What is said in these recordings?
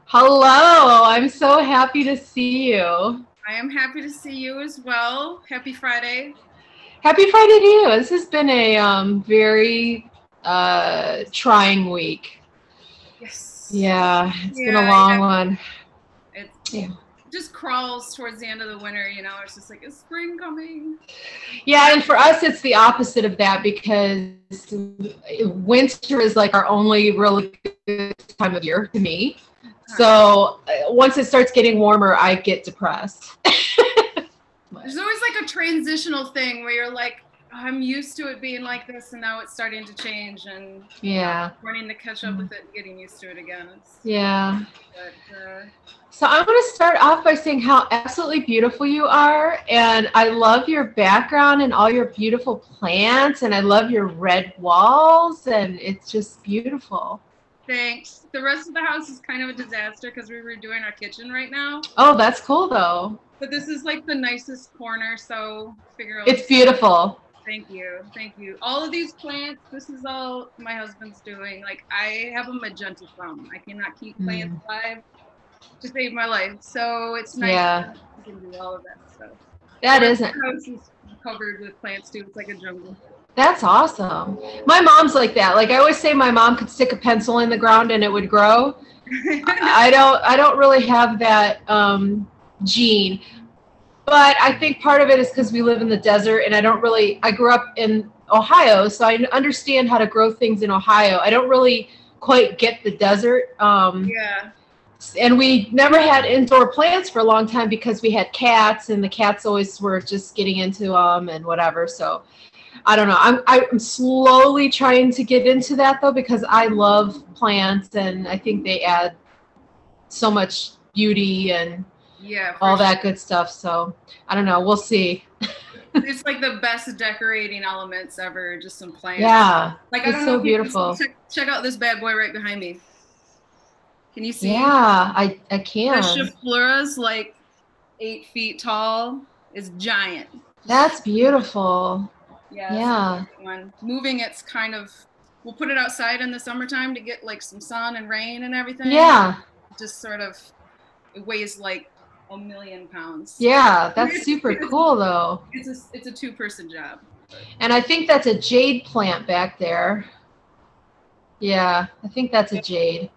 Hello, I'm so happy to see you. I am happy to see you as well. Happy Friday. Happy Friday to you. This has been a very trying week. Yes. Yeah, it's been a Yeah, long yeah. one. It Yeah. just crawls towards the end of the winter, you know. It's just like, is spring coming? Yeah, and for us, it's the opposite of that because winter is like our only really good time of year to me. So once it starts getting warmer, I get depressed. There's always like a transitional thing where you're like, I'm used to it being like this, and now it's starting to change, and Yeah. wanting to catch up with it and getting used to it again. Yeah. But So I want to start off by saying how absolutely beautiful you are, and I love your background and all your beautiful plants, and I love your red walls, and it's just beautiful. thanks. The rest of the house is kind of a disaster because we were doing our kitchen right now. Oh, that's cool though. But this is like the nicest corner, so figure out. It's beautiful. Thank you. Thank you. All of these plants, this is all my husband's doing. Like, I have a magenta thumb. I cannot keep plants alive to save my life. So it's nice Yeah. that you can do all of that stuff. The That rest of isn't. the house is covered with plants too. It's like a jungle. That's awesome. My mom's like that. Like I always say my mom could stick a pencil in the ground and it would grow. I don't really have that gene. But I think part of it is because we live in the desert, and I grew up in Ohio, so I understand how to grow things in Ohio. I don't really quite get the desert. Yeah. And we never had indoor plants for a long time because we had cats, and the cats always were just getting into them and whatever. So I don't know. I'm slowly trying to get into that, though, because I love plants, and I think they add so much beauty and all that good stuff. So I don't know. We'll see. It's like the best decorating elements ever. Just some plants. Yeah. Like, I It's don't so know if you beautiful. can check out this bad boy right behind me. Can you see? Yeah, I The can. Schiflura's like 8 feet tall. It's giant. That's beautiful. Yeah. Yeah. Moving it's kind of, we'll put it outside in the summertime to get like some sun and rain and everything. Yeah. Just sort of, it weighs like 1,000,000 pounds. Yeah, that's super cool though. It's a two-person job. And I think that's a jade plant back there. Yeah, I think that's a jade.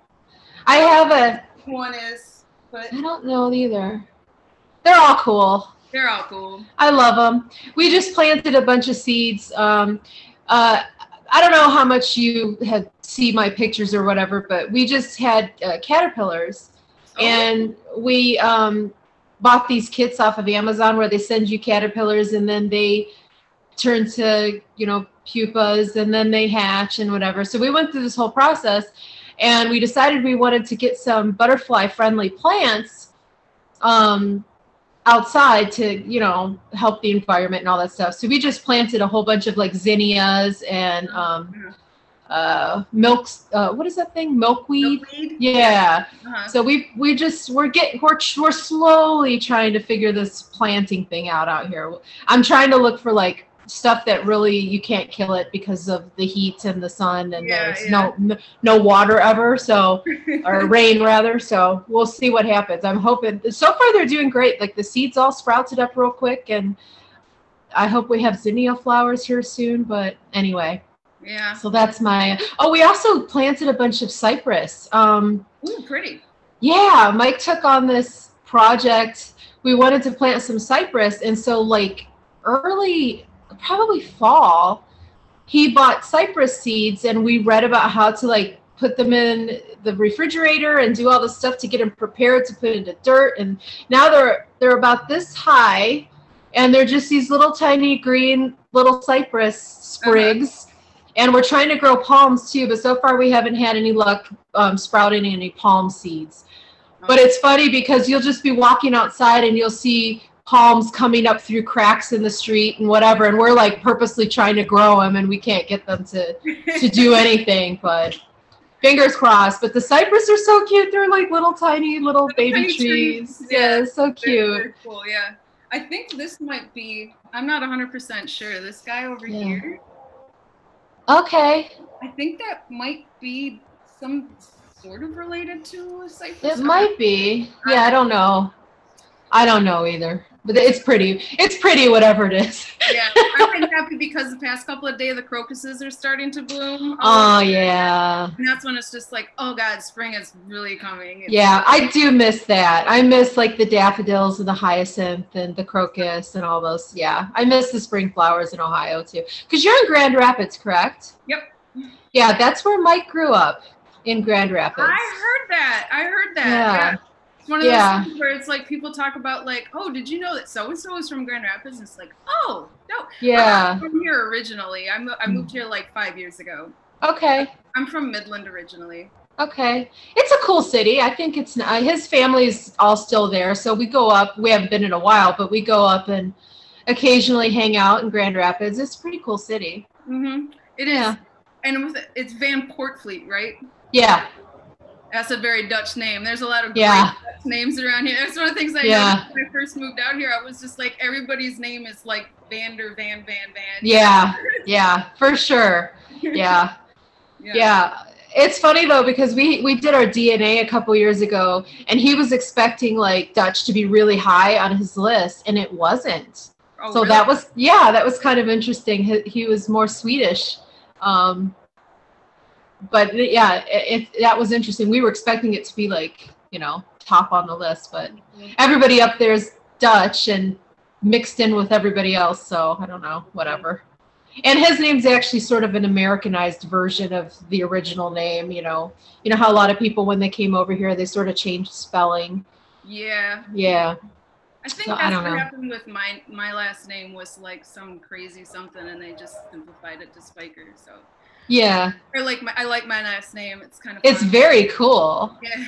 I have a one is, but I don't know either. They're all cool. They're all cool. I love them. We just planted a bunch of seeds. I don't know how much you had see my pictures or whatever, but we just had caterpillars, and we bought these kits off of Amazon where they send you caterpillars, and then they turn to pupas, and then they hatch and whatever. So we went through this whole process, and we decided we wanted to get some butterfly-friendly plants outside to help the environment and all that stuff. So we just planted a whole bunch of like zinnias and what is that thing, milkweed? Yeah. So we're slowly trying to figure this planting thing out here. I'm trying to look for like stuff that really you can't kill it because of the heat and the sun, and there's no water ever, so or rain rather. So we'll see what happens. I'm hoping. So far they're doing great. Like the seeds all sprouted up real quick, and I hope we have zinnia flowers here soon. But anyway, yeah. So that's my. Oh, we also planted a bunch of cypress. Ooh, pretty. Yeah, Mike took on this project. We wanted to plant some cypress, and so like probably fall, he bought cypress seeds, and we read about how to like put them in the refrigerator and do all the stuff to get them prepared to put into dirt. And now they're about this high, and they're just these little tiny green little cypress sprigs. And we're trying to grow palms too, but so far we haven't had any luck sprouting any palm seeds. But it's funny because you'll just be walking outside and you'll see palms coming up through cracks in the street and whatever, and we're like purposely trying to grow them, and we can't get them to do anything, but fingers crossed. But the cypress are so cute. They're like little tiny baby trees. Yeah, so cute. Very cool. Yeah, I think this might be, I'm not 100% sure, this guy over here. Okay. I think that might be some sort of related to cypress. It might be. Yeah, I don't know. I don't know either. But it's pretty. It's pretty, whatever it is. Yeah, I've been happy because the past couple of days the crocuses are starting to bloom. Oh, yeah. And that's when it's just like, oh God, spring is really coming. Yeah, I do miss that. I miss like the daffodils and the hyacinth and the crocus and all those. Yeah, I miss the spring flowers in Ohio too. Because you're in Grand Rapids, correct? Yep. Yeah, that's where Mike grew up, in Grand Rapids. I heard that. Yeah. It's one of those things where it's like people talk about like, oh, did you know that so-and-so is from Grand Rapids? And it's like, oh, no. Yeah. I'm from here originally. I moved here like 5 years ago. Okay. I'm from Midland originally. Okay. It's a cool city. I think it's his family's all still there. So we go up. We haven't been in a while, but we go up and occasionally hang out in Grand Rapids. It's a pretty cool city. Mm-hmm. It is. And it's Van Portfleet, right? Yeah. That's a very Dutch name. There's a lot of great Dutch names around here. That's one of the things I noticed when I first moved out here. I was just like, everybody's name is like Vander, Van. Yeah, yeah, for sure. Yeah. Yeah. It's funny though, because we did our DNA a couple years ago, and he was expecting like Dutch to be really high on his list, and it wasn't. Oh, so really? that was kind of interesting. He was more Swedish. But yeah, that was interesting. We were expecting it to be like, top on the list, but everybody up there is Dutch and mixed in with everybody else. So I don't know, whatever. And his name's actually sort of an Americanized version of the original name. You know how a lot of people, when they came over here, they sort of changed spelling. Yeah. Yeah. I think that's what happened with my last name was like some crazy something, and they just simplified it to Spiker. So. Yeah. I like my last name. It's kind of It's fun. very cool. Yeah.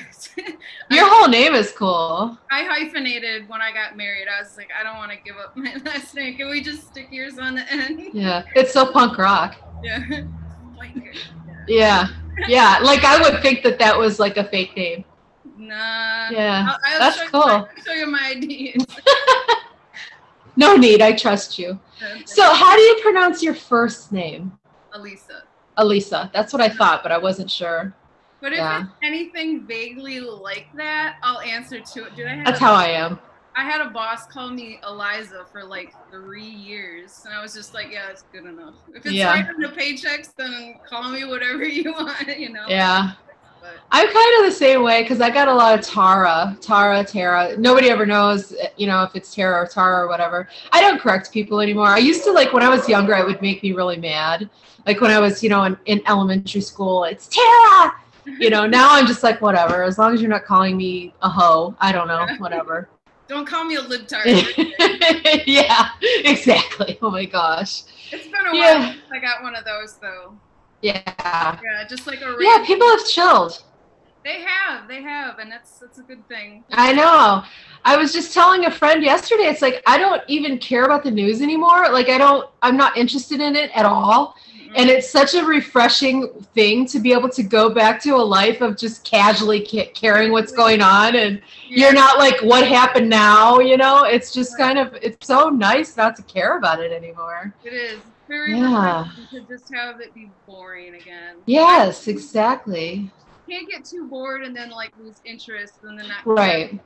Your whole name is cool. I hyphenated when I got married. I was like, I don't want to give up my last name. Can we just stick yours on the end? Yeah. It's so punk rock. Yeah. Yeah. Yeah. Like I would think that was like a fake name. Nah. Yeah. That's cool. I'll show you my ID. No need. I trust you. So how do you pronounce your first name? Elisa. That's what I thought, but I wasn't sure. But if it's anything vaguely like that, I'll answer to it. That's how I am. I had a boss call me Eliza for like 3 years, and I was just like, yeah, that's good enough. If it's right on the paychecks, then call me whatever you want, Yeah. But I'm kind of the same way, because I got a lot of Tara. Nobody ever knows, if it's Tara or Tara or whatever. I don't correct people anymore. I used to, like, when I was younger, it would make me really mad. Like when I was, in elementary school, it's Tara! Now I'm just like, whatever. As long as you're not calling me a hoe, I don't know, whatever. Don't call me a libtard. Yeah, exactly. Oh my gosh. It's been a while since I got one of those, though. Yeah. Yeah, just like a Yeah, people have chilled. They have, and that's a good thing. I know. I was just telling a friend yesterday, it's like, I don't even care about the news anymore. Like, I'm not interested in it at all. Mm-hmm. And it's such a refreshing thing to be able to go back to a life of just casually caring what's going on. And you're not like, what happened now? It's just kind of, it's so nice not to care about it anymore. It is. Very refreshing to just have it be boring again. Yes, exactly. Can't get too bored and then like lose interest, and then that happens.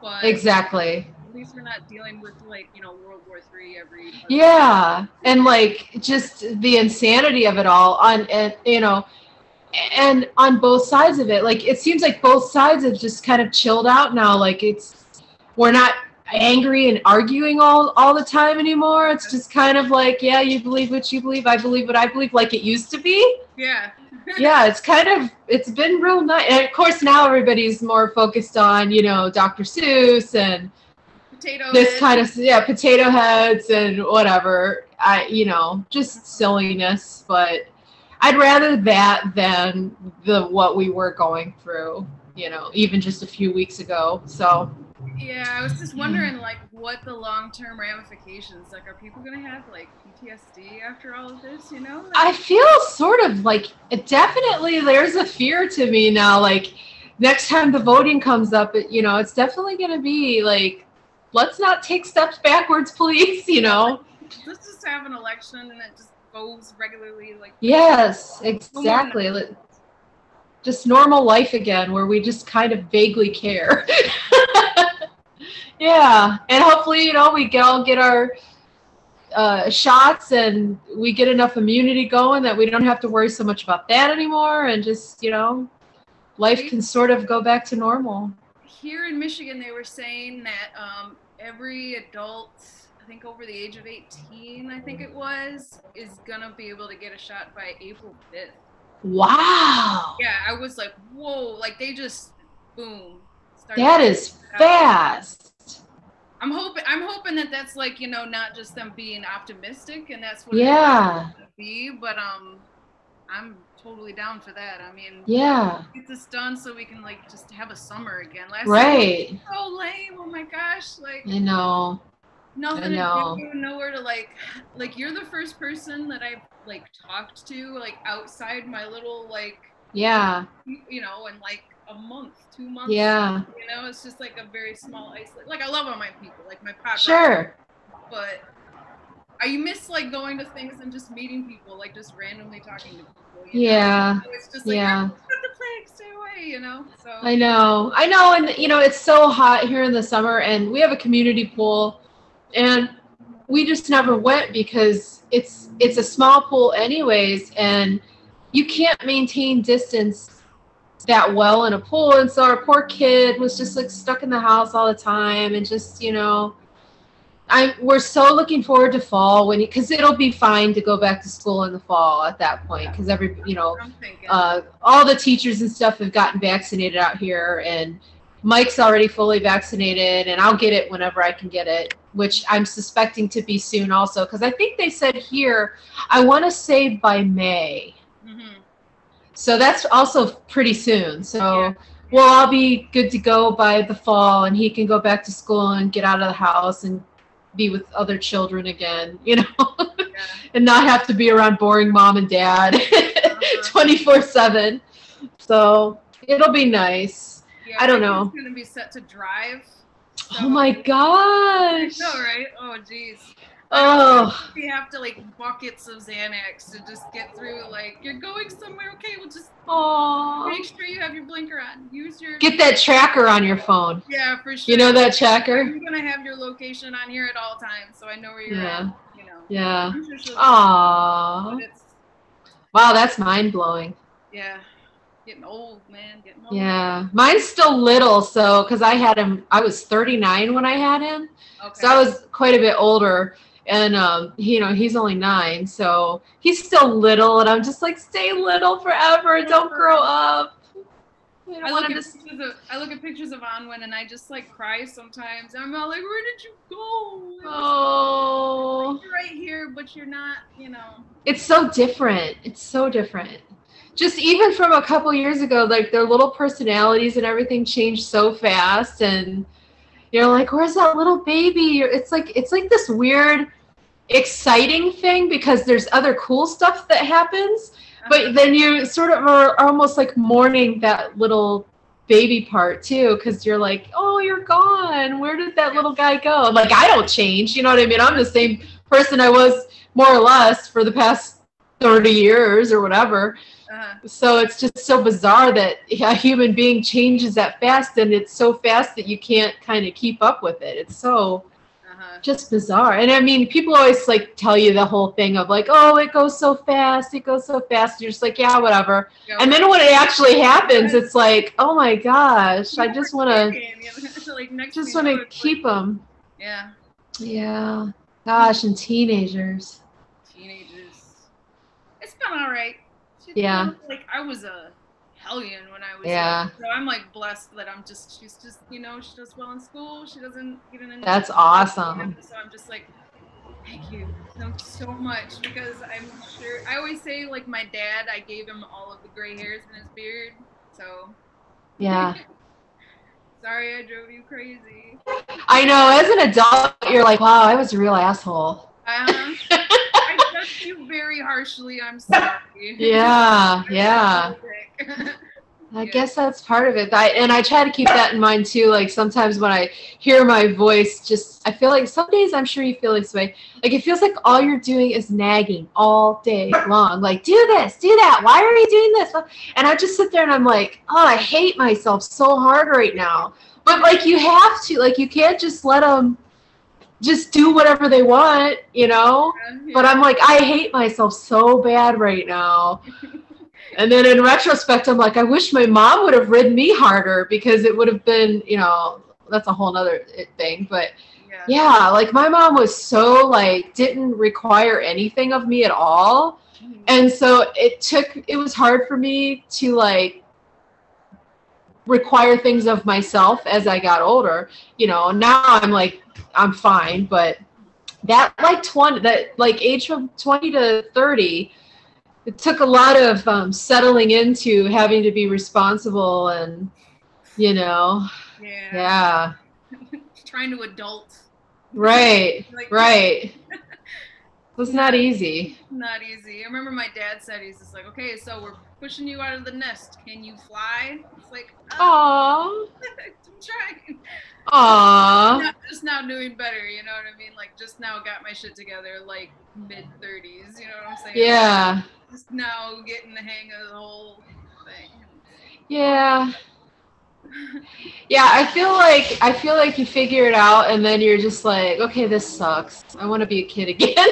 But exactly. At least we're not dealing with like World War III every. Yeah, and like just the insanity of it all and on both sides of it. Like it seems like both sides have just kind of chilled out now. Like we're not angry and arguing all the time anymore. It's just kind of like, yeah, you believe what you believe, I believe what I believe, like it used to be. Yeah. Yeah, it's been real nice. And of course now everybody's more focused on, Dr. Seuss and potato heads and whatever. Just silliness, but I'd rather that than what we were going through, even just a few weeks ago. So yeah, I was just wondering, like, what the long-term ramifications, like, are people going to have, like, PTSD after all of this, Like, I feel sort of like, definitely there's a fear to me now, like, next time the voting comes up, it's definitely going to be, like, let's not take steps backwards, please, Let's just have an election and it just goes regularly, like. Yes, exactly. just normal life again, where we just kind of vaguely care. Yeah, and hopefully, you know, we all get our shots and we get enough immunity going that we don't have to worry so much about that anymore, and just, you know, life can sort of go back to normal. Here in Michigan, they were saying that every adult, I think over the age of 18, I think it was, is gonna be able to get a shot by April 5th. Wow. Yeah, I was like, whoa, like they just, boom. That is fast. I'm hoping that that's like, you know, not just them being optimistic and that's what it's going to be, but I'm totally down for that. I mean, get this done so we can like just have a summer again. Last right. Summer was so lame. Oh my gosh, like I know. Nothing to do, nowhere to like you're the first person that I've like talked to like outside my little like you know, in like a month, 2 months. Yeah. You know, it's just like a very small isolate. Like I love all my people, like my pop. Sure. But I miss like going to things and just meeting people, like just randomly talking to people. You know? So it's just like, the plague, stay away, you know. So I know, and you know, it's so hot here in the summer, and we have a community pool, and we just never went because it's a small pool anyways, and you can't maintain distance that well in a pool, and so our poor kid was just like stuck in the house all the time, and just, you know, we're so looking forward to fall because it'll be fine to go back to school in the fall at that point, because all the teachers and stuff have gotten vaccinated out here, and Mike's already fully vaccinated, and I'll get it whenever I can get it, which I'm suspecting to be soon also, because I think they said here, I want to say by May. Mm-hmm. So that's also pretty soon. So we'll all be good to go by the fall, and he can go back to school and get out of the house and be with other children again, you know, and not have to be around boring mom and dad 24/7. So it'll be nice. Yeah, I don't know. He's going to be set to drive. So. Oh my gosh. I know, right? Oh, geez. Oh. We have to like buckets of Xanax to just get through. Like, you're going somewhere, okay? We'll just make sure you have your blinker on. Get that tracker on your phone. Yeah, for sure. You know that tracker? I'm gonna have your location on here at all times, so I know where you're at. You know. Yeah. Aww. Wow, that's mind blowing. Yeah. Getting old, man. Getting old. Yeah. Mine's still little, so because I had him, I was 39 when I had him. Okay. So I was quite a bit older. And, you know, he's only 9, so he's still little. And I'm just like, stay little forever. Don't grow up. I look at pictures of Anwen and I just like cry sometimes. I'm all like, where did you go? Oh. You're right here, but you're not, you know. It's so different. It's so different. Just even from a couple years ago, like their little personalities and everything changed so fast. And you're like, where's that little baby? It's like this weird, exciting thing because there's other cool stuff that happens, but then you sort of are almost like mourning that little baby part too, because you're like, oh, you're gone. Where did that little guy go? Like, I don't change. You know what I mean? I'm the same person I was more or less for the past 30 years or whatever. So it's just so bizarre that a human being changes that fast, and it's so fast that you can't kind of keep up with it. It's so just bizarre. And I mean, people always like tell you the whole thing of like, oh, it goes so fast. It goes so fast. You're just like, yeah, whatever. And then when it actually happens, it's like, oh my gosh, I just want to keep them. Yeah. Yeah. Gosh, and teenagers. It's been all right. Like I was a hellion when I was young. So I'm like blessed that she's just, you know, she does well in school. She doesn't even in That's awesome. So I'm just like, thank you so much, because I'm sure I always say like my dad, I gave him all of the gray hairs in his beard. So sorry I drove you crazy. I know, as an adult you're like, wow, I was a real asshole. I judged you very harshly. I'm sorry. Yeah. I guess that's part of it. And I try to keep that in mind too. Like sometimes when I hear my voice, I feel like some days I'm sure you feel this way. Like it feels like all you're doing is nagging all day long. Like, do this, do that. Why are you doing this? And I just sit there and I'm like, oh, I hate myself so hard right now. But like you have to, like you can't just let them just do whatever they want, you know? Yeah. But I'm like, I hate myself so bad right now. And then in retrospect, I'm like, I wish my mom would have ridden me harder because it would have been, you know, that's a whole nother thing. But yeah, like my mom was so like, didn't require anything of me at all. Mm-hmm. And so it was hard for me to like require things of myself as I got older. You know, now I'm like, I'm fine. But that like age from 20 to 30, it took a lot of settling into having to be responsible and, you know, yeah. Trying to adult. Right, like, right. It was not easy. Not easy. I remember my dad said, he's just like, okay, so we're pushing you out of the nest. Can you fly? It's like, oh. I'm trying. Aww. Just now doing better, you know what I mean? Like, just now got my shit together, like, mid-30s, you know what I'm saying? Yeah. Like, just now getting the hang of the whole thing. Yeah. Yeah, I feel like you figure it out and then you're just like, okay, this sucks. I want to be a kid again.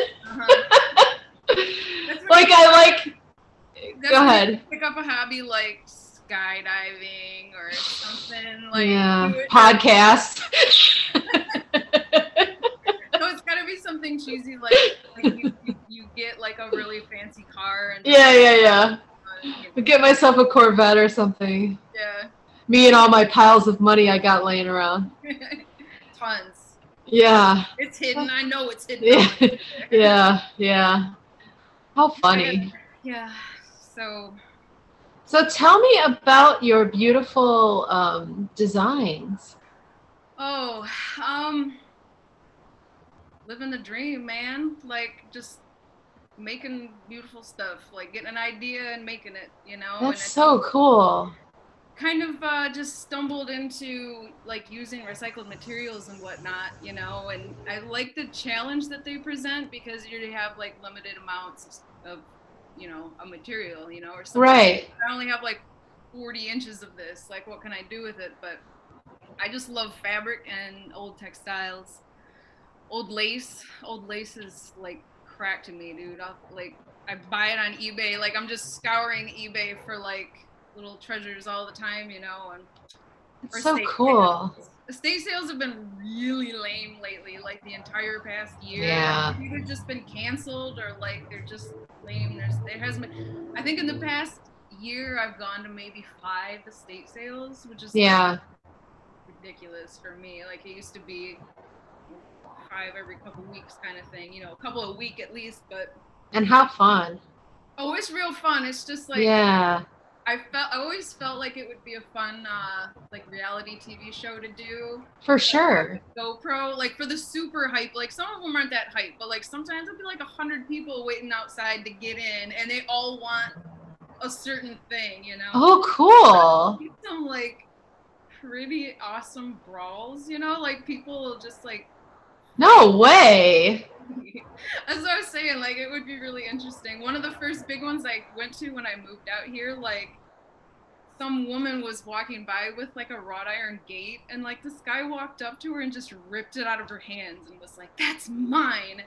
Go ahead. Pick up a hobby like skydiving or something like podcast. No, it's gotta be something cheesy like you get like a really fancy car and yeah. Get myself a Corvette or something. Yeah. Me and all my piles of money I got laying around. Tons. Yeah. It's hidden. I know it's hidden. Yeah. How funny. Yeah. So tell me about your beautiful designs. Oh, living the dream, man. Like just making beautiful stuff, like getting an idea and making it, you know. That's so cool. Kind of just stumbled into like using recycled materials and whatnot, you know, and I like the challenge that they present because you have like limited amounts of, you know, a material, you know, or something. Right. I only have like 40 inches of this, like what can I do with it? But I just love fabric and old textiles. Old lace is like crack to me, dude. I buy it on eBay, like I'm just scouring eBay for like little treasures all the time, you know. And it's so cool. Estate sales have been really lame lately, like the entire past year. Yeah. They've either just been canceled or like they're just lame. There hasn't been, I think in the past year I've gone to maybe 5 estate sales, which is like ridiculous for me. Like it used to be 5 every couple weeks kind of thing, you know, a couple a week at least. But and how fun. Oh, it's real fun. It's just like I always felt like it would be a fun like reality TV show to do. For sure. GoPro, like for the super hype, like some of them aren't that hype, but like sometimes there'll be like 100 people waiting outside to get in and they all want a certain thing, you know. Oh, cool. Some like pretty awesome brawls, you know, like people just like no way. That's what I was saying, like it would be really interesting. One of the first big ones I went to when I moved out here, like some woman was walking by with like a wrought iron gate and like this guy walked up to her and just ripped it out of her hands and was like, that's mine.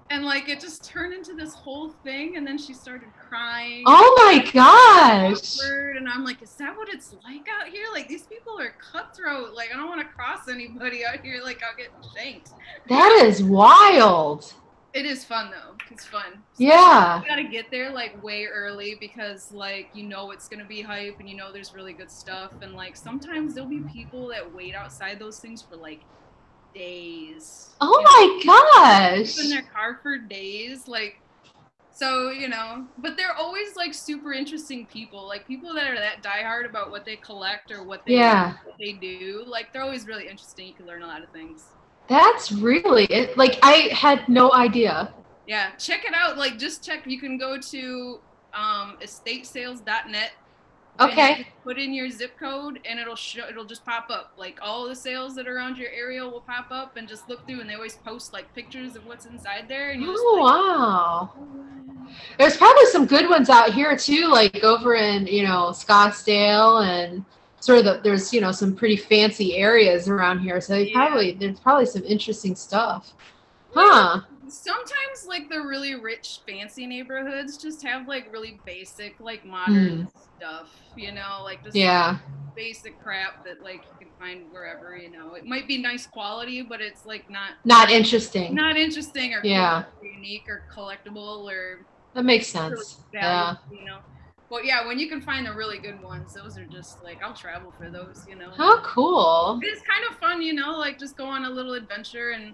And like it just turned into this whole thing and then she started crying. Oh my gosh. And I'm like, is that what it's like out here? Like these people are cutthroat. Like I don't want to cross anybody out here. Like I'll get shanked. That is wild. It is fun though. It's fun. So yeah. You gotta get there like way early because like you know it's gonna be hype and you know there's really good stuff and like sometimes there'll be people that wait outside those things for like days. Oh my gosh. In their car for days, like so, you know, but they're always like super interesting people, like people that are that diehard about what they collect or what they do. Like they're always really interesting. You can learn a lot of things. That's really it. Like I had no idea. Yeah, check it out. Like just check. You can go to estatesales.net Okay. And put in your zip code, and it'll just pop up. Like all the sales that are around your area will pop up, and just look through. And they always post like pictures of what's inside there. And you just wow. There's probably some good ones out here too, like over in Scottsdale and sort of there's some pretty fancy areas around here. So there's probably some interesting stuff. Huh. Sometimes like the really rich fancy neighborhoods just have like really basic like modern stuff, like just basic crap that like you can find wherever. It might be nice quality, but it's like not interesting or unique or collectible or that makes sense. Really valuable, But yeah, when you can find the really good ones, those are just like, I'll travel for those, How cool. It's kind of fun, like just go on a little adventure and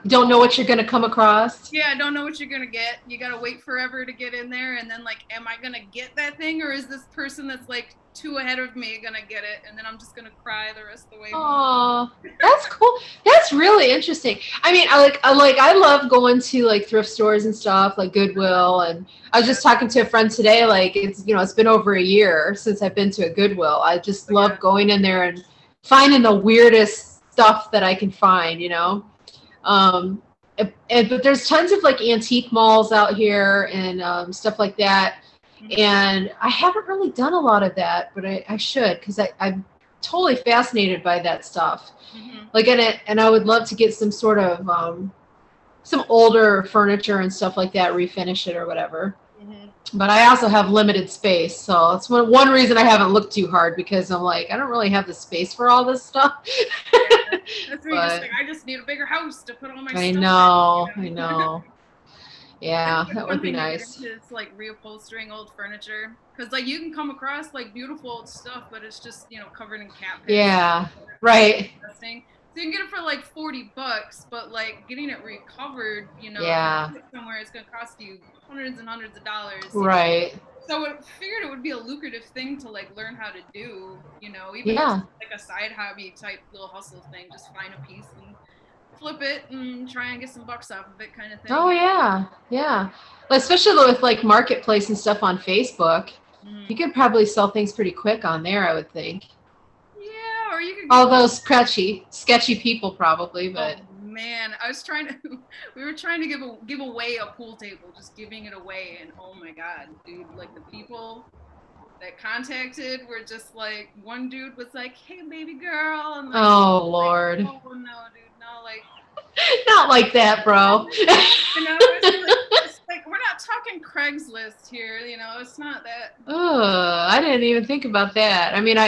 don't know what you're going to come across. Don't know what you're going to get. You got to wait forever to get in there. And then like, am I going to get that thing? Or is this person that's like 2 ahead of me going to get it? And then I'm just going to cry the rest of the way home. Oh, that's cool. That's really interesting. I mean, I love going to like thrift stores and stuff like Goodwill. And I was just talking to a friend today, like it's been over a year since I've been to a Goodwill. I just love going in there and finding the weirdest stuff that I can find, but there's tons of like antique malls out here and stuff like that. And I haven't really done a lot of that, but I should, because I'm totally fascinated by that stuff. Like and I would love to get some sort of some older furniture and stuff like that, refinish it or whatever. But I also have limited space, so it's one reason I haven't looked too hard, because I'm like, I don't really have the space for all this stuff. That's me, I just need a bigger house to put all my stuff in. I know. Yeah, that would be nice. It's like reupholstering old furniture, because like you can come across like beautiful old stuff, but it's just covered in cat piss. Yeah, right. So you can get it for like $40, but like getting it recovered, somewhere it's gonna cost you hundreds and hundreds of dollars. Right. So I figured it would be a lucrative thing to like learn how to do, even just like a side hobby type little hustle thing. Just find a piece and flip it and try and get some bucks off of it, kind of thing. Oh yeah. Especially with like Marketplace and stuff on Facebook, you could probably sell things pretty quick on there, I would think. Yeah, or you could. All those sketchy people probably, but. Oh, man, we were trying to give away a pool table, just giving it away, and oh my god, dude, like the people that contacted were just like, one dude was like, hey baby girl, and like, oh Lord, like, oh no dude, no, like not like that, bro. It's like we're not talking Craigslist here, it's not that. I didn't even think about that. I mean,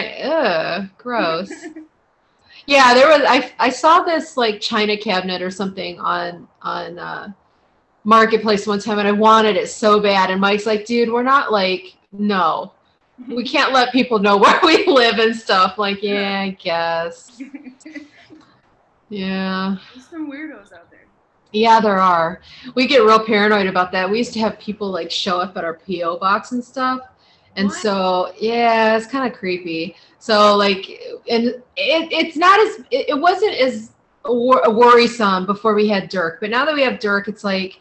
gross. Yeah, there was. I saw this like China cabinet or something on Marketplace one time, and I wanted it so bad. And Mike's like, "Dude, we're not like, no, we can't let people know where we live and stuff." Like, yeah, I guess. Yeah. There's some weirdos out there. Yeah, there are. We get real paranoid about that. We used to have people like show up at our PO box and stuff. And so, yeah, it's kind of creepy. So, like, and it wasn't as worrisome before we had Dirk. But now that we have Dirk, it's like,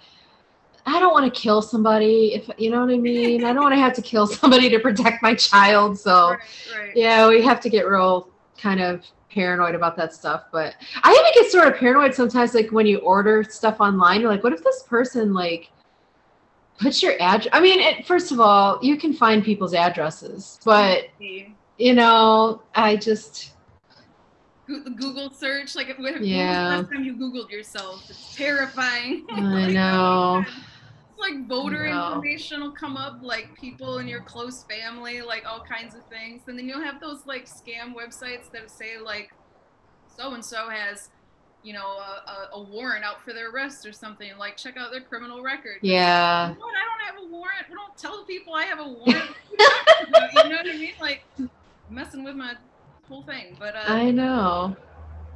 I don't want to kill somebody, if you know what I mean. I don't want to have to kill somebody to protect my child. So, right. Yeah, we have to get real kind of paranoid about that stuff. But I even get sort of paranoid sometimes, like when you order stuff online, you're like, what if this person like put your address? I mean, first of all, you can find people's addresses, but I just Google search, like when was the last time you Googled yourself? It's terrifying. I know. It's like voter information will come up, like people in your close family, like all kinds of things, and then you'll have those like scam websites that say like so and so has a warrant out for their arrest or something, like check out their criminal record. Yeah. I don't have a warrant. We don't tell people I have a warrant. You know what I mean? Like messing with my whole thing. But I know.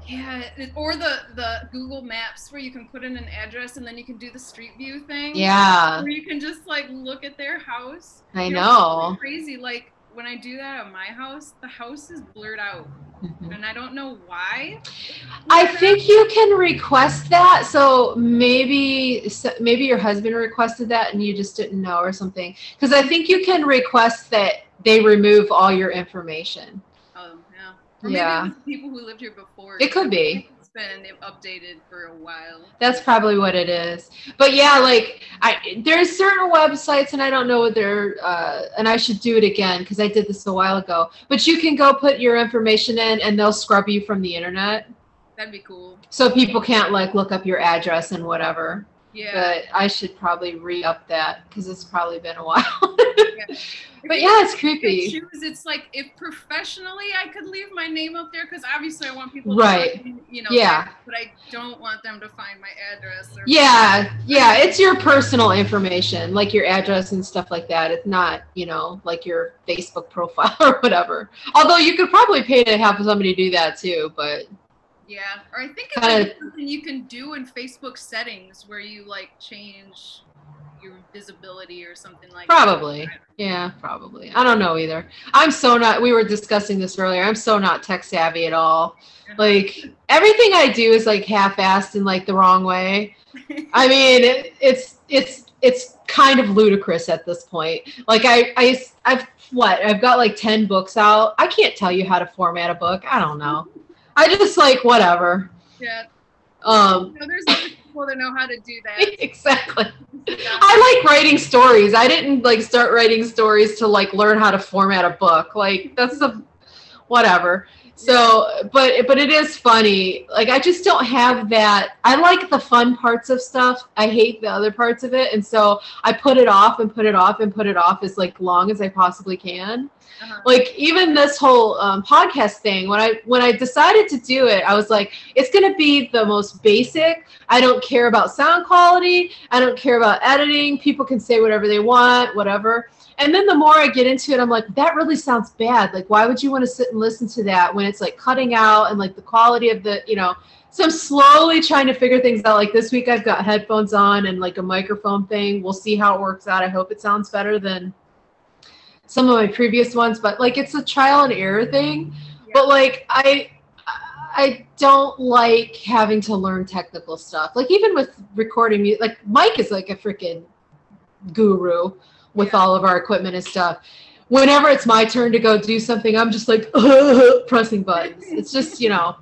Yeah, or the Google Maps where you can put in an address and then you can do the street view thing. Yeah. Where you can just like look at their house. I know. It's crazy. Like when I do that at my house, the house is blurred out. And I don't know why. I think you can request that. So maybe your husband requested that and you just didn't know or something. Because I think you can request that they remove all your information. Oh, yeah. Or maybe it was people who lived here before. It could be. It's been updated for a while. That's probably what it is. But yeah, like there's certain websites, and I don't know what they're, and I should do it again because I did this a while ago. But you can go put your information in, and they'll scrub you from the internet. That'd be cool. So people can't like look up your address and whatever. Yeah. But I should probably re-up that because it's probably been a while. Yeah. But yeah, it's creepy. It's like if professionally I could leave my name up there because obviously I want people right. to find, you know, yeah. but I don't want them to find my address. Or yeah, it's your personal information, like your address and stuff like that. It's not, you know, like your Facebook profile or whatever. Although you could probably pay to have somebody do that too, but. Yeah, or I think it's like something you can do in Facebook settings where you like change your visibility or something like probably. that. Yeah, probably. I don't know either. I'm so not, we were discussing this earlier, I'm so not tech savvy at all. Like everything I do is like half-assed in like the wrong way. I mean, it's kind of ludicrous at this point. Like I've got like 10 books out. I can't tell you how to format a book. I don't know. I just like whatever. Yeah. There's other people that know how to do that. Exactly. I like writing stories. I didn't like start writing stories to like learn how to format a book. Like that's whatever. So, but it is funny. Like I just don't have that. I like the fun parts of stuff. I hate the other parts of it, and so I put it off and put it off and put it off as like long as I possibly can. Like even this whole podcast thing, when I decided to do it, I was like, it's going to be the most basic. I don't care about sound quality. I don't care about editing. People can say whatever they want, whatever. And then the more I get into it, I'm like, that really sounds bad. Like, why would you want to sit and listen to that when it's like cutting out and like the quality of the, you know. So I'm slowly trying to figure things out. Like this week I've got headphones on and like a microphone thing. We'll see how it works out. I hope it sounds better than some of my previous ones, but like it's a trial and error thing. Yeah. But like I don't like having to learn technical stuff. Like even with recording music, like Mike is like a freaking guru with all of our equipment and stuff. Whenever it's my turn to go do something, I'm just like pressing buttons. It's just, you know,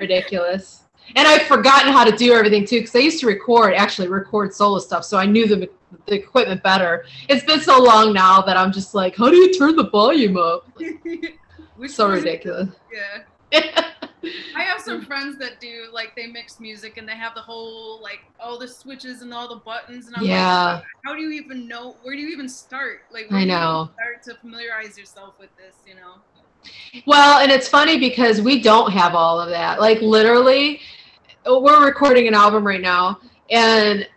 ridiculous. And I've forgotten how to do everything too, because I used to record solo stuff, so I knew the equipment better. It's been so long now that I'm just like, how do you turn the volume up? So ridiculous. Yeah. I have some friends that do, like, they mix music and they have the whole, like, all the switches and all the buttons. And I'm like, how do you even know? Where do you even start? Like, where do you even start to familiarize yourself with this, you know? Well, and it's funny because we don't have all of that. Like, literally, we're recording an album right now, and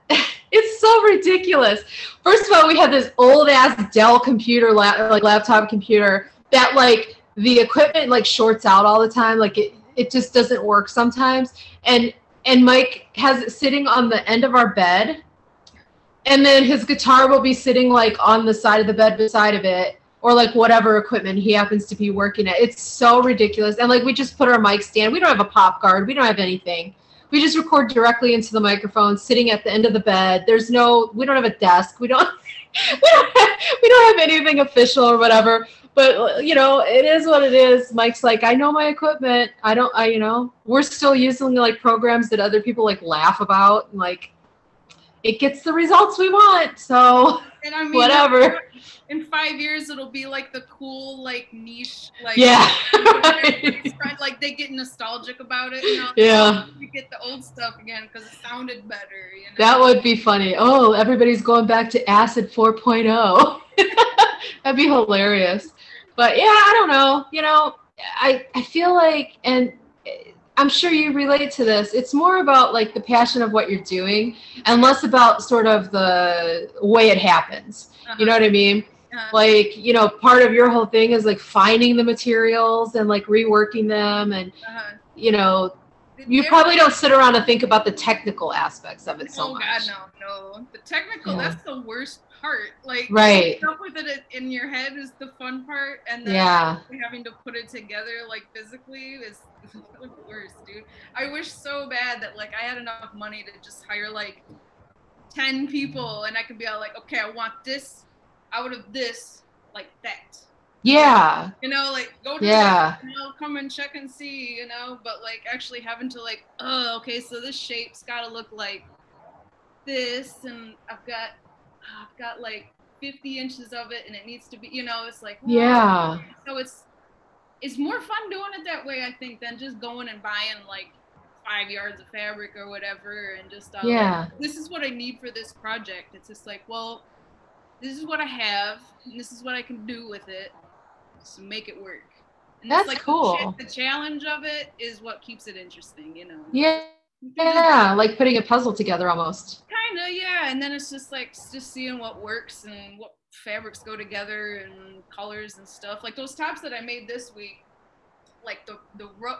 it's so ridiculous. First of all, we have this old-ass Dell computer, laptop computer, that, like, the equipment, like, shorts out all the time. Like, it just doesn't work sometimes. And Mike has it sitting on the end of our bed, and then his guitar will be sitting, like, on the side of the bed beside of it, or like whatever equipment he happens to be working at. It's so ridiculous. And like we just put our mic stand. We don't have a pop guard. We don't have anything. We just record directly into the microphone, sitting at the end of the bed. We don't have a desk. We don't have anything official or whatever. But you know, it is what it is. Mike's like, I know my equipment. We're still using like programs that other people like laugh about. And, like, it gets the results we want. So and I mean, whatever. In 5 years, it'll be like the cool, like niche, like like they get nostalgic about it. You know? Yeah. You get the old stuff again because it sounded better. You know? That would be funny. Oh, everybody's going back to Acid 4.0. That'd be hilarious. But yeah, I don't know. You know, I feel like, and I'm sure you relate to this, it's more about like the passion of what you're doing and less about sort of the way it happens. You know what I mean? Like, you know, part of your whole thing is like finding the materials and like reworking them, and you know, you probably don't sit around and think about the technical aspects of it so much. Oh God, no. The technical, that's the worst part. Like, up with it in your head is the fun part, and then having to put it together like physically is the worst, dude. I wish so bad that like I had enough money to just hire like 10 people, and I could be all like, okay, I want this out of this, like that. Yeah. You know, like go do Yeah. that, you know, come and check and see, you know, but like actually having to like, oh, okay, so this shape's gotta look like this, and I've got like 50 inches of it, and it needs to be, you know, it's like, well, Yeah. so it's more fun doing it that way, I think, than just going and buying like 5 yards of fabric or whatever, and just Yeah. like, this is what I need for this project. It's just like, well, this is what I have, and this is what I can do with it, so make it work. And That's it's like cool. the challenge of it is what keeps it interesting, you know. Yeah. Just, Yeah, like putting a puzzle together almost. kind of, yeah. And then it's just like just seeing what works and what fabrics go together and colors and stuff. Like those tops that I made this week, like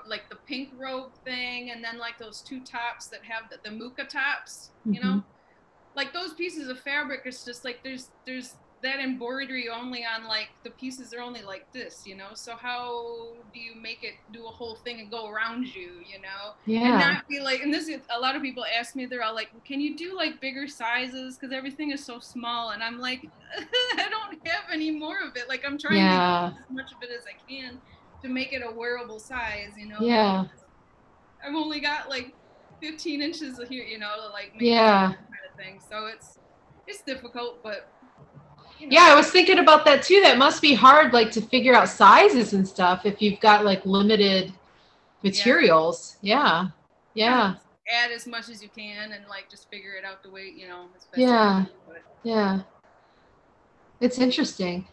like the pink robe thing, and then like those two tops that have the muka tops, you know, like those pieces of fabric. It's just like there's that embroidery only on like the pieces are only like this, you know. So how do you make it do a whole thing and go around you, you know? Yeah. And not be like, and this is a lot of people ask me, they're all like, can you do like bigger sizes, because everything is so small? And I'm like, I don't have any more of it. Like I'm trying to get as much of it as I can to make it a wearable size, you know. Yeah. I've only got like 15 inches here, you know, to like make yeah. this kind of thing. So it's difficult, but you know. Yeah, I was thinking about that too. That must be hard, like to figure out sizes and stuff if you've got like limited materials. Yeah. Yeah. Add as much as you can and like just figure it out the way, you know, as best Yeah. you can. Yeah. It's interesting.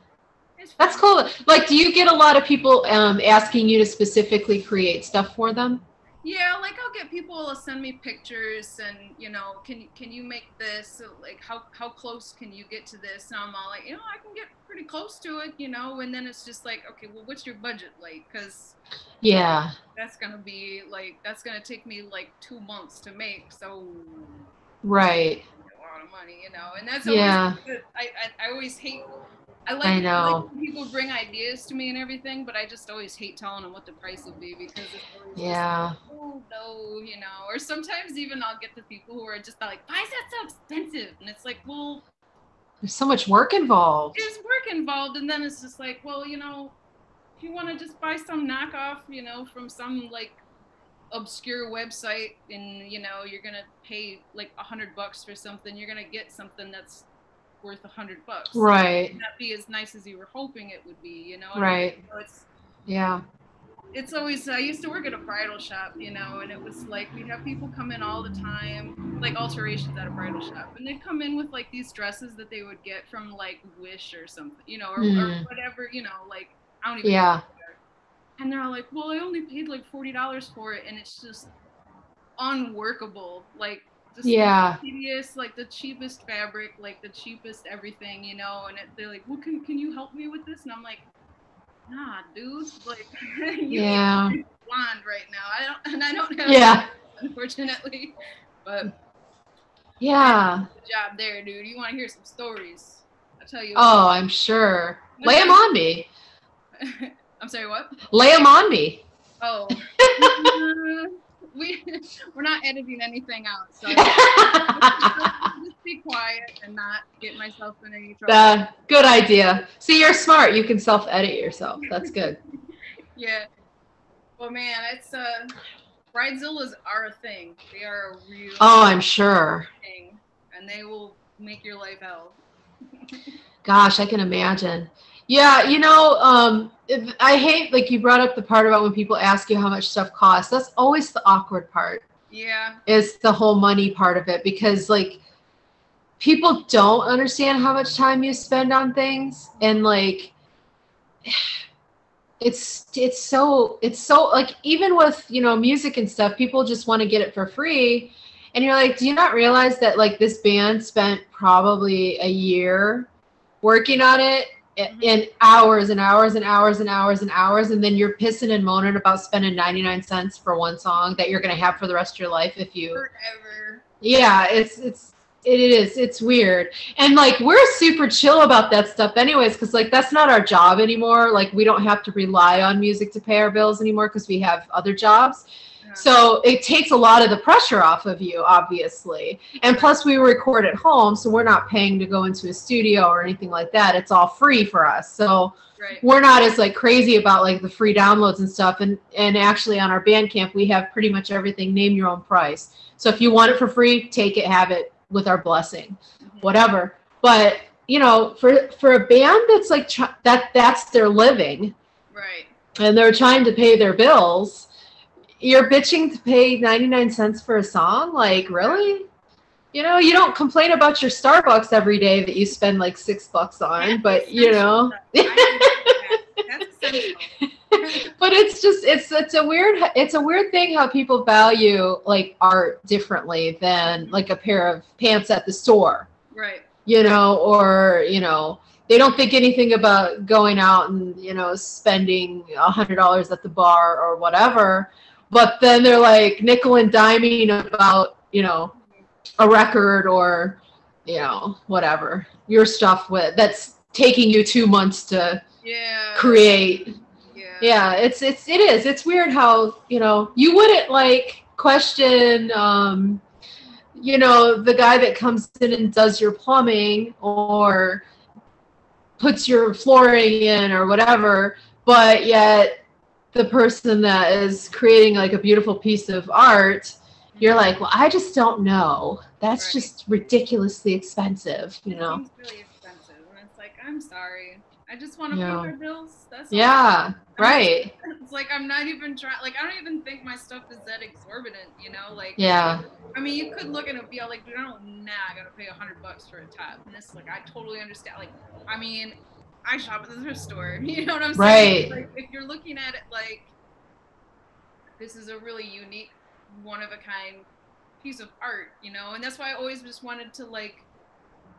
That's cool. Like, do you get a lot of people asking you to specifically create stuff for them? Yeah, like I'll get people to send me pictures and, you know, can you make this? Like how close can you get to this? And I'm all like, you know, I can get pretty close to it, you know. And then it's just like, okay, well, what's your budget like? Because that's gonna take me like 2 months to make. So right, a lot of money, you know. And that's always good. I always hate. I like when people bring ideas to me and everything, but I just always hate telling them what the price will be, because it's always just like, oh no, you know. Or sometimes even I'll get the people who are just like, why is that so expensive? And it's like, well, there's so much work involved. There's work involved, and then it's just like, well, you know, if you want to just buy some knockoff, you know, from some like obscure website, and you know, you're gonna pay like $100 for something, you're gonna get something that's worth $100. Right. It may not be as nice as you were hoping it would be, you know. Right. So it's always, I used to work at a bridal shop, you know, and it was like we'd have people come in all the time, like alterations at a bridal shop, and they'd come in with like these dresses that they would get from like Wish or something, you know, or whatever, you know, like I don't even know. And they're all like, well, I only paid like $40 for it, and it's just unworkable, like just hideous, like the cheapest fabric, like the cheapest everything, you know. And they're like, well, can you help me with this? And I'm like, nah, dude, like you blonde right now. I don't have unfortunately, but good job there, dude. You want to hear some stories? I'll tell you. Oh, I'm sure. Lay them on me. I'm sorry, what? Lay them on me. Oh. We're not editing anything out, so just be quiet and not get myself in any trouble. Good idea. See, you're smart. You can self-edit yourself. That's good. Yeah. Well, man, it's bridezillas are a thing. They are a real I'm sure. thing, and they will make your life hell. Gosh, I can imagine. Yeah, you know, I hate, like you brought up the part about when people ask you how much stuff costs. That's always the awkward part. Yeah. Is the whole money part of it, because like people don't understand how much time you spend on things, and like it's so like, even with, you know, music and stuff, people just want to get it for free, and you're like, do you not realize that like this band spent probably a year working on it? In hours and hours and hours and hours and hours, and then you're pissing and moaning about spending 99 cents for one song that you're going to have for the rest of your life if you forever. Yeah, it's It is. It's weird. And like we're super chill about that stuff anyways, because like that's not our job anymore. Like we don't have to rely on music to pay our bills anymore because we have other jobs. So it takes a lot of the pressure off of you, obviously. And plus we record at home, so we're not paying to go into a studio or anything like that. It's all free for us. So we're not as like crazy about like the free downloads and stuff. And actually on our Bandcamp, we have pretty much everything, name your own price. So if you want it for free, take it, have it with our blessing, whatever. But, you know, for a band that's like, that's their living. Right. And they're trying to pay their bills. You're bitching to pay 99 cents for a song? Like, really? You know, you don't complain about your Starbucks every day that you spend like $6 on, but you know. That's essential. But it's just it's a weird thing how people value like art differently than like a pair of pants at the store. Right. You know, or, you know, they don't think anything about going out and, you know, spending $100 at the bar or whatever. But then they're like nickel and diming about, you know, a record or, you know, whatever, your stuff that's taking you 2 months to create. Yeah, it is. It's weird how, you know, you wouldn't like question, you know, the guy that comes in and does your plumbing or puts your flooring in or whatever, but yet the person that is creating like a beautiful piece of art, you're like, well, I just don't know. That's just ridiculously expensive, you know? It's really expensive. And it's like, I'm sorry. I just want to pay my bills. That's all. Right. It's like, I'm not even trying, like, I don't even think my stuff is that exorbitant, you know? Like, yeah. I mean, you could look at it and be all like, dude, I gotta pay $100 for a top. And it's like, I totally understand. Like, I mean, I shop at the thrift store. You know what I'm saying? Right. Like, if you're looking at it like, this is a really unique, one-of-a-kind piece of art, you know? And that's why I always just wanted to, like,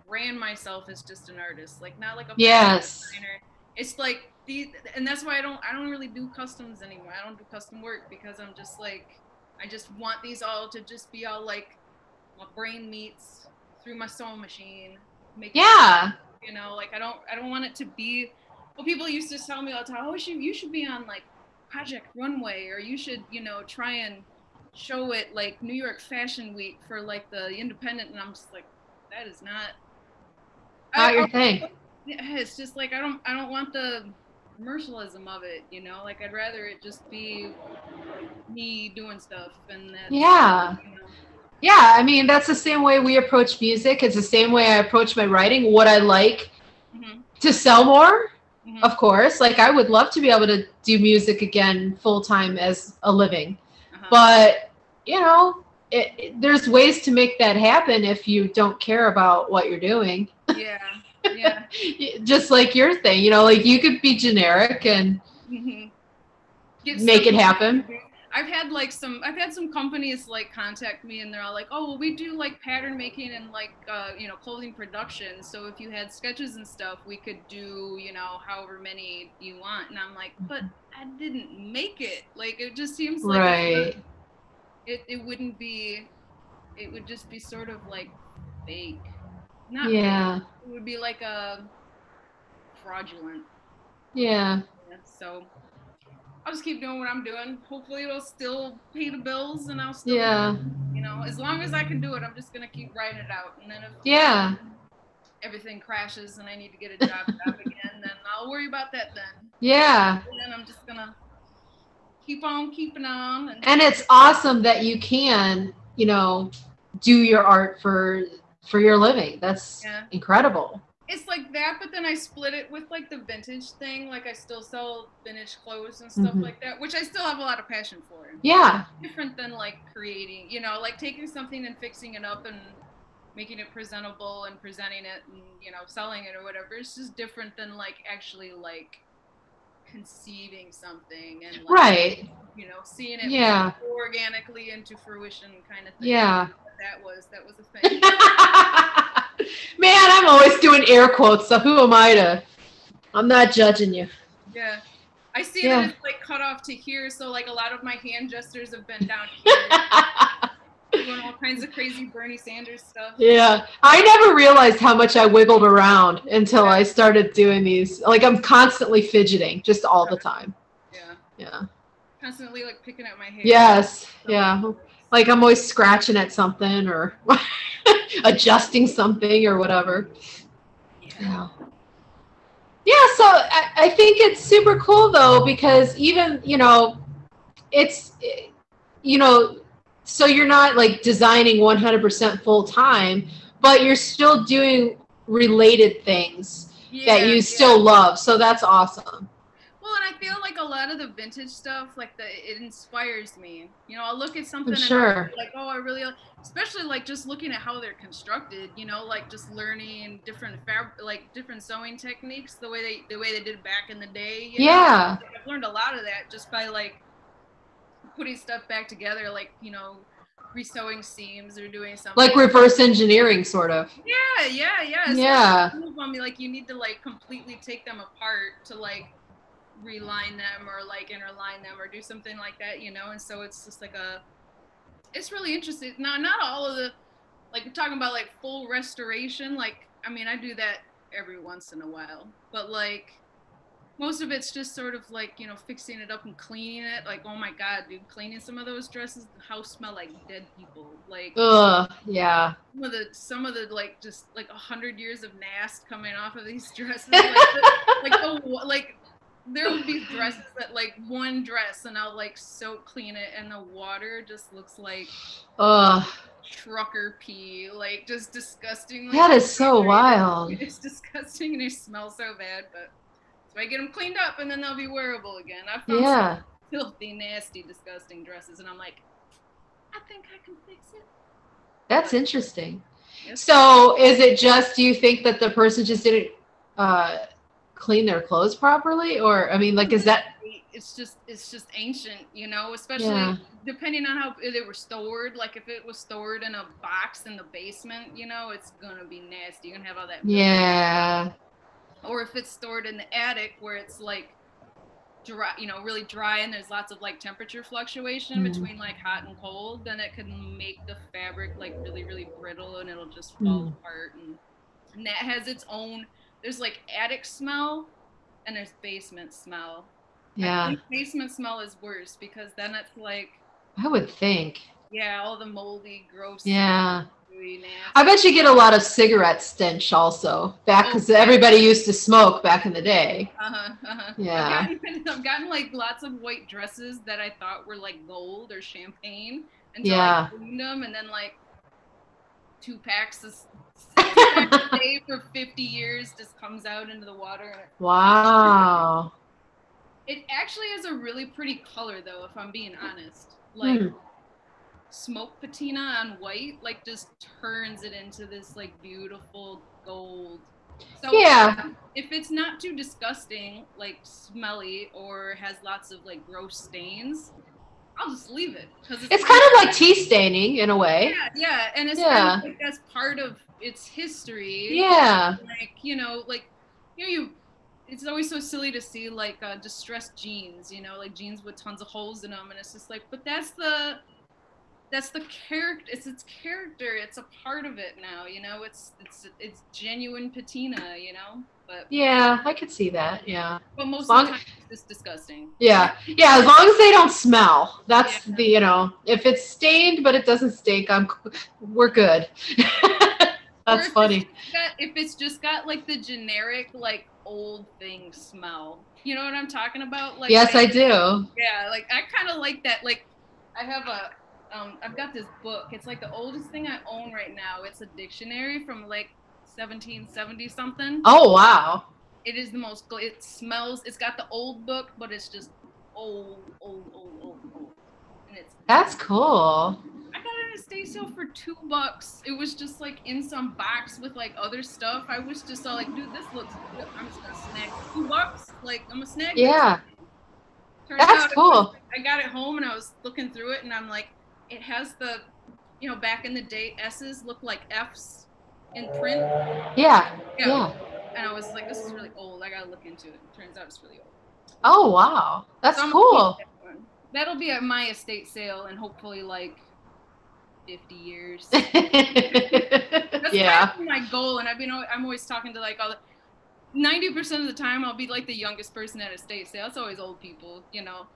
brand myself as just an artist. Like, not like a designer. It's like, and that's why I don't really do customs anymore. I don't do custom work because I'm just like, I just want these all to just be all like, my brain meets through my sewing machine. You know, like I don't want it to be. Well, people used to tell me all the time, oh, you should be on like Project Runway, or you should, you know, try and show it like New York Fashion Week for like the independent. And I'm just like, that is not your thing. It's just like I don't want the commercialism of it, you know. Like I'd rather it just be me doing stuff, and that's, you know. Yeah, I mean, that's the same way we approach music. It's the same way I approach my writing. Would I like to sell more? Of course. Like, I would love to be able to do music again full-time as a living. But, you know, there's ways to make that happen if you don't care about what you're doing. Yeah. Just like your thing, you know, like you could be generic and make it happen. I've had some companies like contact me and they're all like, oh, well, we do like pattern making and like, you know, clothing production. So if you had sketches and stuff, we could do, you know, however many you want. And I'm like, but I didn't make it. Like, it just seems like it wouldn't be, it would just be sort of like fake. Not fake. It would be like a fraudulent. So I'll just keep doing what I'm doing. Hopefully it'll still pay the bills and I'll still, you know, as long as I can do it, I'm just going to keep writing it out. And then if everything crashes and I need to get a job again, then I'll worry about that then. And then I'm just going to keep on keeping on. And it's awesome that you can, you know, do your art for your living. That's incredible. It's like that, but then I split it with like the vintage thing. Like I still sell vintage clothes and stuff like that, which I still have a lot of passion for. Yeah. It's different than like creating, you know, like taking something and fixing it up and making it presentable and presenting it and, you know, selling it or whatever. It's just different than like actually like conceiving something and like, you know, seeing it organically into fruition kind of thing. That was a thing. Man, I'm always doing air quotes, so who am I to? I'm not judging you. Yeah. I see that it's like cut off to here, so like a lot of my hand gestures have been down here. doing all kinds of crazy Bernie Sanders stuff. Yeah, I never realized how much I wiggled around until I started doing these. Like I'm constantly fidgeting, just all the time. Yeah. Yeah. Constantly like picking at my hair. Yes. Yeah. Like I'm always scratching at something or adjusting something or whatever. Yeah. Yeah, so I think it's super cool though, because even, you know, it's, you know, so you're not like designing 100% full time, but you're still doing related things that you still love. So that's awesome. Well, and I feel like a lot of the vintage stuff, like it inspires me. You know, I'll look at something and I'll be like, oh, I really, especially like just looking at how they're constructed. You know, like just learning different different sewing techniques, the way they did it back in the day. You know? I've learned a lot of that just by like putting stuff back together, like, you know, resewing seams or doing something like reverse engineering, sort of. Yeah. Like you need to like completely take them apart to like reline them or like interline them or do something like that, you know. And so it's just like it's really interesting. Not all of the, like, we're talking about like full restoration, like, I mean, I do that every once in a while, but like most of it's just sort of like, you know, fixing it up and cleaning it. Like, oh my god, dude, cleaning some of those dresses, the house smell like dead people. Like, yeah, some of the like just like 100 years of nast coming off of these dresses. Like there will be dresses that like one dress and I'll like clean it and the water just looks like trucker pee, like just disgusting. Like, that is so wild. It's disgusting and they smell so bad, but so I get them cleaned up and then they'll be wearable again. I've found some filthy, nasty, disgusting dresses and I'm like, I think I can fix it. That's interesting. So is it just, do you think that the person just didn't clean their clothes properly, or I mean, like, is that it's just ancient, you know, especially depending on how they were stored. Like if it was stored in a box in the basement, you know, it's gonna be nasty. You're gonna have all that or if it's stored in the attic where it's like dry, you know, really dry, and there's lots of like temperature fluctuation between like hot and cold, then it can make the fabric like really, really brittle and it'll just fall apart. And that has its own, there's like attic smell and there's basement smell. I think basement smell is worse because then it's like, I would think, all the moldy, gross. I bet you get a lot of cigarette stench also back, because everybody used to smoke back in the day. Yeah. I've gotten like lots of white dresses that I thought were like gold or champagne until I cleaned them, and then like 2 packs a day for 50 years just comes out into the water. Wow. It actually has a really pretty color though, if I'm being honest. Like smoke patina on white like just turns it into this like beautiful gold. So if it's not too disgusting, like smelly, or has lots of like gross stains, I'll just leave it, because it's kind of like tea staining in a way. And it's kind of like that's part of its history. Like, you know, it's always so silly to see like distressed jeans, you know, like jeans with tons of holes in them, and it's just like, but that's the character. It's its character. It's a part of it now, you know. It's genuine patina, you know. But I could see that. But most of the time, it's just disgusting. As long as they don't smell. That's the, you know, if it's stained but it doesn't stink, we're good. That's funny. If it's just got like the generic like old thing smell, you know what I'm talking about? Like, yes, I do. Yeah, like I kind of like that. Like I have I've got this book. It's like the oldest thing I own right now. It's a dictionary from like 1770 something. Oh wow! It is the most. It smells. It's got the old book, but it's just old. And that's cool. I got it at a estate sale for $2. It was just like in some box with like other stuff. I was just all like, dude, this looks good. I'm just gonna snag $2. Like I'm gonna snag. Yeah. That's cool. I got it home and I was looking through it and I'm like, it has the, you know, back in the day, S's look like F's in print. Yeah. And I was like, this is really old. I gotta look into it. Turns out it's really old. Oh wow, that's cool. That'll be at my estate sale, and hopefully, like, 50 years. That's yeah. kind of my goal, and I'm always talking to like all the 90% of the time I'll be like the youngest person at a estate sale. It's always old people, you know.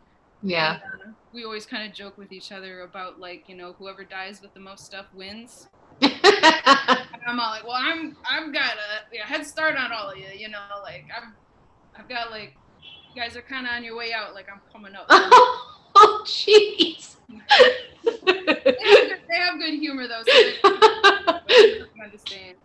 Yeah. And, we always kind of joke with each other about like, you know, whoever dies with the most stuff wins. I'm all like, well, I've got a head start on all of you, you know, like I've got like, you guys are kind of on your way out, like I'm coming up. Oh, jeez. They have good humor though, so they understand.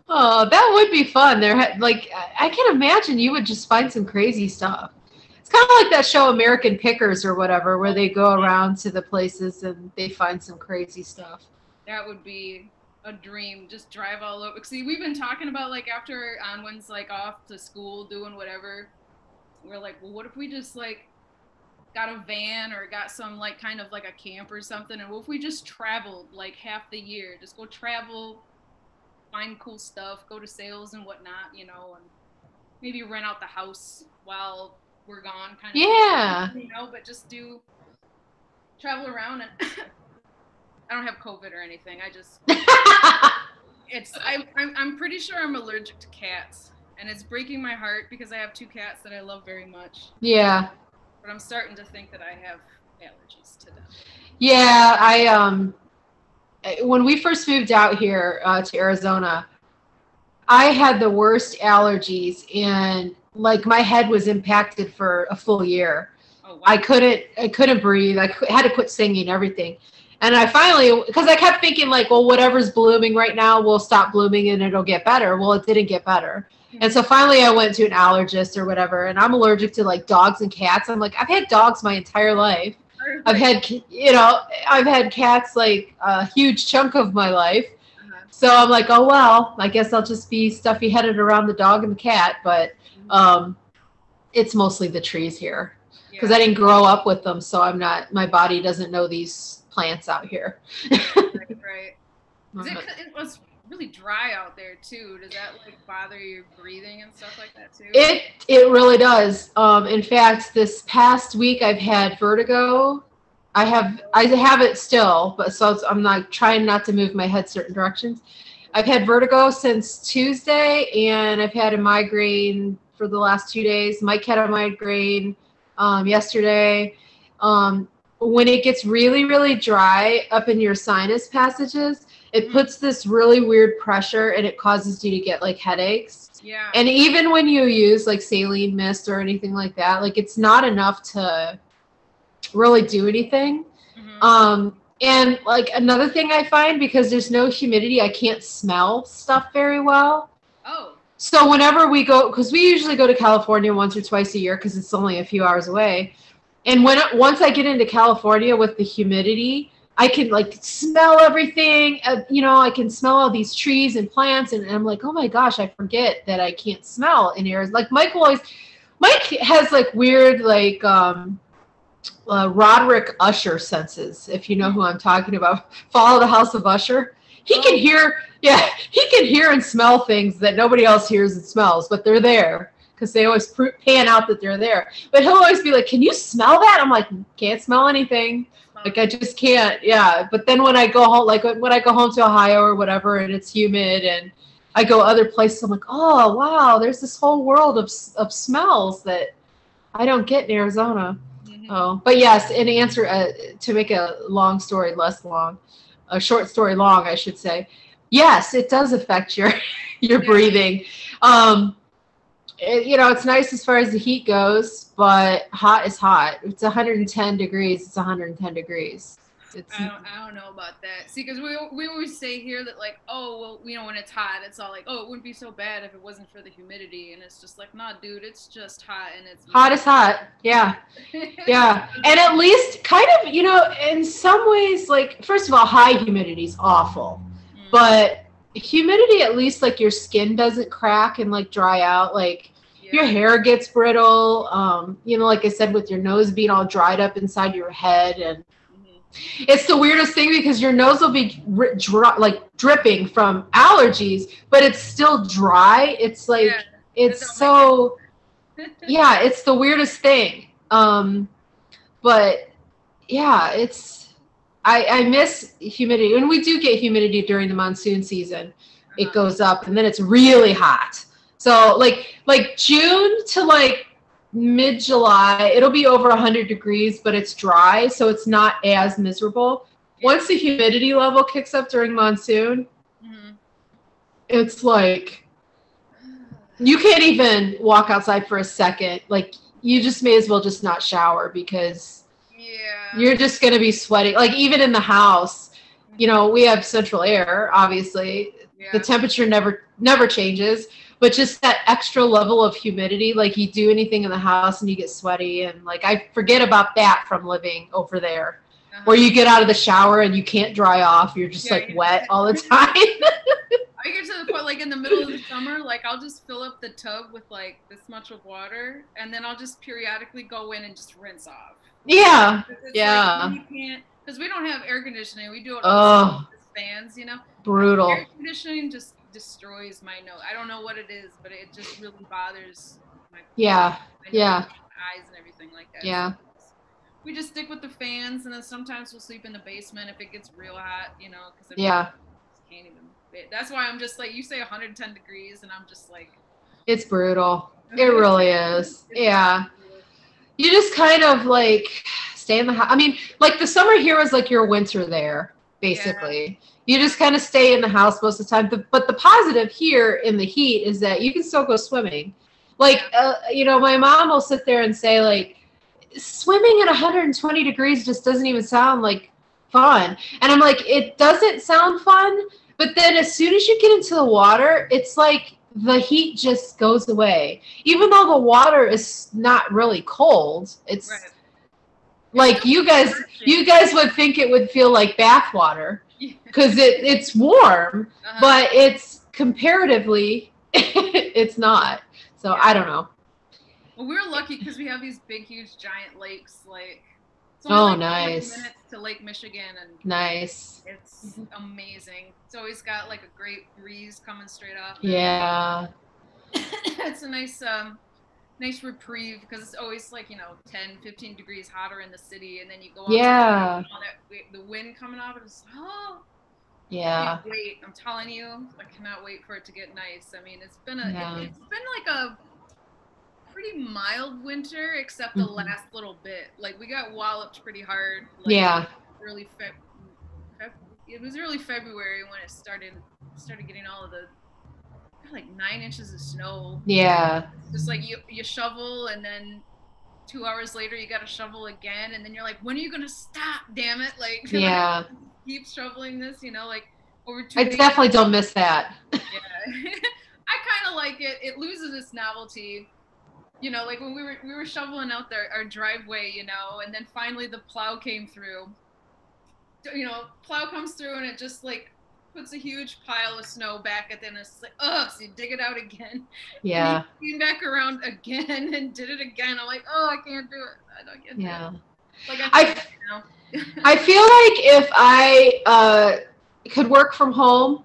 Oh, that would be fun. Like, I can imagine you would just find some crazy stuff. It's kind of like that show American Pickers or whatever, where they go around to the places and they find some crazy stuff. That would be a dream. Just drive all over. See, we've been talking about like after Anwen's like off to school doing whatever. We're like, well, what if we just like got a van or got some like kind of like a camp or something, and what if we just traveled like half the year? Just go travel, find cool stuff, go to sales and whatnot, you know, and maybe rent out the house while we're gone, kind of. Yeah. You know, but just travel around and I don't have COVID or anything. I just I'm pretty sure I'm allergic to cats, and it's breaking my heart because I have 2 cats that I love very much. Yeah. But I'm starting to think that I have allergies to them. Yeah, when we first moved out here to Arizona, I had the worst allergies, and like my head was impacted for a full year. Oh, wow. I couldn't breathe. I had to quit singing, everything. And I finally, because I kept thinking like, well, whatever's blooming right now will stop blooming and it'll get better. Well, it didn't get better. And so finally I went to an allergist or whatever, and I'm allergic to like dogs and cats. I'm like, I've had dogs my entire life. I've had cats like a huge chunk of my life. So I'm like, oh, well, I guess I'll just be stuffy headed around the dog and the cat. But it's mostly the trees here because I didn't grow up with them. So my body doesn't know these plants out here. Right. It was really dry out there too. Does that like bother your breathing and stuff like that too? It really does. In fact, this past week I've had vertigo. I have it still, but so I'm not trying not to move my head certain directions. I've had vertigo since Tuesday, and I've had a migraine for the last 2 days. Mike had a migraine yesterday. When it gets really, really dry up in your sinus passages, it puts this really weird pressure, and it causes you to get like headaches. Yeah. And even when you use like saline mist or anything like that, like it's not enough to really do anything. And like another thing I find, because there's no humidity, I can't smell stuff very well. Oh. So whenever we go, because we usually go to California once or twice a year because it's only a few hours away. And once I get into California with the humidity, I can like smell everything. I can smell all these trees and plants, and I'm like, oh my gosh, I forget that I can't smell in areas. Like Mike has like weird like Roderick Usher senses, if you know who I'm talking about. Follow the House of Usher. He can hear and smell things that nobody else hears and smells, but they're there because they always pan out that they're there. But he'll always be like, can you smell that? I'm like, can't smell anything. Like, I just can't. Yeah. But then when I go home, like when I go home to Ohio or whatever, and it's humid and I go other places, I'm like, oh, wow, there's this whole world of smells that I don't get in Arizona. Oh, but yes, in answer to make a long story less long, a short story long, I should say. Yes, it does affect your breathing. It's nice as far as the heat goes, but hot is hot. It's 110 degrees. It's 110 degrees. I don't know about that. See, because we always say here that like, oh, well, when it's hot, it's all like, oh, it wouldn't be so bad if it wasn't for the humidity, and it's just like, nah, dude, it's just hot, and it's hot is hot. Yeah, yeah, and at least kind of, in some ways, like, first of all, high humidity is awful, but humidity, at least like your skin doesn't crack and like dry out, like. Your hair gets brittle, like I said, with your nose being all dried up inside your head, and it's the weirdest thing because your nose will be dripping from allergies, but it's still dry. It's like, it's so, it's the weirdest thing. But yeah, I miss humidity. When we do get humidity during the monsoon season, it goes up and then it's really hot. So like June to like mid-July, it'll be over 100 degrees, but it's dry, so it's not as miserable. Once the humidity level kicks up during monsoon, it's like you can't even walk outside for a second. Like you just may as well just not shower because you're just going to be sweating. Like even in the house, you know, we have central air, obviously. The temperature never changes, but just that extra level of humidity, like you do anything in the house and you get sweaty, and like I forget about that from living over there. Where you get out of the shower and you can't dry off, you're just like wet all the time. I get to the point like in the middle of the summer, like I'll just fill up the tub with like this much of water, and then I'll just periodically go in and just rinse off. Yeah, like, you can't, because we don't have air conditioning. We do it all with fans, you know. Brutal. Air conditioning just destroys my nose. I don't know what it is, but it just really bothers my eyes and everything like that. Yeah. So we just stick with the fans, and then sometimes we'll sleep in the basement if it gets real hot, you know. Because I just can't even. That's why I'm just like, you say 110 degrees, and I'm just like. It's brutal. It really is. Yeah. You just kind of like stay in the house. I mean, like the summer here is like your winter there, basically. You just kind of stay in the house most of the time. But the positive here in the heat is that you can still go swimming. Like, you know, my mom will sit there and say, like, swimming at 120 degrees just doesn't even sound like fun. And I'm like, it doesn't sound fun. But then as soon as you get into the water, it's like the heat just goes away. Even though the water is not really cold, it's like you guys would think it would feel like bath water because it's warm, but it's comparatively it's not. So I don't know. Well, we're lucky because we have these big, huge, giant lakes. Like, it's only nice. 40 minutes to Lake Michigan, and nice. It's amazing. It's always got like a great breeze coming straight up. Yeah. It's a nice, nice reprieve because it's always like 10, 15 degrees hotter in the city, and then you go out the wind coming off, and it's I can't wait. I'm telling you, I cannot wait for it to get nice. I mean, it's been like a pretty mild winter, except the last little bit. Like we got walloped pretty hard. Like, early it was early February when it started getting all of the like 9 inches of snow. Yeah. Just like you shovel, and then 2 hours later you got to shovel again, and then you're like, when are you gonna stop? Damn it! Like keep shoveling this, like over 2 days. I definitely don't miss that. Yeah. I kind of like it. It loses its novelty. Like when we were shoveling out our driveway, and then finally the plow came through. Plow comes through and it just like puts a huge pile of snow back at the end. It's like, so you dig it out again. Yeah. And he came back around again and did it again. I'm like, I can't do it. I don't get it. Like I feel like if I could work from home,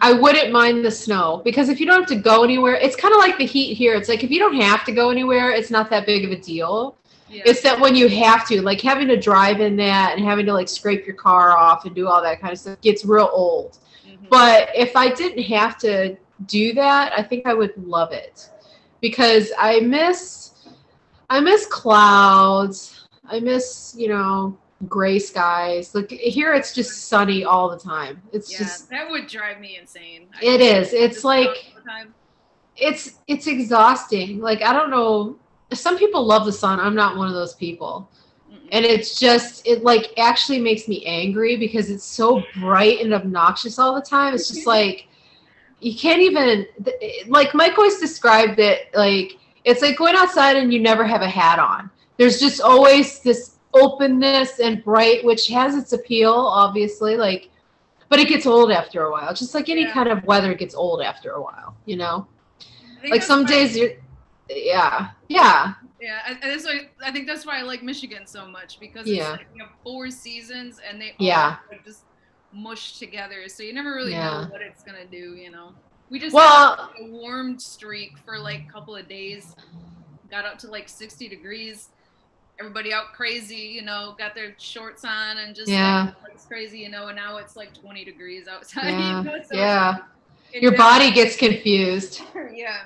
I wouldn't mind the snow, because if you don't have to go anywhere, it's kind of like the heat here. It's like if you don't have to go anywhere, it's not that big of a deal. Yeah. It's that when you have to, like having to drive in that and having to like scrape your car off and do all that kind of stuff gets real old. Mm-hmm. But if I didn't have to do that, I think I would love it, because I miss clouds. I miss, gray skies. Like here it's just sunny all the time. It's just, that would drive me insane. It is. It's like it's exhausting. Like I don't know, some people love the sun. I'm not one of those people. And it's just, it like actually makes me angry because it's so bright and obnoxious all the time. It's just like you can't even, like Mike always described it, like it's like going outside and you never have a hat on. There's just always this openness and bright, which has its appeal, obviously, like, but it gets old after a while, just like any kind of weather gets old after a while, like some days you're and I think that's why I like Michigan so much, because it's like you have 4 seasons and they all like just mush together, so you never really know what it's gonna do. We just had a warm streak for like a couple of days, got up to like 60 degrees everybody out crazy, you know, got their shorts on and just Yeah. like it's crazy, you know, and now it's like 20 degrees outside. Yeah. You know, so Yeah. Your body gets confused. Yeah.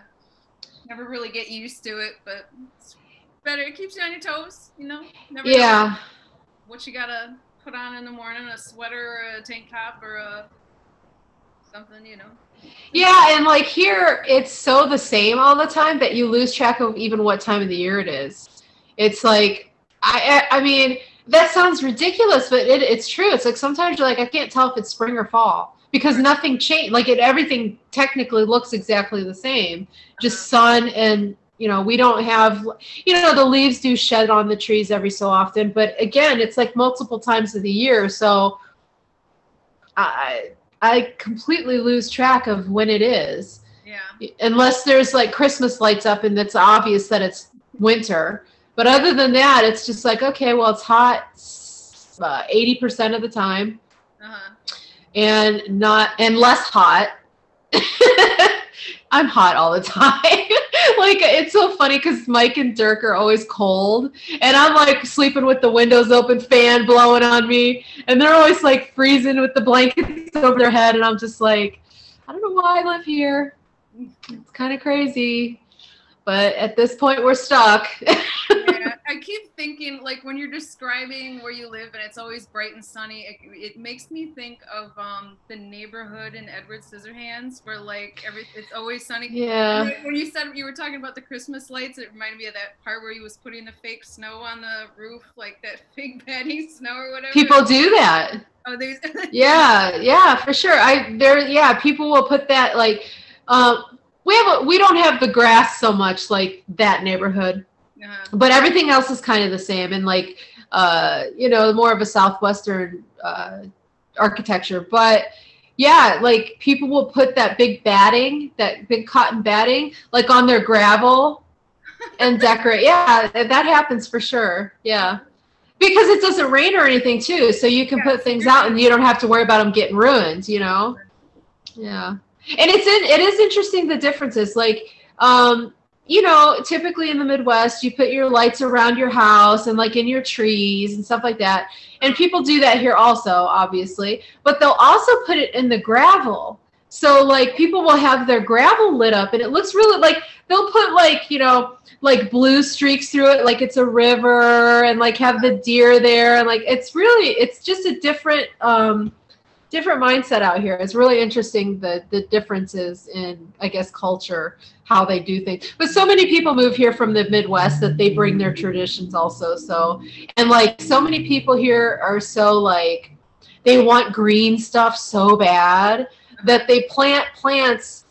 Never really get used to it, but it's better. It keeps you on your toes, you know. Never know what you gotta put on in the morning, a sweater or a tank top or a something, you know. Yeah, and like here, it's so the same all the time that you lose track of even what time of the year it is. It's like, I mean, that sounds ridiculous, but it's true. It's like sometimes you're like, I can't tell if it's spring or fall because nothing changed. Like everything technically looks exactly the same, just sun and, you know, we don't have, you know, the leaves do shed on the trees every so often, but again, it's like multiple times of the year. So I completely lose track of when it is. Yeah. Unless there's like Christmas lights up and it's obvious that it's winter. But other than that, it's just like, okay, well, it's hot 80% of the time. And less hot. I'm hot all the time. Like, it's so funny because Mike and Dirk are always cold. And I'm like sleeping with the windows open, fan blowing on me. And they're always like freezing with the blankets over their head. And I'm just like, I don't know why I live here. It's kind of crazy. But at this point, we're stuck. Yeah, I keep thinking, like, when you're describing where you live and it's always bright and sunny, it makes me think of the neighborhood in Edward Scissorhands, where, like, it's always sunny. Yeah. When you said you were talking about the Christmas lights, it reminded me of that part where he was putting the fake snow on the roof, like that fake patty snow or whatever. People do that. Oh, they. Yeah, for sure. People will put that, like, we don't have the grass so much like that neighborhood. But everything else is kind of the same, and like you know, more of a southwestern architecture. But yeah, like people will put that big cotton batting, like on their gravel and decorate. Yeah, that happens for sure. Yeah, because it doesn't rain or anything too, so you can put things out and you don't have to worry about them getting ruined. You know. Yeah, and it is interesting the differences, like. You know, typically in the Midwest, you put your lights around your house and like in your trees and stuff like that. And people do that here also, obviously. But they'll also put it in the gravel. So like people will have their gravel lit up and it looks really like they'll put like, you know, like blue streaks through it like it's a river and like have the deer there. And like it's just a different mindset out here. It's really interesting the differences in, I guess, culture, how they do things. But so many people move here from the Midwest that they bring their traditions also. So, and like so many people here are so like, they want green stuff so bad that they plant plants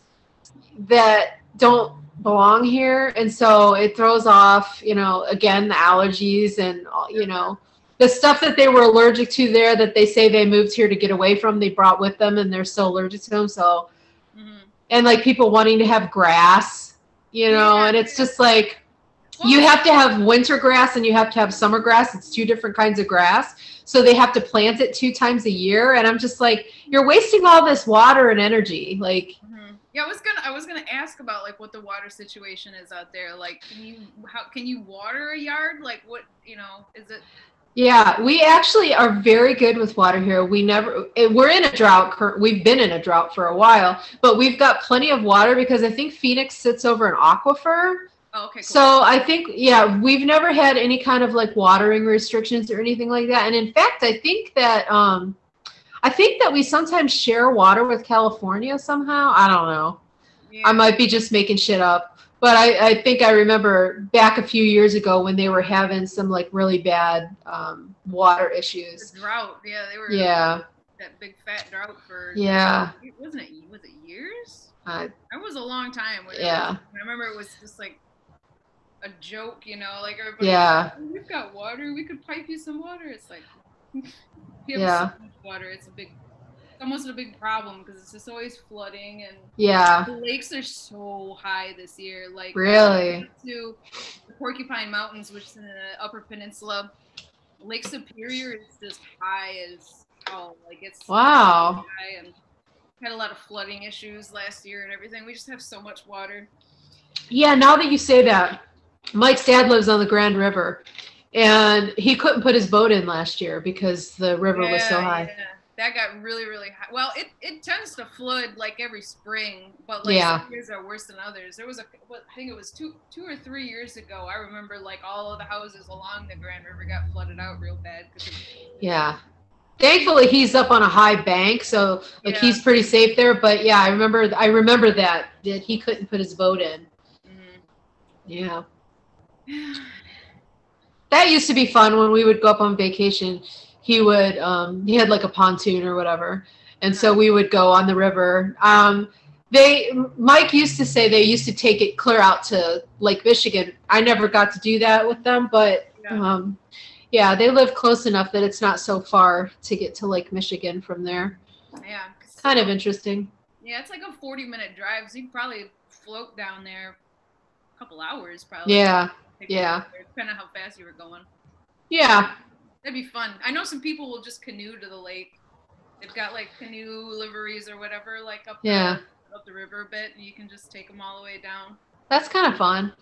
that don't belong here. And so it throws off, you know, again, the allergies and, you know, the stuff that they were allergic to there that they say they moved here to get away from, they brought with them and they're still allergic to them. So, and like people wanting to have grass, you know, and it's just like, you have to have winter grass and you have to have summer grass. It's two different kinds of grass. So they have to plant it 2 times a year. And I'm just like, you're wasting all this water and energy. Like, yeah, I was gonna ask about like what the water situation is out there. Like, can you water a yard? Like, what, you know, is it? Yeah, we actually are very good with water here. We're in a drought. We've been in a drought for a while, but we've got plenty of water because I think Phoenix sits over an aquifer. Oh, okay, cool. So I think, yeah, we've never had any kind of like watering restrictions or anything like that. And in fact, I think that we sometimes share water with California somehow. I don't know. Yeah. I might be just making shit up. But I think I remember back a few years ago when they were having some like really bad water issues. The drought, yeah, they were. Yeah. That big fat drought for. Yeah. Was it years? That was a long time. Yeah. I remember it was just like a joke, you know, like everybody. Yeah. Was like, we've got water. We could pipe you some water. It's like. You have so much water. It's almost a big problem because it's just always flooding and the lakes are so high this year. Like really, to the Porcupine Mountains, which is in the Upper Peninsula, Lake Superior is just high as hell. Like it's wow. High and had a lot of flooding issues last year and everything. We just have so much water. Yeah, now that you say that, Mike's dad lives on the Grand River. and he couldn't put his boat in last year because the river was so high. Yeah. That got really, really high. Well, it tends to flood like every spring, but like Yeah. some years are worse than others. There was I think it was two or 3 years ago. I remember like all of the houses along the Grand River got flooded out real bad. Yeah. Thankfully, he's up on a high bank, so like he's pretty safe there. But yeah, I remember that he couldn't put his boat in. Mm-hmm. Yeah. That used to be fun when we would go up on vacation. He would he had like a pontoon or whatever, and so we would go on the river. Mike used to say they used to take it clear out to Lake Michigan. I never got to do that with them, but yeah, they live close enough that it's not so far to get to Lake Michigan from there. Yeah, it's kind of interesting. Yeah, it's like a 40-minute drive, so you could probably float down there a couple hours, probably. Yeah, depending on how fast you were going. Yeah. That'd be fun. I know some people will just canoe to the lake. They've got like canoe liveries or whatever, like up the river a bit, and you can just take them all the way down. That's kind of fun.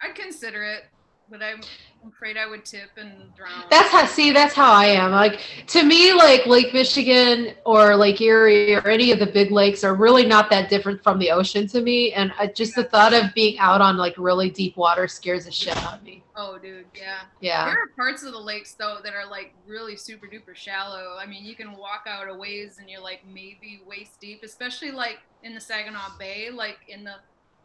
I'd consider it, but I'm afraid I would tip and drown. That's how I am. Like, to me, like Lake Michigan or Lake Erie or any of the big lakes are really not that different from the ocean to me. And just the thought of being out on like really deep water scares the shit out of me. Oh, dude, yeah. Yeah. There are parts of the lakes though that are like really super duper shallow. I mean, you can walk out a ways and you're like maybe waist deep, especially like in the Saginaw Bay, like in the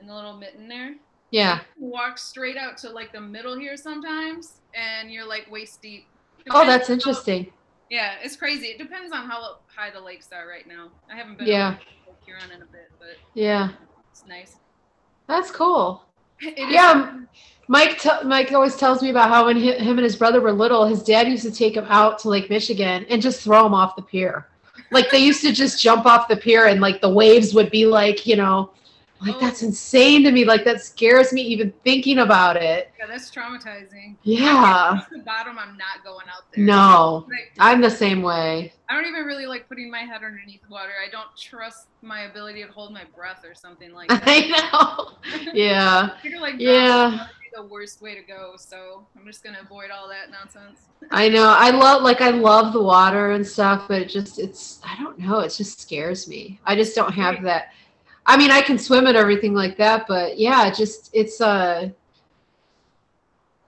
little mitten there. Yeah. You walk straight out to like the middle here sometimes, and you're like waist deep. Oh, that's interesting. Yeah, it's crazy. It depends on how high the lakes are right now. I haven't been over Lake Huron in a bit, but it's nice. That's cool. Mike always tells me about how when him and his brother were little, his dad used to take him out to Lake Michigan and just throw him off the pier. Like they used to just jump off the pier and like the waves would be like, that's insane to me. Like that scares me even thinking about it. Yeah, that's traumatizing. Yeah. At the bottom, I'm not going out there. No, I'm the same way. I don't even really like putting my head underneath water. I don't trust my ability to hold my breath or something like that. I know. Yeah. I feel like would be the worst way to go, so I'm just gonna avoid all that nonsense. I know. I love the water and stuff, but I don't know. It just scares me. I just don't have that. I mean, I can swim and everything like that, but yeah, it's a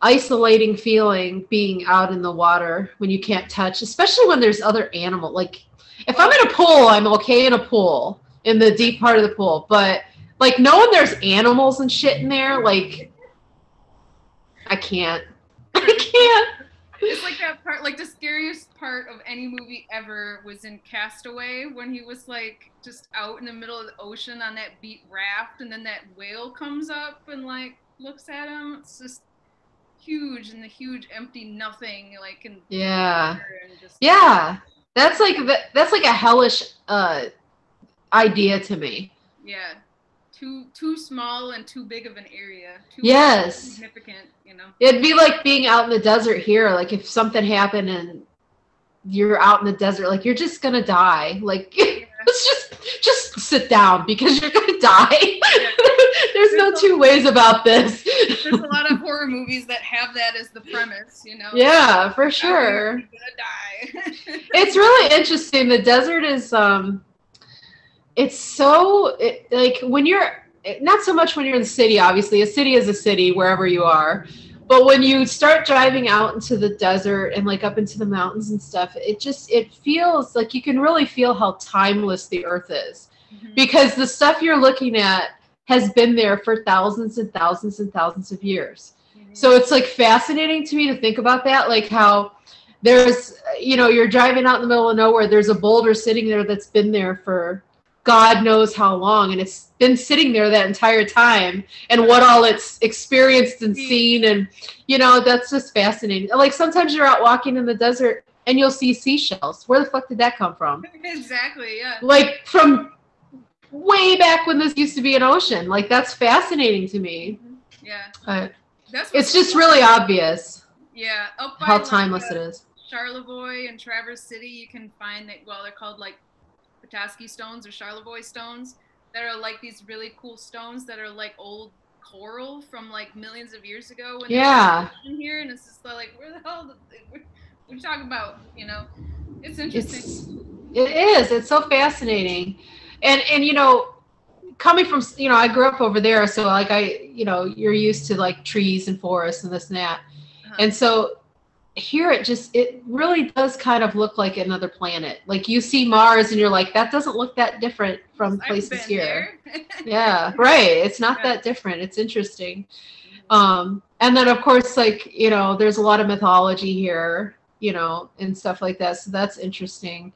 isolating feeling being out in the water when you can't touch, especially when there's other animals. Like if I'm in a pool, I'm okay in a pool, in the deep part of the pool, but like knowing there's animals and shit in there, like I can't. It's like that part, like the scariest part of any movie ever was in Castaway when he was like just out in the middle of the ocean on that beat raft, and then that whale comes up and like looks at him. It's just huge, and the huge empty nothing, like and that's like a hellish idea to me. Yeah. Too small and too big of an area. Too significant, It'd be like being out in the desert here. Like if something happened and you're out in the desert, like you're just gonna die. Like let's just sit down because you're gonna die. There's no two ways about this. There's a lot of horror movies that have that as the premise, Yeah, for sure. You're gonna die. It's really interesting. The desert is it's like when you're not so much when you're in the city, obviously a city is a city wherever you are, but when you start driving out into the desert and like up into the mountains and stuff, it feels like you can really feel how timeless the earth is, because the stuff you're looking at has been there for thousands and thousands and thousands of years. So it's like fascinating to me to think about that, like how there's you're driving out in the middle of nowhere, there's a boulder sitting there that's been there for God knows how long, and it's been sitting there that entire time, and what all it's experienced and seen, and that's just fascinating. Like sometimes you're out walking in the desert and you'll see seashells. Where the fuck did that come from? Exactly, yeah. Like from way back when this used to be an ocean. Like that's fascinating to me. Yeah. It's just really obvious. Yeah. Up by how timeless it is. Charlevoix and Traverse City, you can find that. Well, they're called like Petoskey stones or Charlevoix stones that are like these really cool stones that are like old coral from like millions of years ago when Yeah. they were in here, and it's just like, where the hell? What are you talking about? You know, it's interesting. It is. It's so fascinating, and you know, coming from, you know, I grew up over there, so like you know, you're used to like trees and forests and this and that, and so here it really does kind of look like another planet. Like you see Mars and you're like, that doesn't look that different from places here. Yeah, right. It's not that different. It's interesting. And then of course, like, you know, there's a lot of mythology here, you know, and stuff like that. So that's interesting.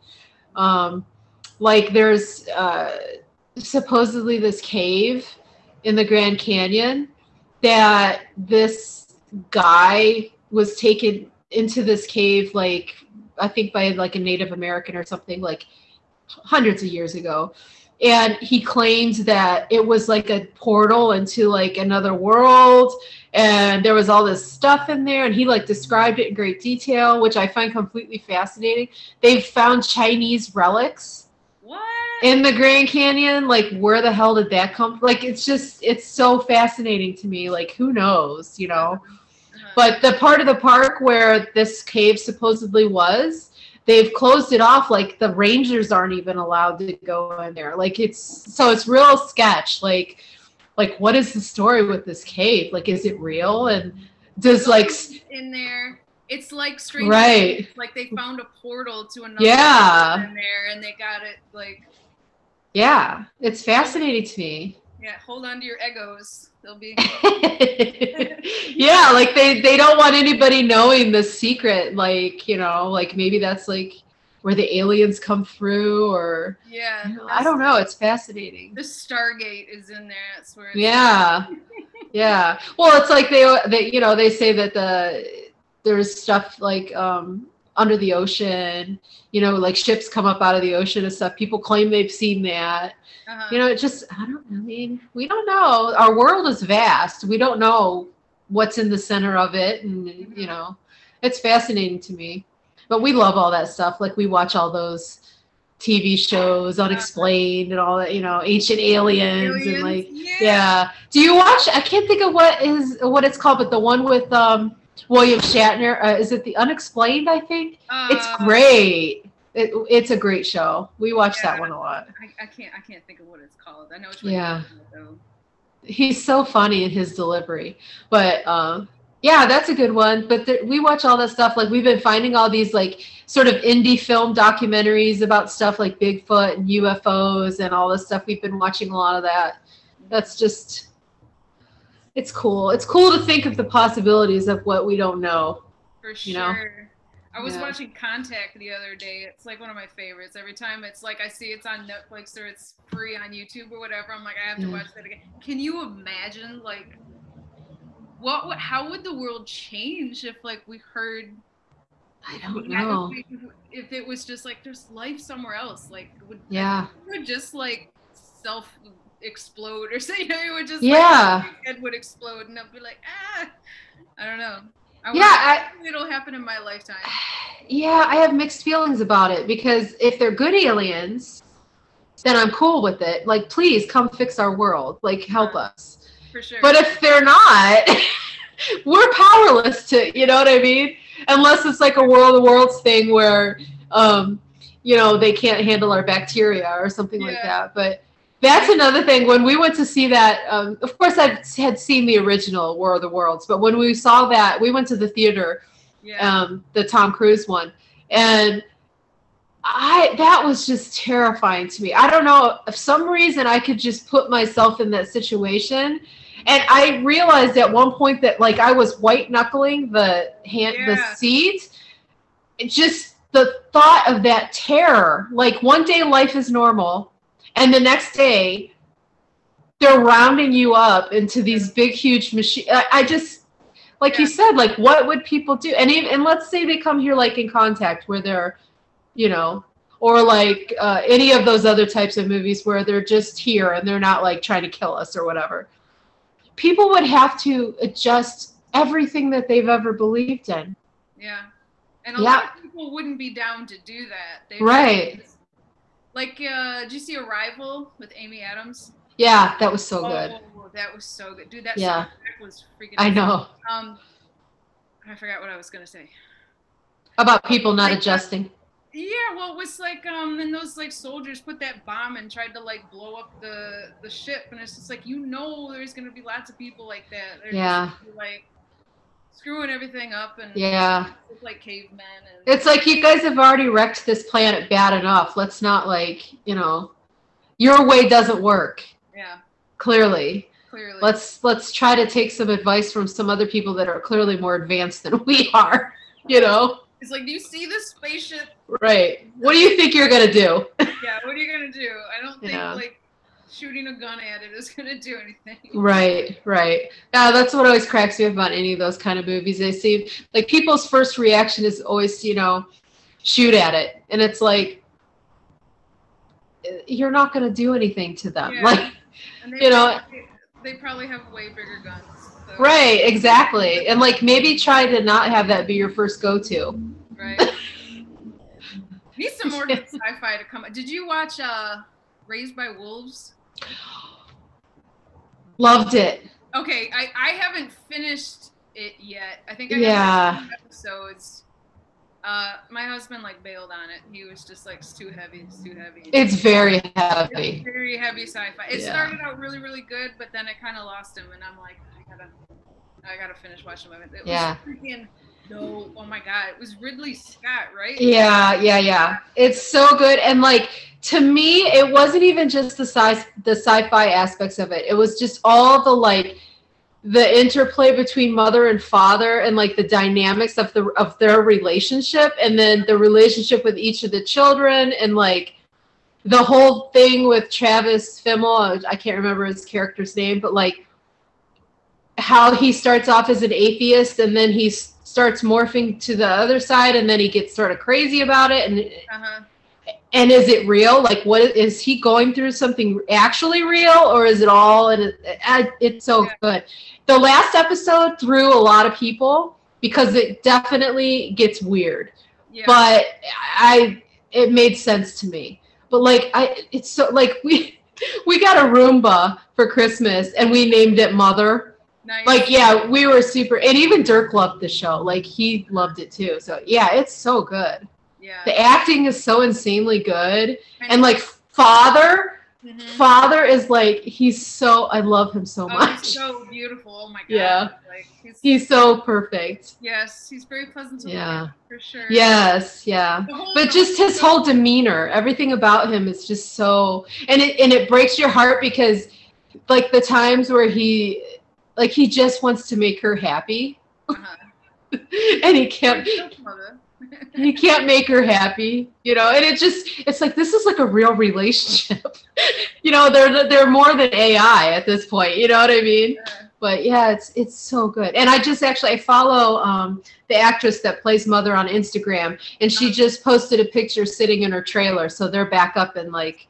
Like there's supposedly this cave in the Grand Canyon that this guy was taken into this cave, like I think by like a Native American or something, like hundreds of years ago, and he claimed that it was like a portal into like another world, and there was all this stuff in there, and he like described it in great detail, which I find completely fascinating. They've found Chinese relics in the Grand Canyon. Like, where the hell did that come from? Like, it's so fascinating to me. Like, who knows, you know? But the part of the park where this cave supposedly was, they've closed it off. Like the rangers aren't even allowed to go in there. Like it's real sketch. Like what is the story with this cave? Like, is it real? And does like in there? It's like strange. Right. Like they found a portal to another yeah in there, and they got it. Like yeah, it's fascinating to me. Yeah, hold on to your egos. They'll be. Yeah, like they don't want anybody knowing the secret. Like, you know, like maybe that's like where the aliens come through, or yeah, you know, I don't know. It's fascinating. The Stargate is in there. That's where. It's yeah. Well, it's like they you know, they say that there's stuff like under the ocean. You know, like ships come up out of the ocean and stuff. People claim they've seen that. You know, it just, I mean, we don't know. Our world is vast. We don't know what's in the center of it. And, you know, it's fascinating to me. But we love all that stuff. Like, we watch all those TV shows, Unexplained and all that, you know, Ancient Aliens. And, like, yeah. Do you watch, I can't think of what it's called, but the one with William Shatner. Is it The Unexplained, I think? It's great. It's a great show. We watch that one a lot. I can't think of what it's called. I know it's really though. He's so funny in his delivery. But yeah, that's a good one. But we watch all that stuff. Like, we've been finding all these like sort of indie film documentaries about stuff like Bigfoot and UFOs and all this stuff. We've been watching a lot of that. That's just, it's cool. It's cool to think of the possibilities of what we don't know. For sure. You know? I was watching Contact the other day. It's like one of my favorites. Every time it's like I see it's on Netflix or it's free on YouTube or whatever, I'm like, I have to watch that again. Can you imagine, like, how would the world change if, like, we heard? I don't know. If it was just like there's life somewhere else, like would just like self-explode or say, you know, it would just like, my head would explode and I'd be like, I don't know. It'll happen in my lifetime. Yeah, I have mixed feelings about it, because if they're good aliens, then I'm cool with it. Like, please come fix our world. Like, help us. For sure. But if they're not, we're powerless to, you know what I mean? Unless it's like a World of Worlds thing where, you know, they can't handle our bacteria or something like that. But that's another thing. When we went to see that, of course, I had seen the original War of the Worlds, but when we saw that, we went to the theater, the Tom Cruise one, and that was just terrifying to me. I don't know, for some reason I could just put myself in that situation, and I realized at one point that, like, I was white knuckling the seat. Just the thought of that terror. Like, one day life is normal, and the next day, they're rounding you up into these big, huge machines. I just, like you said, like, what would people do? And let's say they come here, like, in Contact, where they're, you know, or like any of those other types of movies where they're just here and they're not, like, trying to kill us or whatever. People would have to adjust everything that they've ever believed in. Yeah. And a lot of people wouldn't be down to do that. Right. Like, did you see Arrival with Amy Adams? Yeah, that was so good. Oh, that was so good, dude. That Yeah, soundtrack was freaking. I know. I forgot what I was gonna say. About people not Like, adjusting. yeah, well, it was like then those like soldiers put that bomb and tried to like blow up the ship, and it's just like there's gonna be lots of people like that. They're Yeah. just like screwing everything up and Yeah. look like cavemen. And It's like you guys have already wrecked this planet bad enough. Let's not like, you know, your way doesn't work. Yeah. Clearly. Clearly. Let's try to take some advice from some other people that are clearly more advanced than we are, you know? It's like, do you see this spaceship? Right. What do you think you're going to do? Yeah, what are you going to do? I don't think, like, shooting a gun at it is going to do anything. Right, right. Yeah, that's what always cracks me up about any of those kind of movies. They seem like people's first reaction is always, you know, shoot at it. And it's like, you're not going to do anything to them. Yeah. Like, and you know. They probably have way bigger guns. So. Right, exactly. And like maybe try to not have that be your first go-to. Right. Need some more good sci-fi to come. Did you watch Raised by Wolves? Loved it. Okay, I haven't finished it yet. I think I have 2 episodes. My husband like bailed on it. He was just like, it's too heavy. It's very heavy. It's very heavy sci-fi. It started out really, really good, but then it kind of lost him, and I'm like, I gotta finish watching it. It was freaking oh my god, it was Ridley Scott, right? Yeah. It's so good, and like to me, it wasn't even just the sci-fi aspects of it. It was just all the like the interplay between mother and father and like the dynamics of their relationship, and then the relationship with each of the children, and like the whole thing with Travis Fimmel. I can't remember his character's name, but like how he starts off as an atheist and then he starts morphing to the other side, and then he gets sort of crazy about it, and is it real? Like, what is he going through? Something actually real, or is it all? And it's so good. The last episode threw a lot of people because it definitely gets weird. Yeah. But it made sense to me. But like it's so like we got a Roomba for Christmas and we named it Mother. Nice. Like, yeah, we were super, and even Dirk loved the show. Like, he loved it too. So yeah, it's so good. Yeah. The acting is so insanely good. And like Father is like, I love him so much. He's so beautiful. Oh my god. Yeah. Like, he's so perfect. Yes, he's very pleasant to look at, for sure. Yes, yeah. But just his whole demeanor, everything about him is just so, and it breaks your heart because like the times where he just wants to make her happy. And he can't make her happy, you know, and it's like, this is like a real relationship. You know, they're more than AI at this point, you know what I mean? Yeah. But yeah, it's so good. And I follow the actress that plays Mother on Instagram, and she just posted a picture sitting in her trailer, so they're back up and like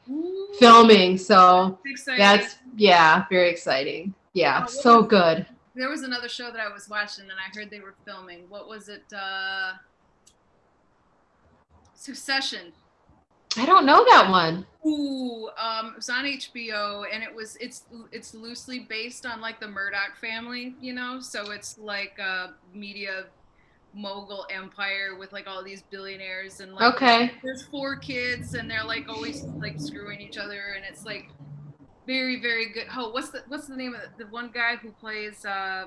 filming. So that's very exciting. Yeah, so good. There was another show that I was watching, and I heard they were filming. What was it? Succession. I don't know that one. Ooh, it was on HBO, and it's loosely based on like the Murdoch family, you know. So it's like a media mogul empire with like all these billionaires, and like there's 4 kids, and they're like always like screwing each other, and it's like very, very good. Oh, what's the name of the one guy who plays? I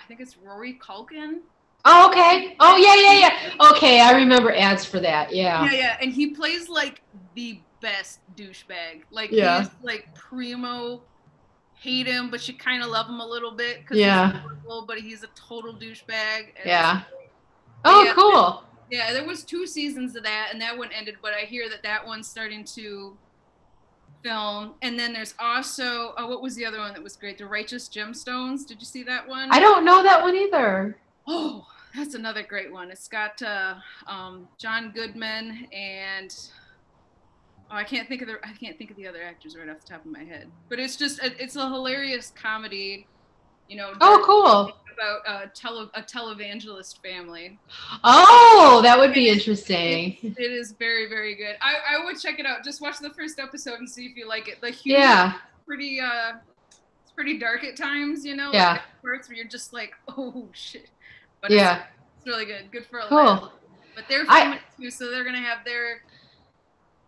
think it's Rory Culkin. Oh, okay. Oh, yeah. Okay, I remember ads for that. Yeah. Yeah, and he plays like the best douchebag. Like he's like primo. Hate him, but you kind of love him a little bit because he's horrible, but he's a total douchebag. Yeah. Cool. Yeah, there was 2 seasons of that, and that one ended. But I hear that one's starting to film, and then there's also what was the other one that was great? The Righteous Gemstones. Did you see that one? I don't know that one either. Oh, that's another great one. It's got John Goodman and I can't think of the other actors right off the top of my head. But it's a hilarious comedy, you know. Oh, cool. about a televangelist family. Oh, that would be interesting. It is very, very good. I would check it out. Just watch the first episode and see if you like it. The humor is pretty it's pretty dark at times, you know. Yeah. Like parts where you're just like, oh shit. But yeah, it's really good. Good for a cool. laugh. But they're filming too, so they're gonna have their.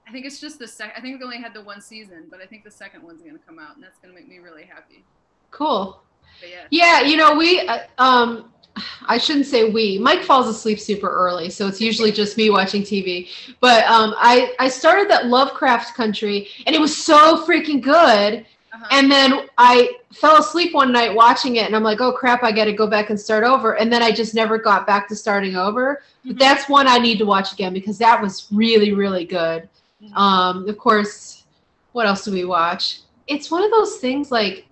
I think it's just the second. I think they only had the one season, but I think the second one's gonna come out, and that's gonna make me really happy. Cool. But yeah. Yeah, you know, we I shouldn't say we. Mike falls asleep super early, so it's usually just me watching TV. But I started that Lovecraft Country, and it was so freaking good. And then I fell asleep one night watching it, and I'm like, oh crap, I got to go back and start over. And then I just never got back to starting over. But that's one I need to watch again because that was really, really good. Of course, what else do we watch? It's one of those things like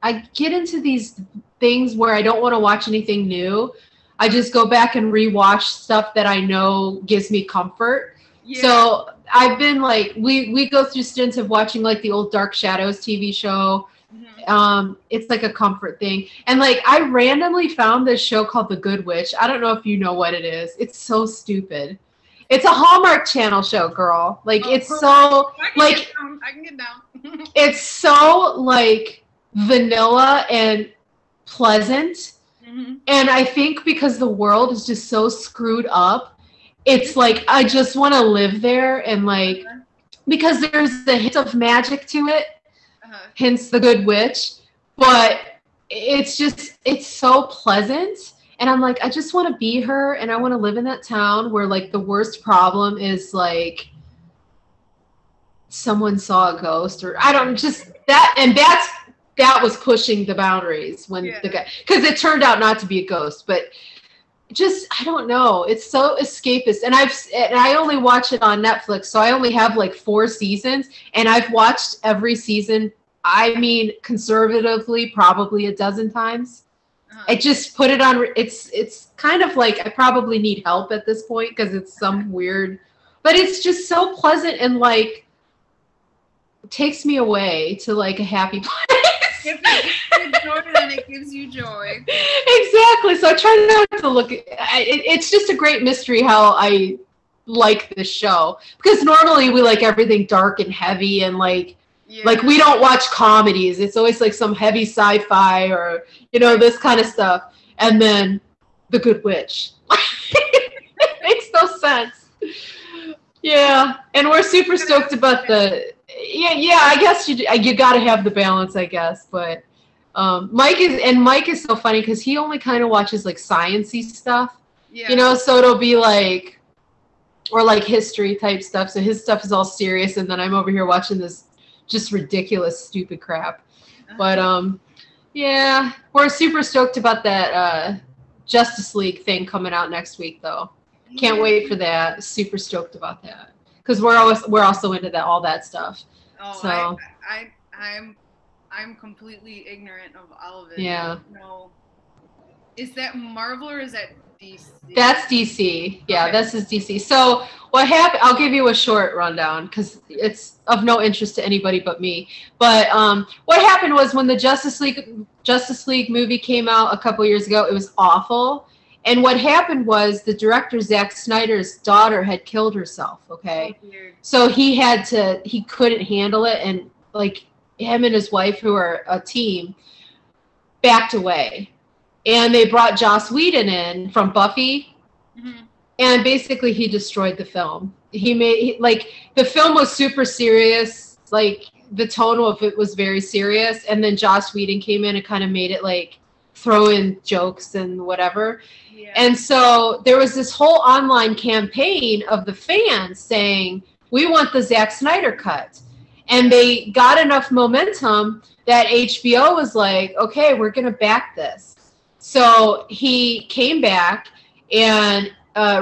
I get into these things where I don't want to watch anything new. I just go back and rewatch stuff that I know gives me comfort. Yeah. So I've been like, we go through stints of watching like the old Dark Shadows TV show. It's like a comfort thing. And like I randomly found this show called The Good Witch. I don't know if you know what it is. It's so stupid. It's a Hallmark Channel show, girl. Like it's so like I can get down. It's so like vanilla and pleasant. And I think because the world is just so screwed up, it's like I just want to live there and like because there's the hint of magic to it, hence The Good Witch, but it's so pleasant. And I'm like, I just want to be her, and I want to live in that town where, like, the worst problem is, like, someone saw a ghost, or I don't just that, and that was pushing the boundaries when the guy, because it turned out not to be a ghost, but just I don't know, it's so escapist. And I only watch it on Netflix, so I only have like 4 seasons, and I've watched every season. I mean, conservatively, probably a dozen times. I just put it on. It's kind of like I probably need help at this point because it's some weird, but it's just so pleasant and like takes me away to like a happy place. If it gives you joy, then it gives you joy. Exactly. So I try not to look. It's just a great mystery how I like this show because normally we like everything dark and heavy and like. Yeah. Like we don't watch comedies. It's always like some heavy sci-fi or, you know, this kind of stuff. And then The Good Witch. It makes no sense. Yeah. And we're super stoked about I guess you got to have the balance, I guess. But Mike is so funny because he only kind of watches like science-y stuff. Yeah. You know, so it'll be like, or like history type stuff. So his stuff is all serious. And then I'm over here watching this just ridiculous, stupid crap. But yeah, we're super stoked about that Justice League thing coming out next week, though. Can't wait for that. Super stoked about that because we're also into that all that stuff. Oh, so I'm completely ignorant of all of it. Yeah. No, is that Marvel or is that DC? That's DC. Yeah, okay. This is DC. So what happened? I'll give you a short rundown because it's of no interest to anybody but me. But what happened was when the Justice League movie came out a couple years ago, it was awful. And what happened was the director Zack Snyder's daughter had killed herself. Okay, so he couldn't handle it, and like him and his wife, who are a team, backed away. And they brought Joss Whedon in from Buffy, and basically he destroyed the film. The film was super serious, like the tone of it was very serious, and then Joss Whedon came in and kind of made it like throw in jokes and whatever. Yeah. And so there was this whole online campaign of the fans saying, we want the Zack Snyder cut. And they got enough momentum that HBO was like, okay, we're going to back this. So he came back and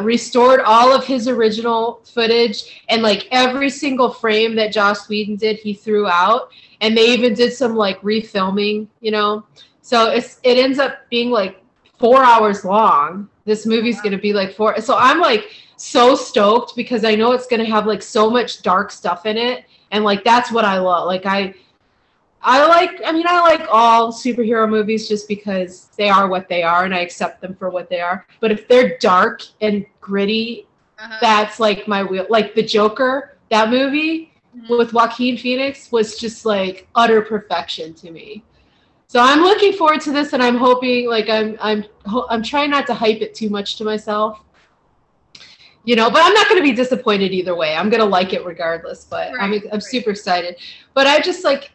restored all of his original footage, and like every single frame that Joss Whedon did, he threw out. And they even did some like refilming, you know. So it ends up being like 4 hours long. This movie's going to be like 4. So I'm like so stoked because I know it's going to have like so much dark stuff in it, and like that's what I love. Like I I mean, I like all superhero movies just because they are what they are, and I accept them for what they are. But if they're dark and gritty, that's like my wheel. Like the Joker, that movie with Joaquin Phoenix was just like utter perfection to me. So I'm looking forward to this, and I'm hoping, like, I'm trying not to hype it too much to myself. You know, but I'm not going to be disappointed either way. I'm going to like it regardless, but I'm super excited. But I just like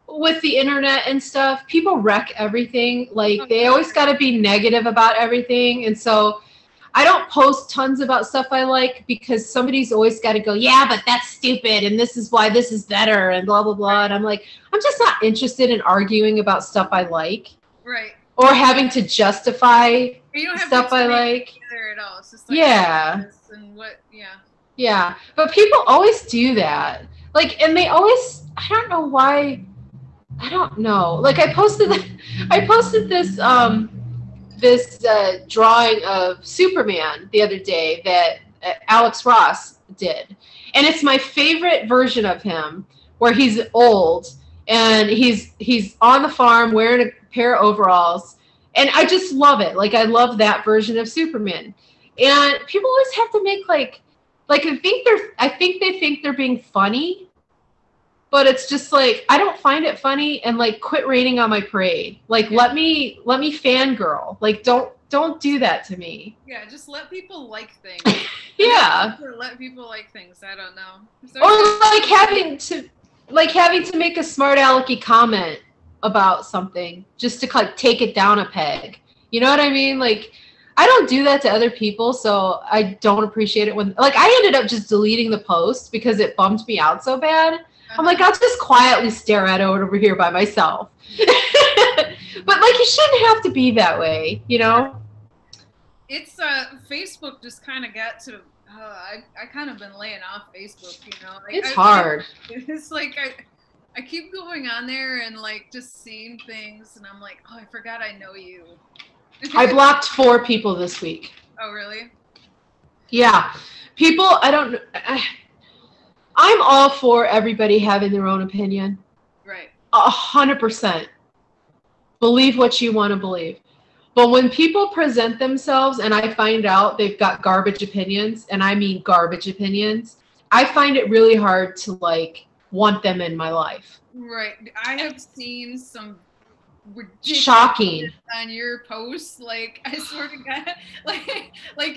with the internet and stuff, people wreck everything. Like they always got to be negative about everything. And so I don't post tons about stuff I like because somebody's always got to go, yeah, but that's stupid. And this is why this is better and blah, blah, blah. And I'm like, I'm just not interested in arguing about stuff I like. Right. Or having to justify stuff I like. At all. It's just like and what, yeah, but people always do that. Like, and they always, I don't know why. I don't know. Like, I posted this drawing of Superman the other day that Alex Ross did, and it's my favorite version of him, where he's old and he's on the farm wearing a pair of overalls. And I just love it. Like, I love that version of Superman. And people always have to make like I think they think they're being funny, but it's just like, I don't find it funny, and like, quit raining on my parade. Like, let me fangirl. Like, don't do that to me. Yeah, just let people like things. Yeah. Let people like things. I don't know. Or like having to make a smart alecky comment about something just to like take it down a peg. You know what I mean? Like, I don't do that to other people, so I don't appreciate it when, like, I ended up just deleting the post because it bummed me out so bad. I'm like, I'll just quietly stare at it over here by myself. But like, you shouldn't have to be that way, you know? It's Facebook just kind of got to I kind of been laying off Facebook, you know? Like, it's hard. It's like I keep going on there and like just seeing things, and I'm like, oh, I forgot I know you. I blocked 4 people this week. Oh, really? Yeah. People, I'm all for everybody having their own opinion. Right. 100%. Believe what you want to believe. But when people present themselves and I find out they've got garbage opinions, and I mean garbage opinions, I find it really hard to like want them in my life. Right. I have seen some ridiculous shocking on your posts. Like, I swear to God, like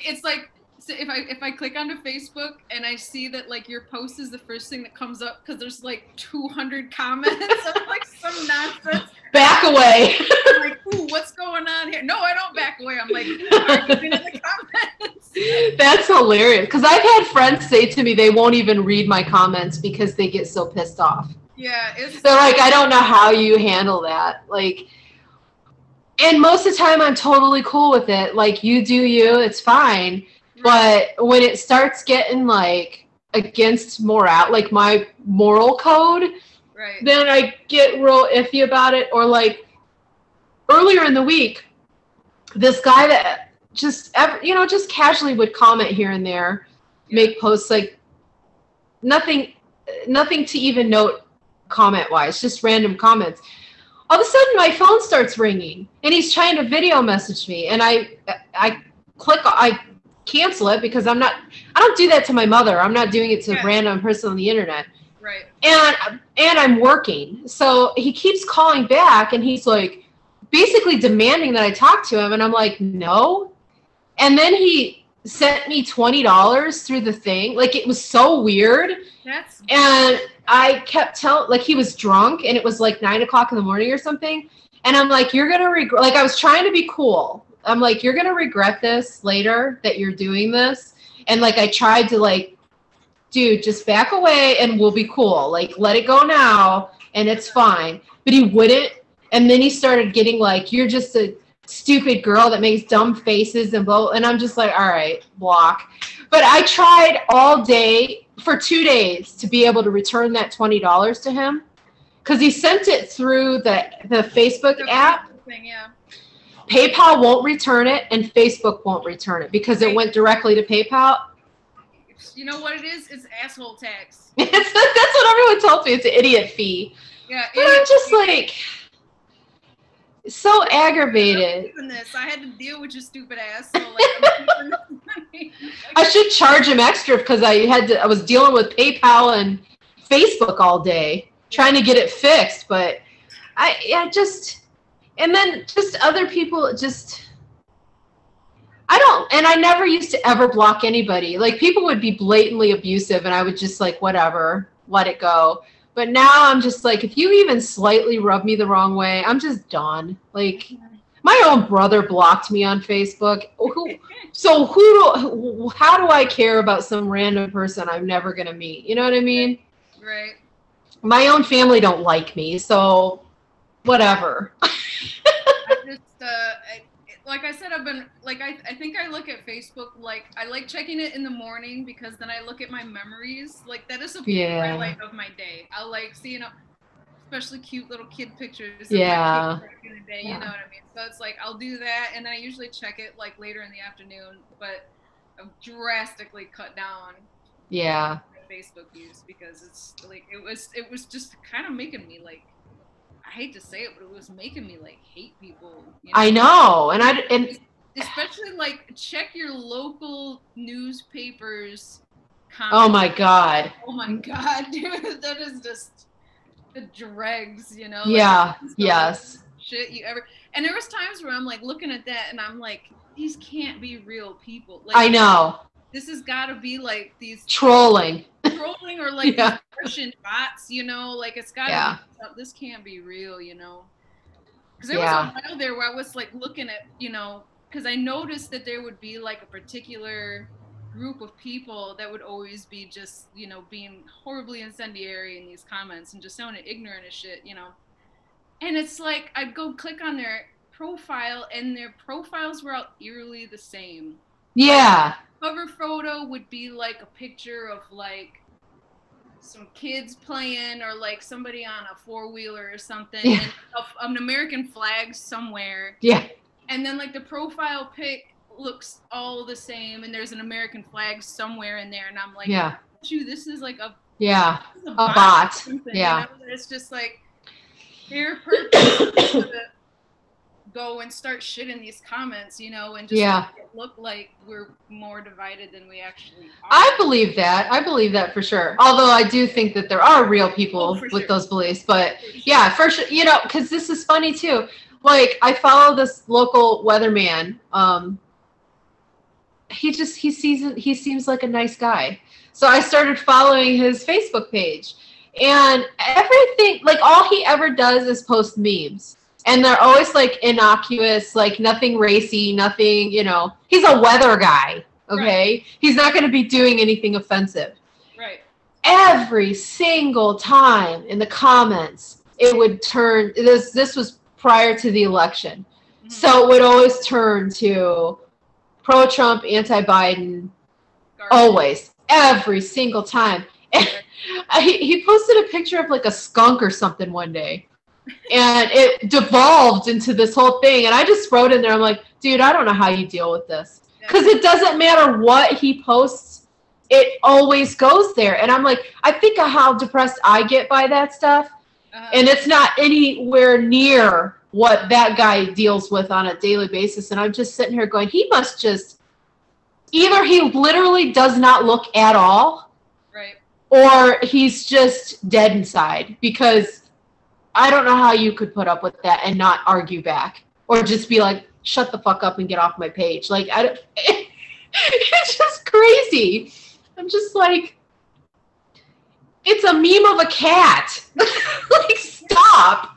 it's like, so if I click onto Facebook and I see that like your post is the first thing that comes up because there's like 200 comments of like some nonsense. Back away. I'm like, ooh, what's going on here? No, I don't back away. I'm like, arguing in the comments. That's hilarious. Because I've had friends say to me they won't even read my comments because they get so pissed off. Yeah, they're like, I don't know how you handle that. Like, and most of the time I'm totally cool with it. Like, you do you, it's fine. But when it starts getting like against moral, like my moral code, then I get real iffy about it. Or like earlier in the week, this guy that just just casually would comment here and there, make posts, like nothing to even note comment wise, just random comments. All of a sudden my phone starts ringing and he's trying to video message me, and I cancel it because I don't do that to my mother. I'm not doing it to a random person on the internet. Right. And I'm working. So he keeps calling back and he's like basically demanding that I talk to him, and I'm like, no. And then he sent me $20 through the thing. Like, it was so weird. And I kept like, he was drunk and it was like 9 o'clock in the morning or something. And I'm like, you're going to regret, like, I was trying to be cool. I'm like, you're going to regret this later that you're doing this. And like, I tried to like, dude, just back away and we'll be cool. Like, let it go now and it's fine. But he wouldn't. And then he started getting like, you're just a stupid girl that makes dumb faces and blah. And I'm just like, all right, block. But I tried all day for 2 days to be able to return that $20 to him, because he sent it through the Facebook app. Thing, yeah. PayPal won't return it and Facebook won't return it because it went directly to PayPal. You know what it is? It's asshole tax. That's what everyone tells me. It's an idiot fee. Yeah, but I'm just like so aggravated. This. I had to deal with your stupid ass. So like, I should charge him extra because I was dealing with PayPal and Facebook all day trying to get it fixed. But and then just other people I never used to ever block anybody. Like, people would be blatantly abusive and I would just like, whatever, let it go. But now I'm just like, if you even slightly rub me the wrong way, I'm just done. Like, my own brother blocked me on Facebook. How do I care about some random person I'm never going to meet? You know what I mean? Right. My own family don't like me, so whatever. Like I said, I've been like I think I look at Facebook, like I like checking it in the morning because then I look at my memories. Like, that is a highlight of my day. I like seeing especially cute little kid pictures of my kids back in the day, you know what I mean? So it's like I'll do that, and then I usually check it like later in the afternoon, but I've drastically cut down my Facebook use because it's like it was just kind of making me like, I hate to say it, but it was making me like hate people. You know? I know, and especially like check your local newspapers. Oh my god, dude, that is just the dregs, you know. Yeah, like, yes. Shit you ever. And there was times where I'm like looking at that and I'm like, these can't be real people. Like, I know. This has got to be like these trolling or like these Russian bots, you know, like it's got to be, this can't be real, you know. Because there was a while there where I was like looking at, you know, because I noticed that there would be like a particular group of people that would always be just, you know, being horribly incendiary in these comments and just sounding ignorant as shit, you know. And it's like I'd go click on their profile and their profiles were all eerily the same. Yeah. Cover photo would be like a picture of like some kids playing or like somebody on a four-wheeler or something, and an American flag somewhere. Yeah. And then like the profile pic looks all the same, and there's an American flag somewhere in there, and I'm like, this is like a bot. Yeah. You know? It's just like their purpose to go and start shit in these comments, you know, and just make it look like we're more divided than we actually are. I believe that for sure. Although I do think that there are real people with those beliefs. But for sure, you know, because this is funny too. Like, I follow this local weatherman. He seems like a nice guy. So I started following his Facebook page. And everything, like, all he ever does is post memes. And they're always, like, innocuous, like, nothing racy, nothing, you know. He's a weather guy, okay? Right. He's not going to be doing anything offensive. Right. Every single time in the comments, it would turn, this was prior to the election. Mm-hmm. So it would always turn to pro-Trump, anti-Biden, always, every single time. And he posted a picture of, like, a skunk or something one day. And it devolved into this whole thing. And I just wrote in there, I'm like, dude, I don't know how you deal with this. Because it doesn't matter what he posts. It always goes there. And I'm like, I think of how depressed I get by that stuff. And it's not anywhere near what that guy deals with on a daily basis. And I'm just sitting here going, he must just, either he literally does not look at all. Right. Or he's just dead inside. Because I don't know how you could put up with that and not argue back, or just be like, shut the fuck up and get off my page. Like, it's just crazy. I'm just like, it's a meme of a cat. Like, stop.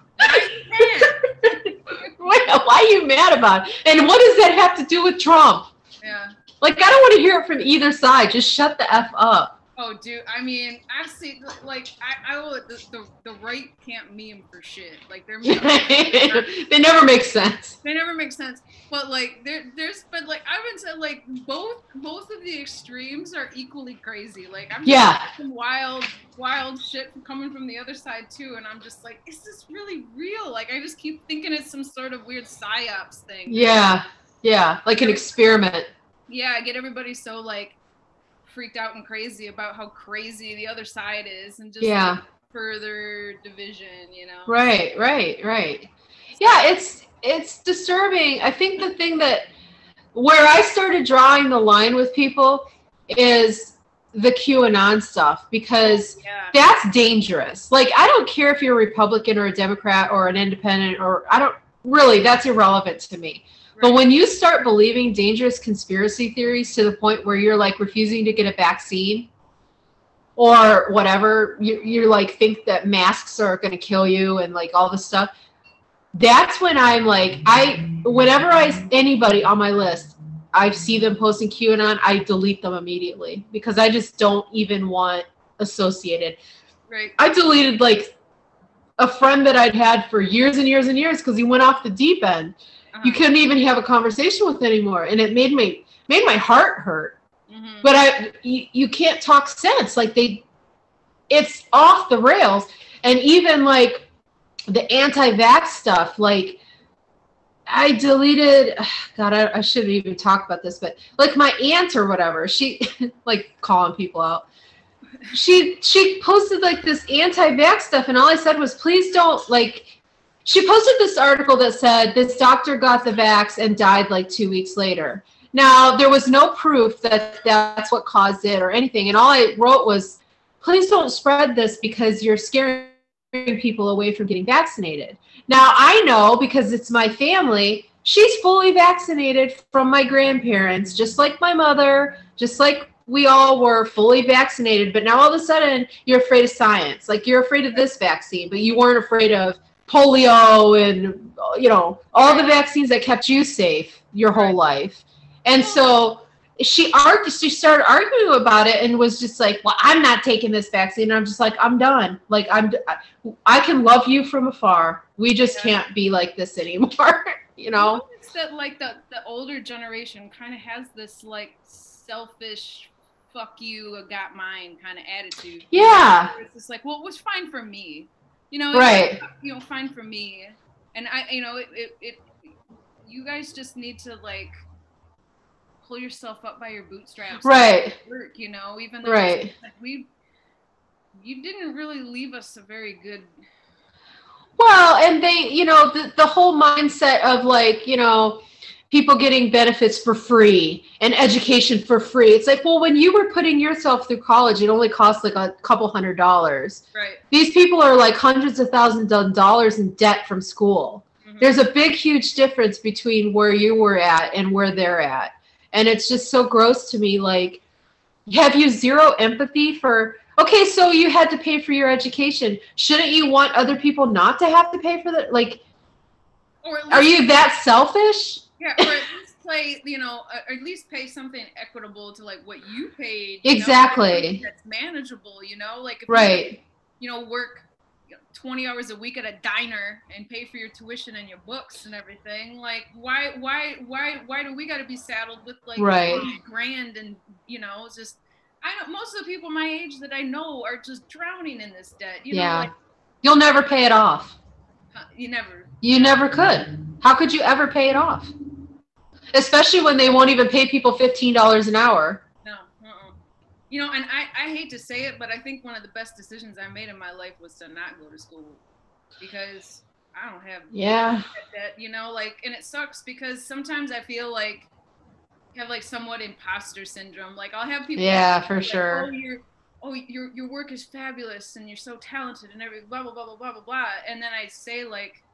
Why are you mad about it? And what does that have to do with Trump? Yeah. Like, I don't want to hear it from either side. Just shut the F up. Oh, dude, I mean, I've seen, like, the right can't meme for shit. Like, they're they never make sense. They never make sense. But, like, but, like, I would say, like, both of the extremes are equally crazy. Like, I'm just some wild shit coming from the other side, too. And I'm just like, is this really real? Like, I just keep thinking it's some sort of weird psyops thing. Yeah, like an experiment. Yeah, get everybody so, like, freaked out and crazy about how crazy the other side is, and just yeah, further division, you know. right. Yeah, it's disturbing. I think the thing that where I started drawing the line with people is the QAnon stuff, because that's dangerous. Like, I don't care if you're a Republican or a Democrat or an independent, or that's irrelevant to me. Right. But when you start believing dangerous conspiracy theories to the point where you're like refusing to get a vaccine or whatever, you're like think that masks are going to kill you and like all this stuff, that's when I'm like, whenever anybody on my list, I see them posting QAnon, I delete them immediately because I just don't even want associated. Right. I deleted like a friend that I'd had for years and years and years because he went off the deep end. You couldn't even have a conversation with anymore, and it made my heart hurt. Mm-hmm. But you can't talk sense. Like it's off the rails, and even like the anti-vax stuff, like I deleted, God, I shouldn't even talk about this, but like my aunt or whatever, she like calling people out. She posted like this anti-vax stuff, and all I said was, please don't, like, she posted this article that said this doctor got the vax and died like 2 weeks later. Now, there was no proof that that's what caused it or anything, and all I wrote was, please don't spread this because you're scaring people away from getting vaccinated. Now, I know because it's my family, she's fully vaccinated from my grandparents, just like my mother, just like we all were fully vaccinated. But now all of a sudden, you're afraid of science. Like, you're afraid of this vaccine, but you weren't afraid of polio and, you know, all the vaccines that kept you safe your whole life. And so she started arguing about it and was just like, well, I'm not taking this vaccine. And I'm just like, I'm done. Like, I can love you from afar. We just can't be like this anymore, you know? It's that, like, the older generation kind of has this, like, selfish, fuck you, I got mine kind of attitude. Yeah. It's just like, well, it was fine for me. You know, right. You know, fine for me. And you guys just need to, like, pull yourself up by your bootstraps. Right. Work, you know, even though right. Like you didn't really leave us a very good. Well, and they, you know, the whole mindset of, like, you know, people getting benefits for free and education for free. It's like, well, when you were putting yourself through college, it only cost like a couple $100. Right. These people are like hundreds of thousands of dollars in debt from school. Mm-hmm. There's a big, huge difference between where you were at and where they're at. And it's just so gross to me. Like, have you zero empathy for, okay, so you had to pay for your education. Shouldn't you want other people not to have to pay for that? Like, or at least, are you that selfish? Yeah, or at least play, you know, or at least pay something equitable to, like, what you paid. Exactly. Know, that's manageable, you know? Like, if right. you know, work 20 hours a week at a diner and pay for your tuition and your books and everything, like, why do we got to be saddled with, like, right. $20,000 and, you know, it's just, I know most of the people my age that I know are just drowning in this debt. You know, like, you'll never pay it off. You never could. How could you ever pay it off? Especially when they won't even pay people $15 an hour. No. You know, and I hate to say it, but I think one of the best decisions I made in my life was to not go to school, because I don't have that, you know, like, and it sucks because sometimes I feel like I have, like, somewhat imposter syndrome. Like, I'll have people for like, sure. Your work is fabulous and you're so talented and everything, blah, blah, blah, blah, blah, blah, blah. And then I say, like,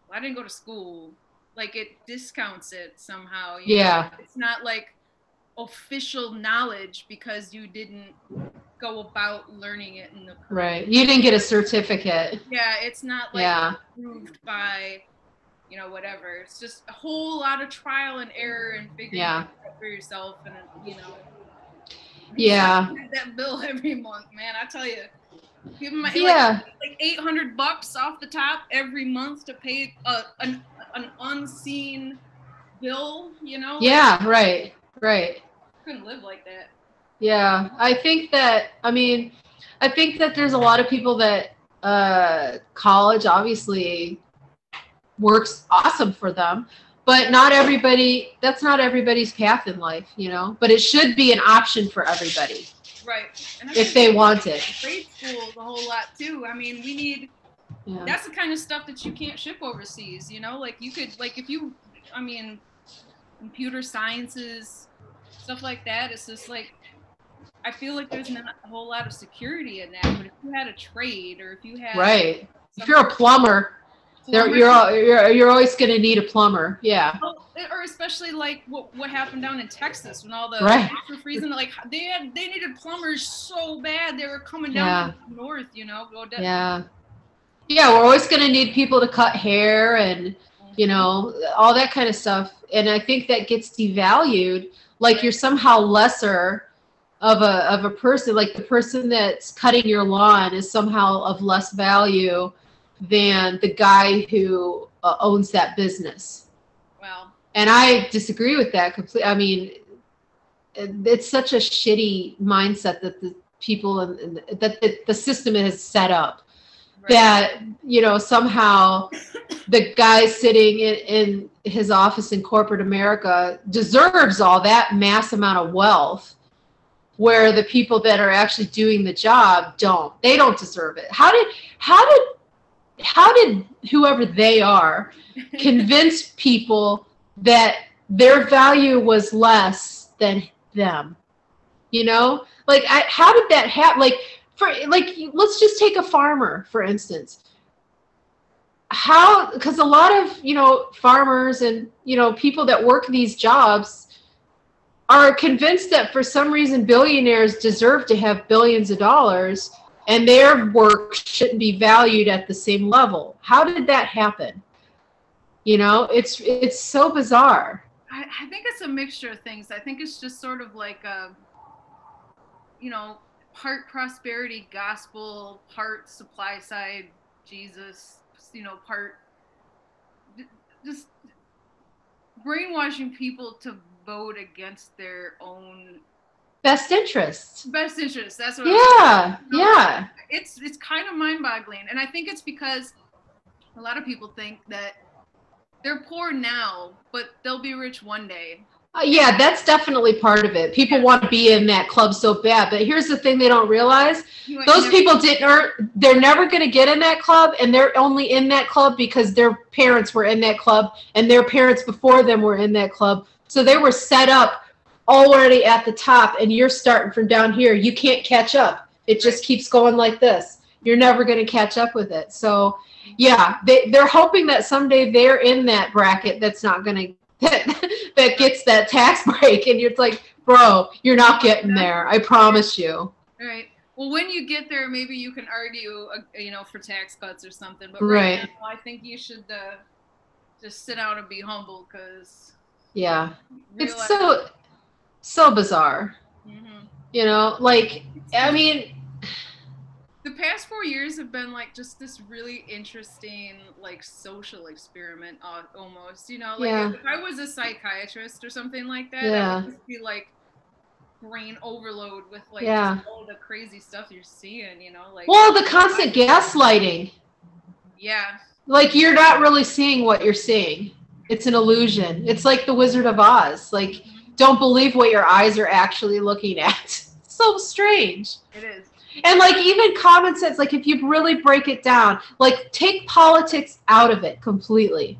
well, I didn't go to school. Like, it discounts it somehow. You know? It's not, like, official knowledge because you didn't go about learning it in the career. Right. You didn't get a certificate. Yeah, it's not, like, approved by, you know, whatever. It's just a whole lot of trial and error and figuring it out for yourself, and, you know. That bill every month, man. I tell you, give them like $800 off the top every month to pay an unseen bill. You know. Yeah. Right. Couldn't live like that. Yeah, I think that there's a lot of people that college obviously works awesome for them, But not everybody, that's not everybody's path in life, you know, but it should be an option for everybody. Right. And if they want it. Trade schools a whole lot too. I mean, we need, that's the kind of stuff that you can't ship overseas, you know, like you could, like if you, I mean, computer sciences, stuff like that, it's just like, I feel like there's not a whole lot of security in that, but if you had a trade or if you had right, if you're a plumber, you're always going to need a plumber. Yeah. Or especially like what happened down in Texas when all the right. were freezing. Like they needed plumbers so bad they were coming down from the north. You know. Yeah. Yeah, we're always going to need people to cut hair and you know all that kind of stuff. And I think that gets devalued. Like you're somehow lesser of a person. Like the person that's cutting your lawn is somehow of less value than the guy who owns that business. Wow. And I disagree with that completely. I mean, it's such a shitty mindset that the people and that the system has set up that, you know, somehow the guy sitting in his office in corporate America deserves all that mass amount of wealth, where the people that are actually doing the job don't. They don't deserve it. How did whoever they are convince people that their value was less than them? You know, like how did that happen? Like let's just take a farmer for instance. Because a lot of, you know, farmers and, you know, people that work these jobs are convinced that for some reason billionaires deserve to have billions of dollars and their work shouldn't be valued at the same level. How did that happen? You know, it's so bizarre. I think it's a mixture of things. I think it's just sort of like you know, part prosperity gospel, part supply side Jesus, you know, part just brainwashing people to vote against their own best interests. Best interests. That's what. Yeah. It's kind of mind-boggling, and I think it's because a lot of people think that they're poor now, but they'll be rich one day. Yeah, that's definitely part of it. People want to be in that club so bad, but here's the thing they don't realize. Those people they're never going to get in that club, and they're only in that club because their parents were in that club, and their parents before them were in that club. So they were set up already at the top, and you're starting from down here. You can't catch up. It just keeps going like this. You're never going to catch up with it. So, yeah, they're hoping that someday they're in that bracket that's not going to that gets that tax break, and you're like, bro, you're not getting there. I promise you. All right. Well, when you get there, maybe you can argue, you know, for tax cuts or something. But right now, I think you should just sit down and be humble, because it's so bizarre. Mm-hmm. You know, like I mean. The past 4 years have been like just this really interesting like social experiment almost, you know, like if I was a psychiatrist or something like that, I would just be like brain overload with like just all the crazy stuff you're seeing, you know, like the constant gaslighting. Yeah. Like you're not really seeing what you're seeing. It's an illusion. It's like the Wizard of Oz. Like don't believe what your eyes are actually looking at. So strange. It is. And like even common sense, like if you really break it down, like take politics out of it completely.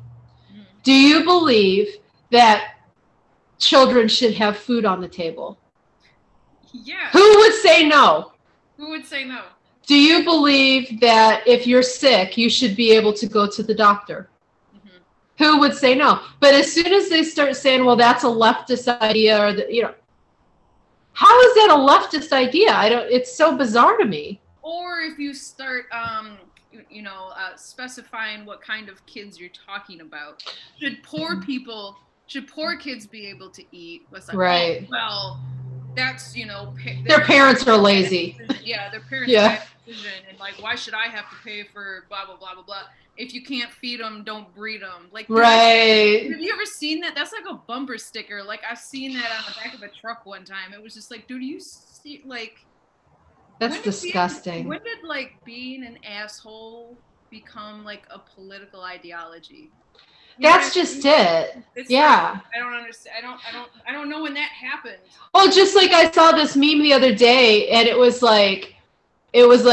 Do you believe that children should have food on the table? Yeah. Who would say no? Who would say no? Do you believe that if you're sick, you should be able to go to the doctor? Who would say no? But as soon as they start saying, well, that's a leftist idea, or you know, how is that a leftist idea? It's so bizarre to me. Or if you start, you know, specifying what kind of kids you're talking about. Should poor kids be able to eat? Like, right. Oh, well, that's, you know. Their parents are lazy. Yeah, their parents have a decision. And like, why should I have to pay for blah, blah, blah, blah, blah. If you can't feed them, don't breed them. Like, right. Have you ever seen that? That's like a bumper sticker. Like, I've seen that on the back of a truck one time. It was just like, dude, you see, like. That's disgusting. When did like being an asshole become like a political ideology? That's just it. It's yeah. I don't understand. I don't know when that happened. Well, just like I saw this meme the other day, and it was like, it's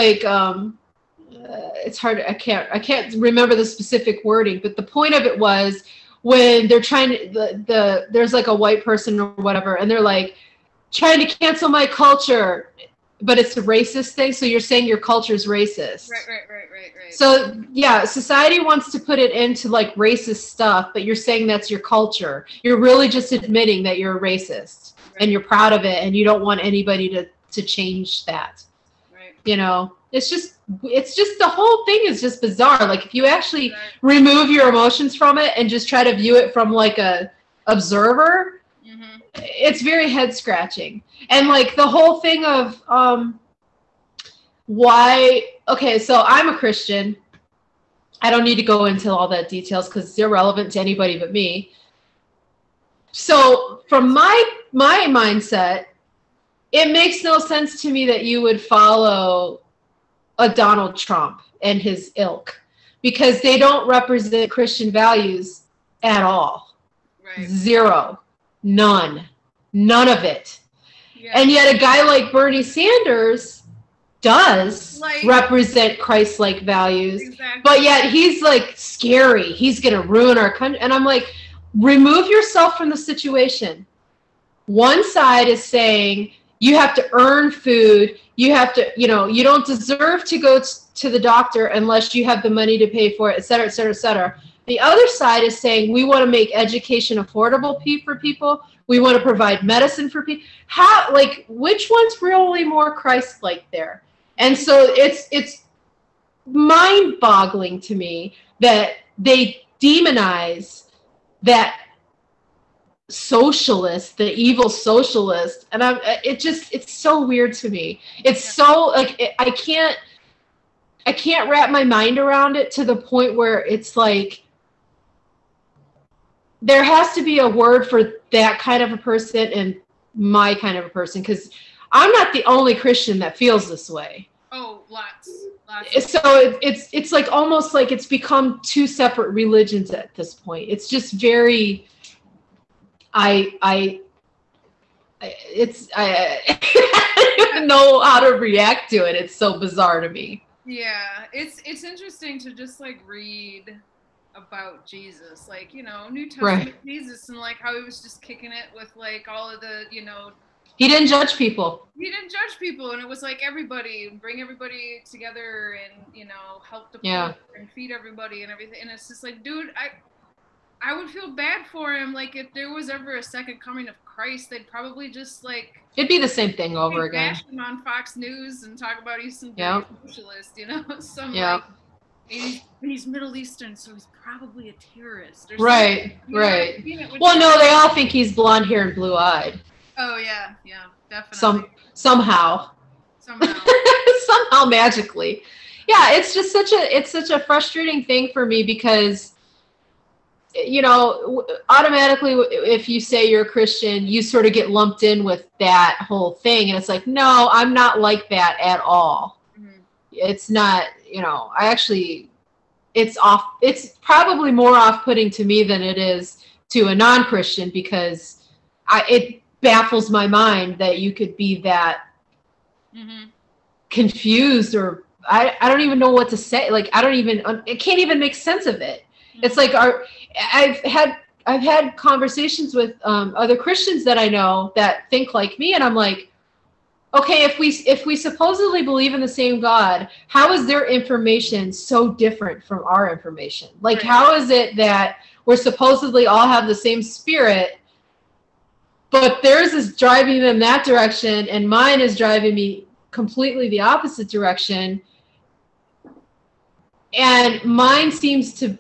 hard. I can't remember the specific wording, but the point of it was when they're trying to there's like a white person or whatever, and they're like trying to cancel my culture, but it's a racist thing. So you're saying your culture is racist. Right. So yeah, society wants to put it into like racist stuff, but you're saying that's your culture. You're really just admitting that you're a racist, and you're proud of it, and you don't want anybody to change that. Right. You know, it's just the whole thing is just bizarre. Like if you actually remove your emotions from it and just try to view it from like a observer, it's very head scratching. And like the whole thing of why, okay, so I'm a Christian. I don't need to go into all that details because it's irrelevant to anybody but me. So from my mindset, it makes no sense to me that you would follow a Donald Trump and his ilk, because they don't represent Christian values at all. Right. Zero. None of it. Yeah. And yet a guy like Bernie Sanders does represent Christ-like values. Exactly. But yet he's like scary. He's going to ruin our country. And I'm like, remove yourself from the situation. One side is saying you have to earn food. You have to, you don't deserve to go to the doctor unless you have the money to pay for it, et cetera, et cetera, et cetera. The other side is saying we want to make education affordable for people. We want to provide medicine for people. How, like, which one's really more Christ-like there? And so it's mind-boggling to me that they demonize that socialist, the evil socialist, and it's so weird to me. It's so like I can't wrap my mind around it, to the point where it's like there has to be a word for that kind of a person and my kind of a person, because I'm not the only Christian that feels this way. Oh, lots. So it's like almost like it's become two separate religions at this point. It's just very I don't even know how to react to it. It's so bizarre to me. Yeah, it's interesting to just like read about Jesus, like, New Testament Jesus, and like how he was just kicking it with like all of the, he didn't judge people. And it was like bring everybody together, and help the poor and feed everybody and everything. And it's just like, dude, I would feel bad for him. Like, if there was ever a second coming of Christ, they'd probably just like it'd be the same thing over again. Bash him on Fox News and talk about he's some socialist, some like he's Middle Eastern, so he's probably a terrorist. Or right. Well, no, they all think he's blonde hair and blue eyed. Oh yeah, definitely. Somehow magically. Yeah, it's just such a frustrating thing for me, because automatically if you say you're a Christian, you sort of get lumped in with that whole thing, and it's like, no, I'm not like that at all. It's not, it's probably more off-putting to me than it is to a non-Christian, because it baffles my mind that you could be that confused, or I don't even know what to say. Like, it can't even make sense of it. It's like I've had conversations with other Christians that I know that think like me, and I'm like, okay, if we supposedly believe in the same God, how is their information so different from our information? Like, how is it that we're supposedly all have the same spirit, but theirs is driving them that direction, and mine is driving me completely the opposite direction, and mine seems to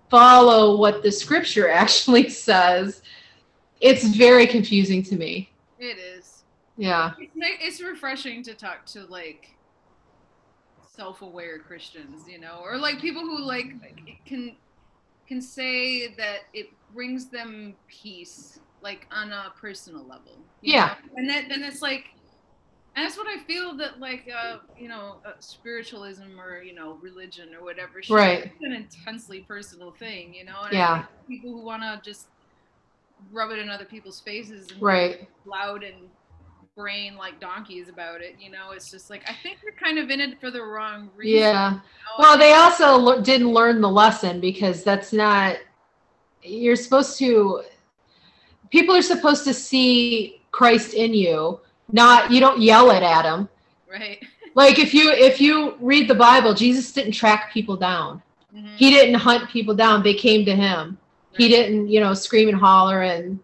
follow what the scripture actually says? It's very confusing to me. It is. Yeah. It's refreshing to talk to like self-aware Christians, or like people who like can say that it brings them peace, like on a personal level. You know? And then it's like, And that's what I feel that, like, spiritualism or, religion or whatever should Right. be an intensely personal thing, And Yeah. I think people who want to just rub it in other people's faces and Right. be loud and brain like donkeys about it, it's just like, I think they're kind of in it for the wrong reason. Yeah. Well, they also didn't learn the lesson, because that's not, you're supposed to, people are supposed to see Christ in you. Not, you don't yell it at them. Right. Like if you read the Bible, Jesus didn't track people down. Mm-hmm. He didn't hunt people down. They came to him. Right. He didn't, scream and holler and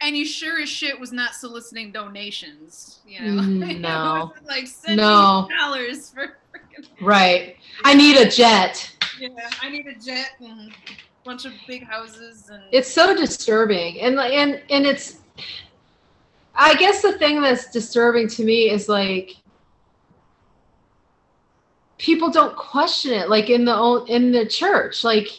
he sure as shit was not soliciting donations, No. Like $70 for freaking. Right. I need a jet. Yeah, I need a jet and a bunch of big houses and. It's so disturbing, and it's. I guess the thing that's disturbing to me is like people don't question it, like in the church, like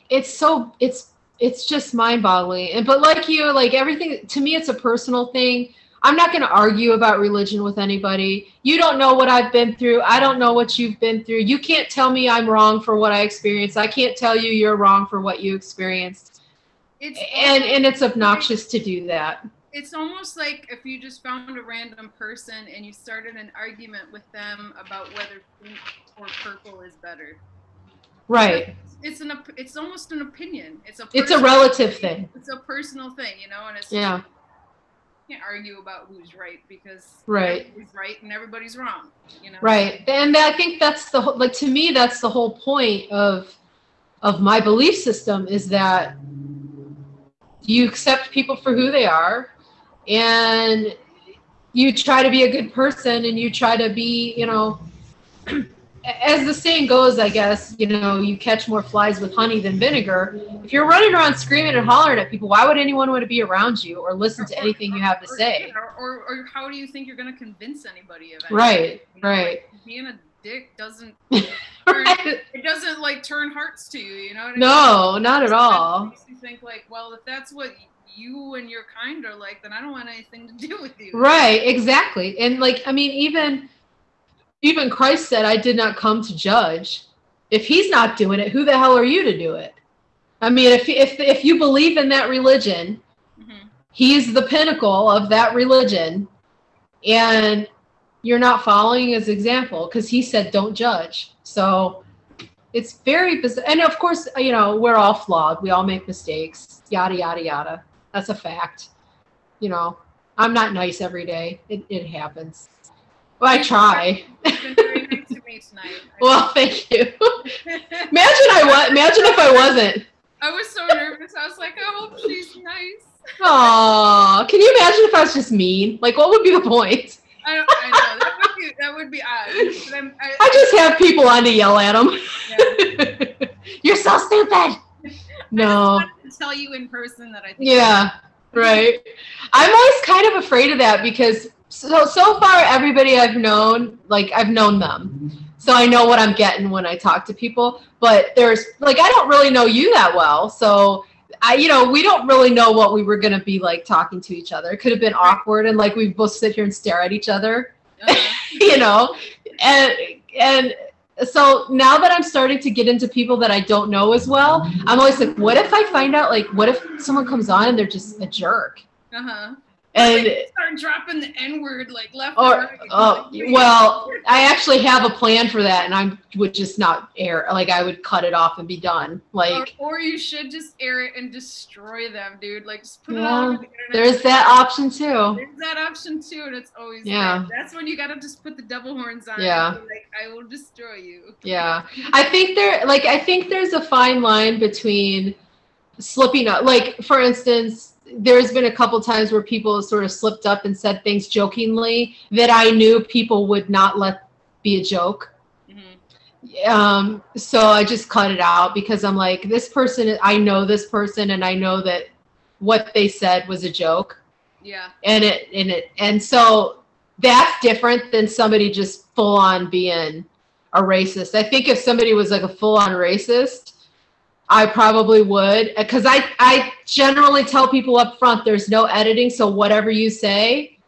it's just mind-boggling. But like you, like everything to me, it's a personal thing. I'm not going to argue about religion with anybody. You don't know what I've been through. I don't know what you've been through. You can't tell me I'm wrong for what I experienced. I can't tell you you're wrong for what you experienced. And it's obnoxious to do that. It's almost like if you just found a random person and you started an argument with them about whether pink or purple is better. Right. It's almost an opinion. It's a relative thing. It's a personal thing, and it's yeah. You can't argue about who's right, because right. everybody's right and everybody's wrong. Right. And I think that's to me that's the whole point of my belief system, is that you accept people for who they are, and you try to be a good person, and you try to be, as the saying goes, I guess, you catch more flies with honey than vinegar. If you're running around screaming and hollering at people, why would anyone want to be around you or listen to anything you have to say? Or how do you think you're going to convince anybody of it? Right, right. Like, being a dick doesn't right. It doesn't like turn hearts to you, you know what I mean? No, not at all. It makes you think like, well, if that's what you and your kind are like, then I don't want anything to do with you. Right, exactly. And like, I mean, even Christ said, I did not come to judge. If he's not doing it, who the hell are you to do it? I mean, if you believe in that religion, mm-hmm. he's the pinnacle of that religion, and you're not following his example, because he said, don't judge. So it's very bizarre. And of course, we're all flawed. We all make mistakes, yada, yada, yada. That's a fact. I'm not nice every day. It happens. Well, I try. You've been very nice to me tonight. Well, thank you. Imagine if I wasn't. I was so nervous. I was like, I hope she's nice. Aw, can you imagine if I was just mean? Like, what would be the point? I know that would be odd. I just have people on to yell at them. Yeah. You're so stupid. No. I just wanted to tell you in person that I think. Yeah, right. I'm always kind of afraid of that, because so far everybody I've known, like I've known them. So I know what I'm getting when I talk to people, but there's like, I don't really know you that well. So we don't really know what we were going to be like talking to each other. It could have been awkward, and like we both sit here and stare at each other, and so now that I'm starting to get into people that I don't know as well, I'm always like, what if I find out, like, what if someone comes on and they're just a jerk? Uh-huh. And start dropping the N-word like left or right. Well, I actually have a plan for that, and I would just not air. Like, I would cut it off and be done. Like, or you should just air it and destroy them, dude. Like, just put it all over the internet. There's that option too. There's that option too, and it's always there. That's when you gotta just put the devil horns on. Yeah. And be like, I will destroy you. Yeah, I think there's a fine line between slipping up. Like, for instance, there's been a couple times where people sort of slipped up and said things jokingly that I knew people would not let be a joke. Mm-hmm. So I just cut it out, because I'm like, this person, I know this person, and I know that what they said was a joke. Yeah. And so that's different than somebody just full on being a racist. I think if somebody was like a full on racist, I probably would, because I generally tell people up front, there's no editing, so whatever you say,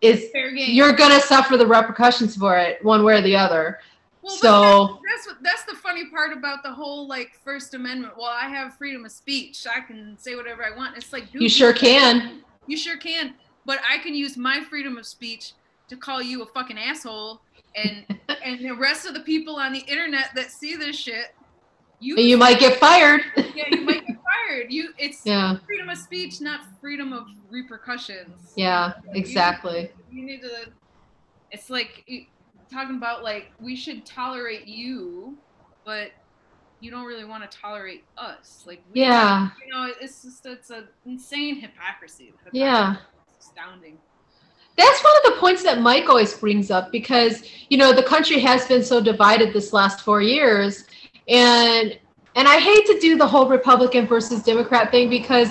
is you're gonna suffer the repercussions for it one way or the other. Well, so that's the funny part about the whole like First Amendment. Well, I have freedom of speech. I can say whatever I want. It's like, dude, you sure can. You sure can. But I can use my freedom of speech to call you a fucking asshole, and the rest of the people on the internet that see this shit, you might get fired. Yeah, you might get fired. It's freedom of speech, not freedom of repercussions. Yeah, exactly. You need to. It's like talking about like we should tolerate you, but you don't really want to tolerate us. Like it's an insane hypocrisy. Yeah, it's astounding. That's one of the points that Mike always brings up because the country has been so divided this last 4 years, and I hate to do the whole Republican versus Democrat thing because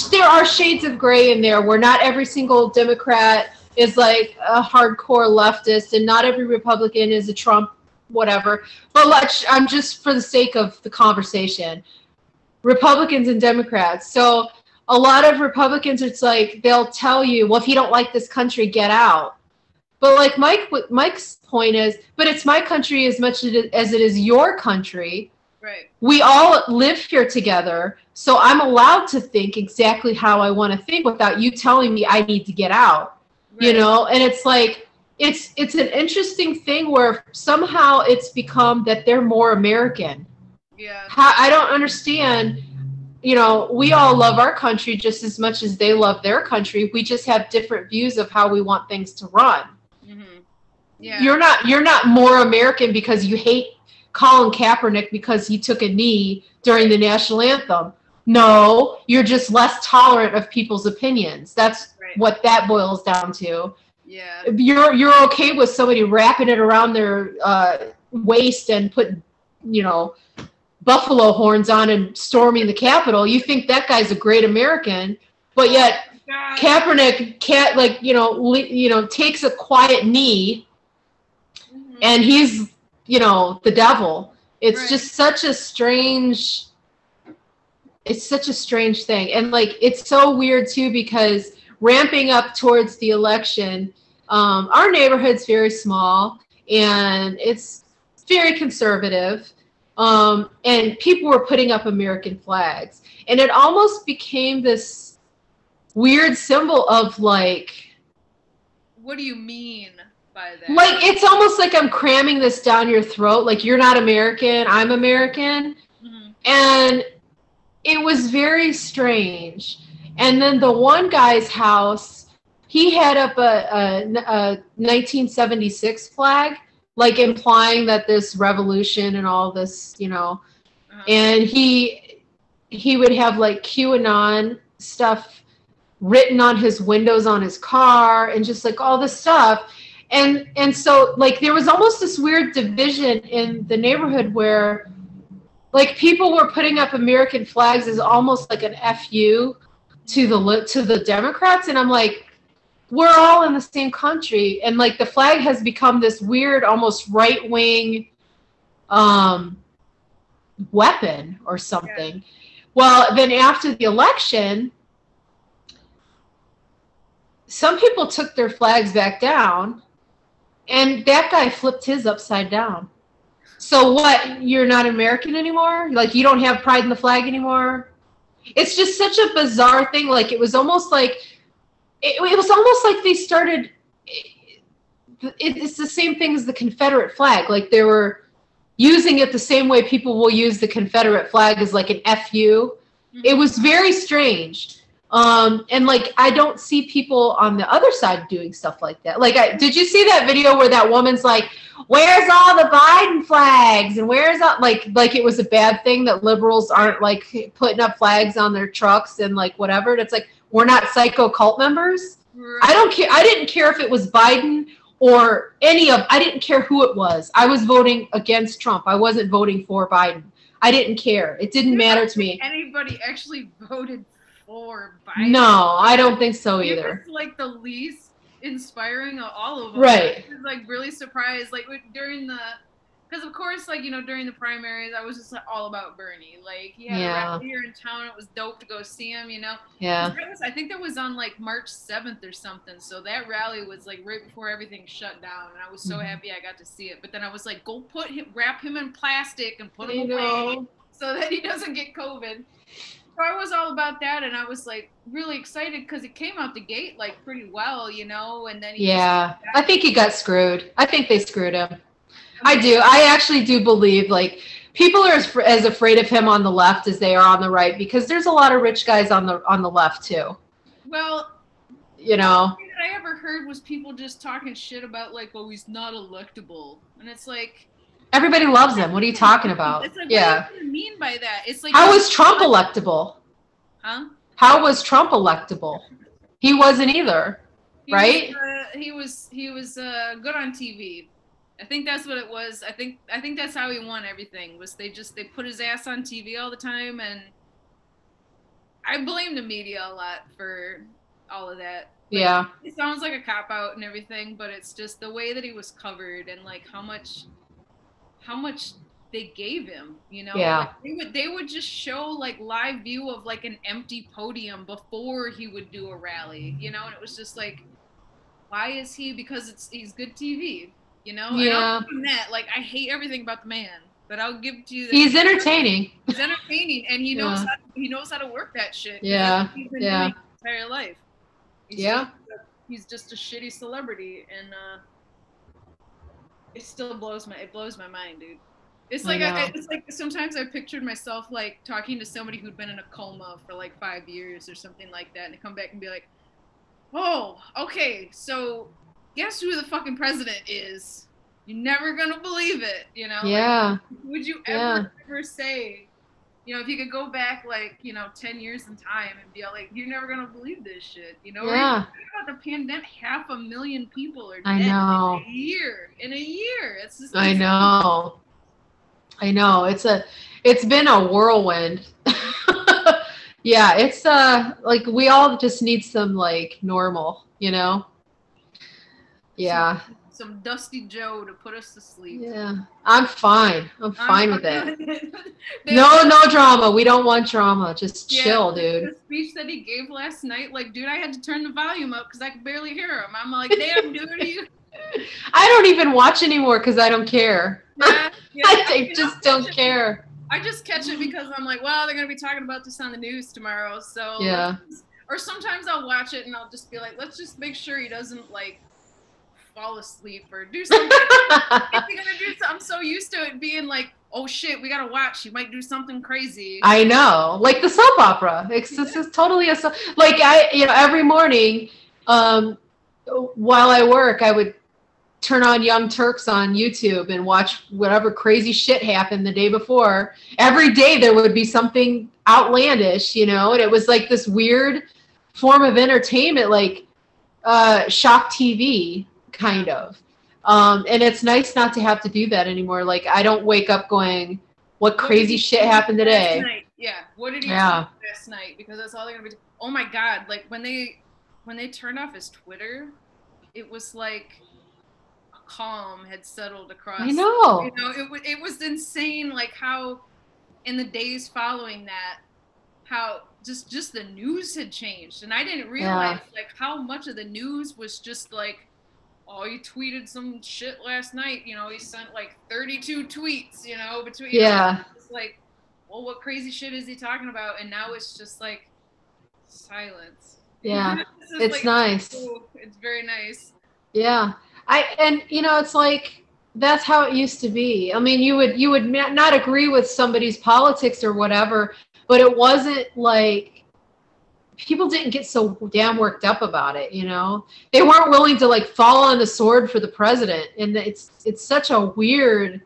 there are shades of gray in there where not every single Democrat is like a hardcore leftist and not every Republican is a Trump whatever. But I'm just for the sake of the conversation, Republicans and Democrats. So a lot of Republicans, it's like they'll tell you, well, if you don't like this country, get out. But like Mike's point is, but it's my country as much as it is your country. Right. We all live here together, so I'm allowed to think exactly how I want to think without you telling me I need to get out. Right. And it's like it's an interesting thing where somehow it's become that they're more American. Yeah. I don't understand. We all love our country just as much as they love their country. We just have different views of how we want things to run. Mm-hmm. Yeah. You're not more American because you hate Colin Kaepernick because he took a knee during the national anthem. No, you're just less tolerant of people's opinions. That's what that boils down to. Yeah. You're okay with somebody wrapping it around their waist and putting, buffalo horns on and storming the Capitol. You think that guy's a great American, but yet Kaepernick can't takes a quiet knee, and he's the devil. It's just such a strange. It's such a strange thing, and it's so weird too because ramping up towards the election, our neighborhood's very small and it's very conservative. And people were putting up American flags, and it almost became this weird symbol of what do you mean by that? It's almost like I'm cramming this down your throat. Like, you're not American, I'm American. Mm-hmm. And it was very strange. And then the one guy's house, he had up a 1976 flag, implying that this revolution and all this, and he would have QAnon stuff written on his windows on his car and just all this stuff. And so there was almost this weird division in the neighborhood where people were putting up American flags as almost like an FU to the Democrats. And I'm like, we're all in the same country. And the flag has become this weird, almost right-wing weapon or something. Yeah. Well, then after the election, some people took their flags back down, and that guy flipped his upside down. So what? You're not American anymore? You don't have pride in the flag anymore? It's just such a bizarre thing. It was almost it was almost like they started. It's the same thing as the Confederate flag. They were using it the same way people will use the Confederate flag as an FU. Mm-hmm. It was very strange. And I don't see people on the other side doing stuff like that. Did you see that video where that woman's like, where's all the Biden flags? And where's all, it was a bad thing that liberals aren't putting up flags on their trucks and whatever. And it's we're not psycho cult members. Right. I don't care. I didn't care if it was Biden or I didn't care who it was. I was voting against Trump. I wasn't voting for Biden. I didn't care. It didn't matter to me. Anybody actually voted for Biden? No, I don't think so either. It's the least inspiring of all of them. Right. I was really surprised during Because of course, like, you know, during the primaries, I was just like, all about Bernie. Like, he had a rally here in town. It was dope to go see him, you know. Yeah. I think that was on like March 7th or something. So that rally was like right before everything shut down, and I was so happy I got to see it. But then I was like, go wrap him in plastic and put him away so that he doesn't get COVID. So I was all about that, and I was like really excited because it came out the gate like pretty well, you know. And then I think he got screwed. I think they screwed him. I do. I actually do believe like people are as afraid of him on the left as they are on the right, because there's a lot of rich guys on the left too. Well, you know, the thing that I ever heard was people just talking shit about like, oh, he's not electable, and it's like everybody loves him. What are you talking about? It's like, what do you mean by that? It's like, how was Trump electable? Huh? How was Trump electable? He wasn't either, right? He was good on TV. I think that's what it was. I think that's how he won everything. Was they put his ass on TV all the time, and I blame the media a lot for all of that. Like, yeah. It sounds like a cop out and everything, but it's just the way that he was covered and like how much they gave him, you know. Yeah. Like, they would just show like live view of like an empty podium before he would do a rally, you know, and it was just like, why is he? Because he's good TV. You know, yeah. And that, like, I hate everything about the man, but I'll give to you that he's entertaining. He's entertaining, and he knows how to work that shit. Yeah, he's been doing his entire life. He's just a shitty celebrity, and it blows my mind, dude. It's like it's like sometimes I pictured myself like talking to somebody who'd been in a coma for like 5 years or something like that, and they come back and be like, "Oh, okay, so." Guess who the fucking president is? You're never gonna believe it, you know? Yeah. Like, would you ever say, you know, if you could go back like, you know, 10 years in time and be like, you're never gonna believe this shit, you know? Yeah. Think about the pandemic, 500,000 people are dead I know. in a year. It's just I know. It's been a whirlwind. Yeah, it's like we all just need some like normal, you know? Yeah. Some Dusty Joe to put us to sleep. Yeah. I'm fine. I'm fine with it. No drama. We don't want drama. Just chill, dude. The speech that he gave last night, like, dude, I had to turn the volume up because I could barely hear him. I'm like, damn, dude. I don't even watch anymore because I don't care. Yeah, I just don't care. I just catch it because I'm like, well, they're going to be talking about this on the news tomorrow. So, yeah. Or sometimes I'll watch it and I'll just be like, let's just make sure he doesn't, like, fall asleep or do something. I'm so used to it being like, oh shit, we gotta watch. He might do something crazy. I know, like the soap opera. This is totally like every morning, while I work, I would turn on Young Turks on YouTube and watch whatever crazy shit happened the day before. Every day there would be something outlandish, you know, and it was like this weird form of entertainment, like shock TV. Kind of. And it's nice not to have to do that anymore. Like, I don't wake up going, what crazy shit happened today? Yeah. What did he do last night? Because that's all they're going to be. Oh my God. Like, when they turned off his Twitter, it was like a calm had settled across. I know. You know, it was insane, like, how in the days following that, how just the news had changed. And I didn't realize, like, how much of the news was just, like, oh, he tweeted some shit last night. You know, he sent like 32 tweets, you know, between. Yeah. It's like, well, what crazy shit is he talking about? And now it's just like silence. Yeah. It's like, nice. It's very nice. Yeah. And you know, it's like, that's how it used to be. I mean, you would not agree with somebody's politics or whatever, but it wasn't like, people didn't get so damn worked up about it, you know. They weren't willing to like fall on the sword for the president, and it's such a weird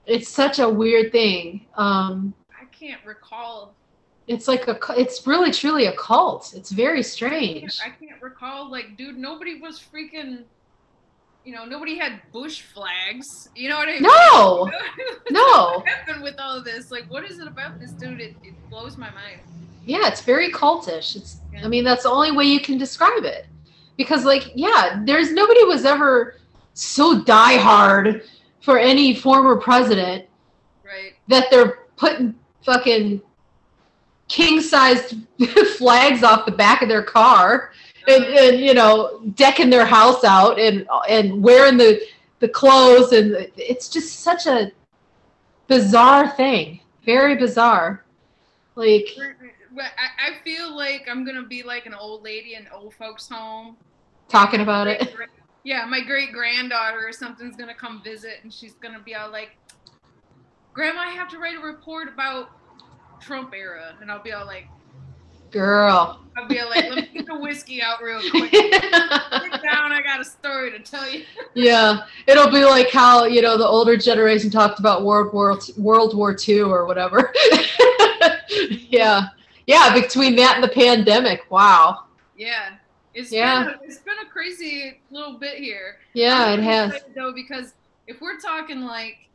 thing. I can't recall. It's like it's really truly a cult. It's very strange. I can't recall, like, dude, nobody was freaking, you know, nobody had Bush flags. You know what I mean? No, no. What happened with all of this? Like, what is it about this dude? It blows my mind. Yeah, it's very cultish. I mean, that's the only way you can describe it. Because, like, yeah, nobody was ever so diehard for any former president. Right. That they're putting fucking king-sized flags off the back of their car and you know, decking their house out and wearing the clothes, and it's just such a bizarre thing. Very bizarre. Like, I feel like I'm gonna be like an old lady in old folks' home talking about it. Yeah, my great granddaughter or something's gonna come visit, and she's gonna be all like, "Grandma, I have to write a report about Trump era," and I'll be all like, "Girl." I'll be all like, "Let me get the whiskey out real quick. Sit down, I got a story to tell you." Yeah, it'll be like how, you know, the older generation talked about World War II or whatever. Yeah, between that and the pandemic, wow. Yeah, it's been a crazy little bit here. Yeah, it has. Though, because if we're talking like,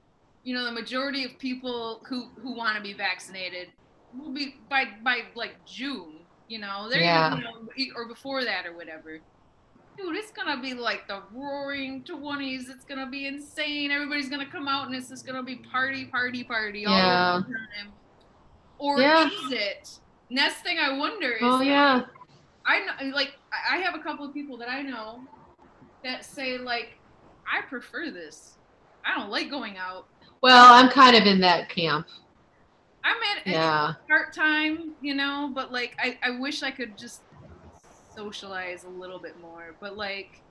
you know, the majority of people who want to be vaccinated will be by like June, you know, they're even, you know, or before that or whatever. Dude, it's gonna be like the roaring 20s. It's gonna be insane. Everybody's gonna come out and it's just gonna be party all the time. Or is it? Next thing I wonder is, I know, like, I have a couple of people that I know that say, like, I prefer this. I don't like going out. Well, I'm kind of in that camp. I'm at part-time, you know, but, like, I wish I could just socialize a little bit more. But, like,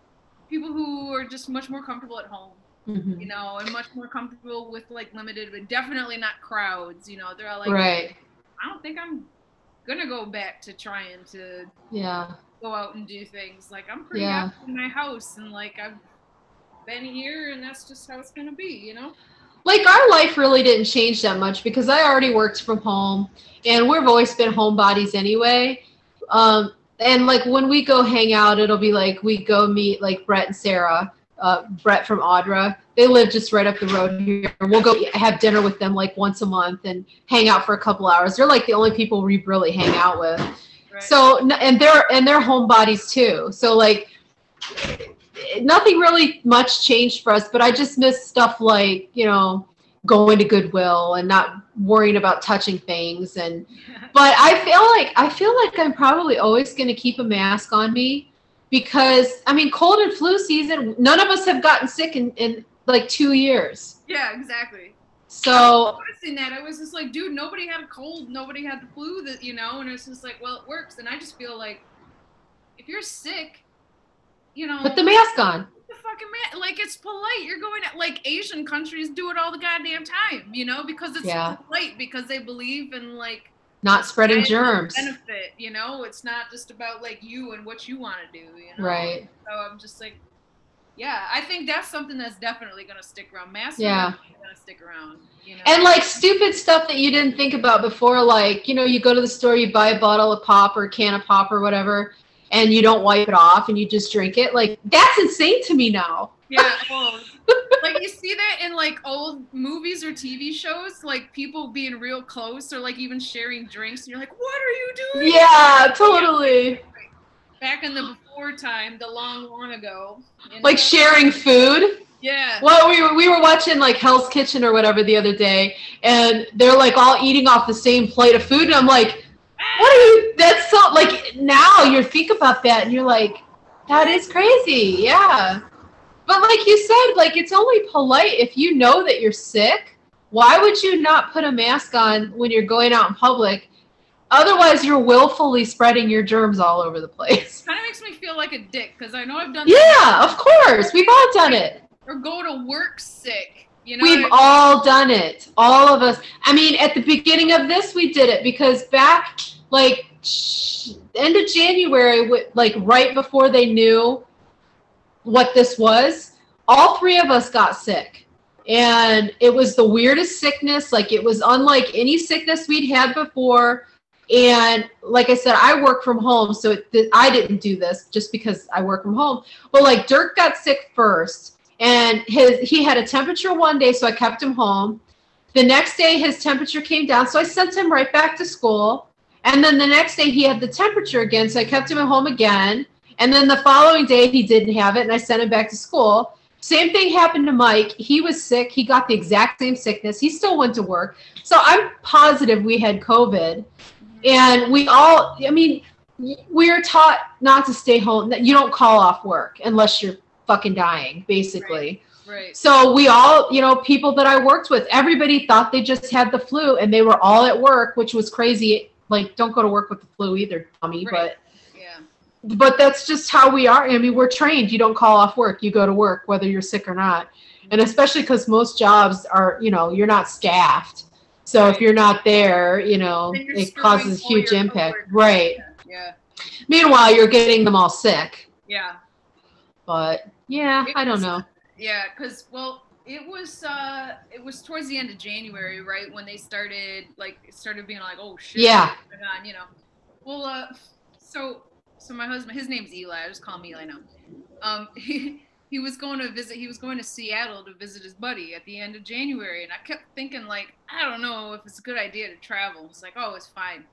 people who are just much more comfortable at home, you know, and much more comfortable with, like, limited, but definitely not crowds, you know. They're all like, right. I don't think I'm gonna go back to trying to go out and do things. Like, I'm pretty happy in my house, and like I've been here, and that's just how it's gonna be, you know. Like, our life really didn't change that much because I already worked from home, and we've always been homebodies anyway. And like when we go hang out, it'll be like we go meet like Brett and Sarah. Brett from Audra, they live just right up the road here. We'll go have dinner with them like once a month and hang out for a couple hours. They're like the only people we really hang out with. Right. So, and they're homebodies too. So like nothing really much changed for us, but I just miss stuff like, you know, going to Goodwill and not worrying about touching things. And but I feel like I'm probably always going to keep a mask on me. Because, I mean, cold and flu season, none of us have gotten sick in like 2 years. Yeah, exactly. So, I was noticing that. I was just like, dude, nobody had a cold, nobody had the flu, that, you know, and it's just like, well, it works. And I just feel like, if you're sick, you know. Put the mask on. Put the fucking mask. Like, it's polite. You're going to, like, Asian countries do it all the goddamn time, you know, because it's polite, because they believe in, like, not spreading germs. Benefit, you know, it's not just about like you and what you want to do, you know. Right. So I'm just like, yeah, I think that's something that's definitely gonna stick around. Masks are gonna stick around, you know. And like stupid stuff that you didn't think about before, like, you know, you go to the store, you buy a bottle of pop or a can of pop or whatever, and you don't wipe it off and you just drink it. Like, that's insane to me now. Yeah. Well, like, you see that in like old movies or TV shows, like people being real close or like even sharing drinks, and you're like, what are you doing? Yeah, totally. Back in the before time, the long ago. Like sharing food. Yeah. Well, we were watching like Hell's Kitchen or whatever the other day, and they're like all eating off the same plate of food, and I'm like, what are you? That's so, like, now you think about that and you're like, that is crazy. Yeah. But like you said, like, it's only polite if you know that you're sick. Why would you not put a mask on when you're going out in public? Otherwise, you're willfully spreading your germs all over the place. Kind of makes me feel like a dick, because I know I've done that. Of course. We've all done it. Or go to work sick. You know, we've all done it. All of us. I mean, at the beginning of this, we did it because back, like, end of January, like right before they knew what this was, all three of us got sick. And it was the weirdest sickness. Like, it was unlike any sickness we'd had before. And like I said, I work from home, so I didn't do this just because I work from home. But like, Dirk got sick first, and he had a temperature one day, so I kept him home. The next day, his temperature came down, so I sent him right back to school. And then the next day, he had the temperature again, so I kept him at home again. And then the following day, he didn't have it, and I sent him back to school. Same thing happened to Mike. He was sick. He got the exact same sickness. He still went to work. So I'm positive we had COVID. And we all, I mean, we're taught not to stay home. You don't call off work unless you're fucking dying, basically. Right. So we all, you know, people that I worked with, everybody thought they just had the flu and they were all at work, which was crazy. Like, don't go to work with the flu either, dummy. Right. But that's just how we are. I mean, we're trained. You don't call off work. You go to work, whether you're sick or not. And especially because most jobs are, you know, you're not staffed. So if you're not there, you know, it causes huge impact. Right. Yeah. Meanwhile, you're getting them all sick. Yeah. But yeah, I don't know. Yeah, because it was towards the end of January, right, when they started being like, oh shit, yeah, what's going on, you know. Well, so my husband, his name's Eli. I just call him Eli now. He was going to visit. He was going to Seattle to visit his buddy at the end of January, and I kept thinking, like, I don't know if it's a good idea to travel. It's like, oh, it's fine.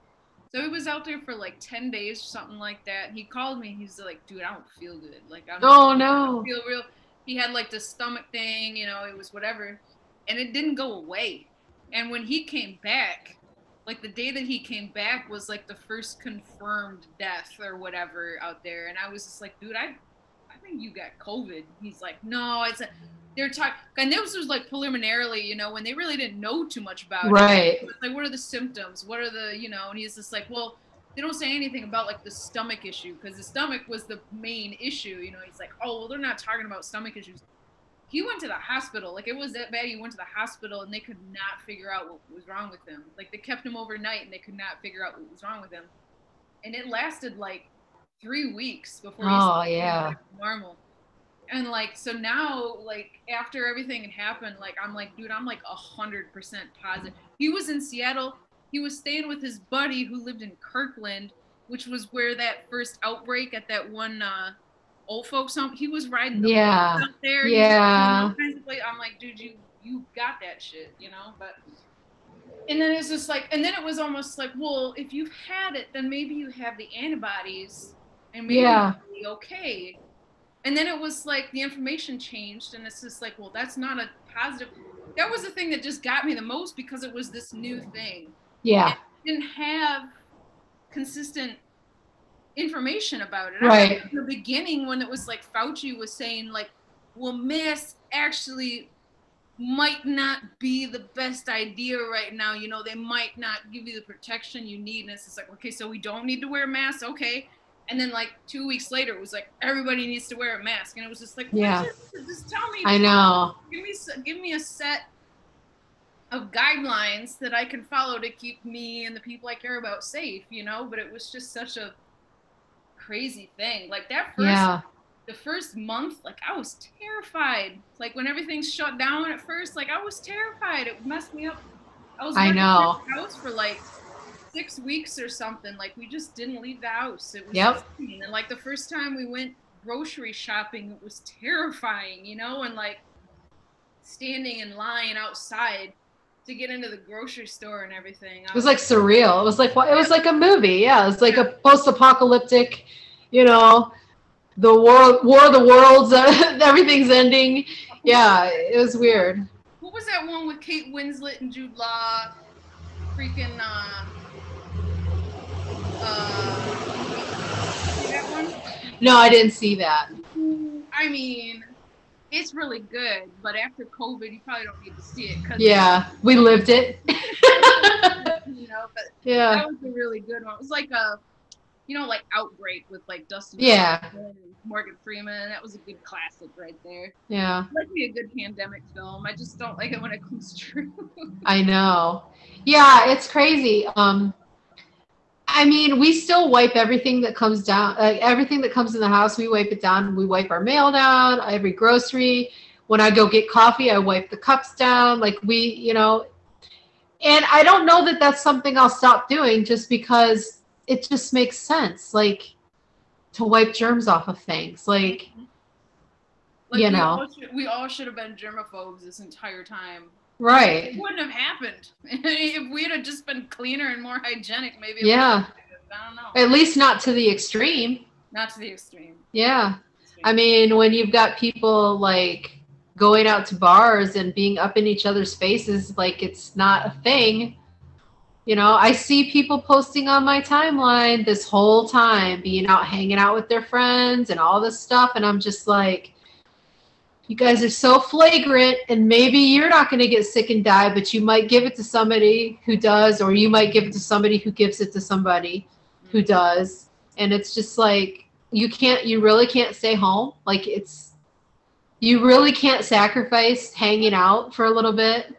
So he was out there for like 10 days or something like that. He called me. He's like, dude, I don't feel good. Like, I don't feel real. He had like the stomach thing, you know, it was whatever, and it didn't go away. And when he came back, like the day that he came back was like the first confirmed death or whatever out there, and I was just like, dude, I think you got COVID. He's like, no, they're talking, and this was like preliminarily, you know, when they really didn't know too much about it. Right. Like, what are the symptoms? What are the, you know? And he's just like, well, they don't say anything about like the stomach issue, because the stomach was the main issue, you know. He's like, oh, well, they're not talking about stomach issues. He went to the hospital. Like, it was that bad. He went to the hospital and they could not figure out what was wrong with him. Like, they kept him overnight and they could not figure out what was wrong with him. And it lasted like 3 weeks before he started normal. And like, so now, like, after everything had happened, like, I'm like, dude, I'm like 100% positive. He was in Seattle. He was staying with his buddy who lived in Kirkland, which was where that first outbreak at that one old folks home. He was riding the bus up there. Yeah. I'm like, dude, you got that shit, you know? But and then it's just like, and then it was almost like, well, if you've had it, then maybe you have the antibodies, and maybe you'll be okay. And then it was like the information changed, and it's just like, well, that's not a positive. That was the thing that just got me the most, because it was this new thing. Yeah. It didn't have consistent information about it. Right. In the beginning, when it was like Fauci was saying, like, well, masks actually might not be the best idea right now. You know, they might not give you the protection you need. And it's just like, okay, so we don't need to wear masks. Okay. And then like 2 weeks later, it was like, everybody needs to wear a mask. And it was just like, just tell me. I know. Give me a set of guidelines that I can follow to keep me and the people I care about safe, you know? But it was just such a crazy thing. Like that the first month, like I was terrified. Like when everything shut down at first, like I was terrified. It messed me up. I was in the house for like 6 weeks or something. Like we just didn't leave the house. It was insane. And like the first time we went grocery shopping, it was terrifying, you know? And like standing in line outside to get into the grocery store and everything. It was like surreal. It was like it was like a movie. Yeah, it was like a post-apocalyptic, you know, the war of the worlds, everything's ending. Yeah, it was weird. What was that one with Kate Winslet and Jude Law? Freaking that one? No, I didn't see that. I mean, it's really good, but after COVID, you probably don't need to see it. We lived it. You know, but that was a really good one. It was like a, you know, like Outbreak with like Dustin and Morgan Freeman. That was a good classic right there. Yeah. It might be a good pandemic film. I just don't like it when it comes true. I know. Yeah, it's crazy. I mean, we still wipe everything that comes down, everything that comes in the house, we wipe it down. We wipe our mail down, every grocery. When I go get coffee, I wipe the cups down. Like you know, and I don't know that that's something I'll stop doing just because it just makes sense, like to wipe germs off of things. Like you know. We all should have been germaphobes this entire time. Right. It wouldn't have happened. If we'd have just been cleaner and more hygienic, maybe. Yeah. I don't know. At least not to the extreme. Not to the extreme. Yeah. I mean, when you've got people like going out to bars and being up in each other's faces like it's not a thing. You know, I see people posting on my timeline this whole time, being out hanging out with their friends and all this stuff. And I'm just like, you guys are so flagrant, and maybe you're not going to get sick and die, but you might give it to somebody who does, or you might give it to somebody who gives it to somebody who does. And it's just like, you really can't stay home. Like, you really can't sacrifice hanging out for a little bit.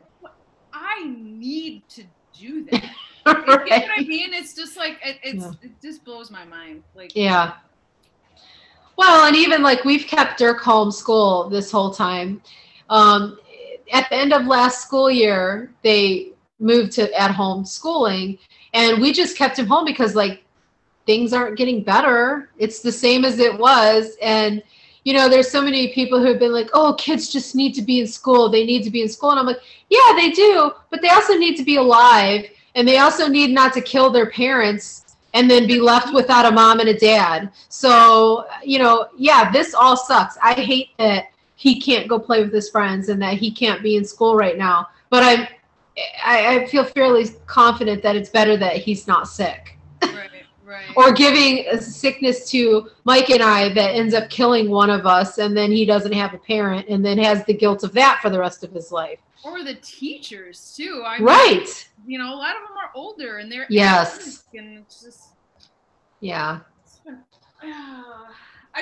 I need to do that. Right. You get what I mean? It's just like, it just blows my mind. Like, yeah. Well, and even like we've kept Dirk homeschool this whole time. At the end of last school year, they moved to at-home schooling, and we just kept him home because like things aren't getting better. It's the same as it was. And, you know, there's so many people who have been like, oh, kids just need to be in school. They need to be in school. And I'm like, yeah, they do, but they also need to be alive, and they also need not to kill their parents and then be left without a mom and a dad. So, you know, yeah, this all sucks. I hate that he can't go play with his friends and that he can't be in school right now. But I feel fairly confident that it's better that he's not sick. Right. Or giving a sickness to Mike and I that ends up killing one of us, and then he doesn't have a parent and then has the guilt of that for the rest of his life. Or the teachers too. I mean, you know, a lot of them are older and they're and it's just I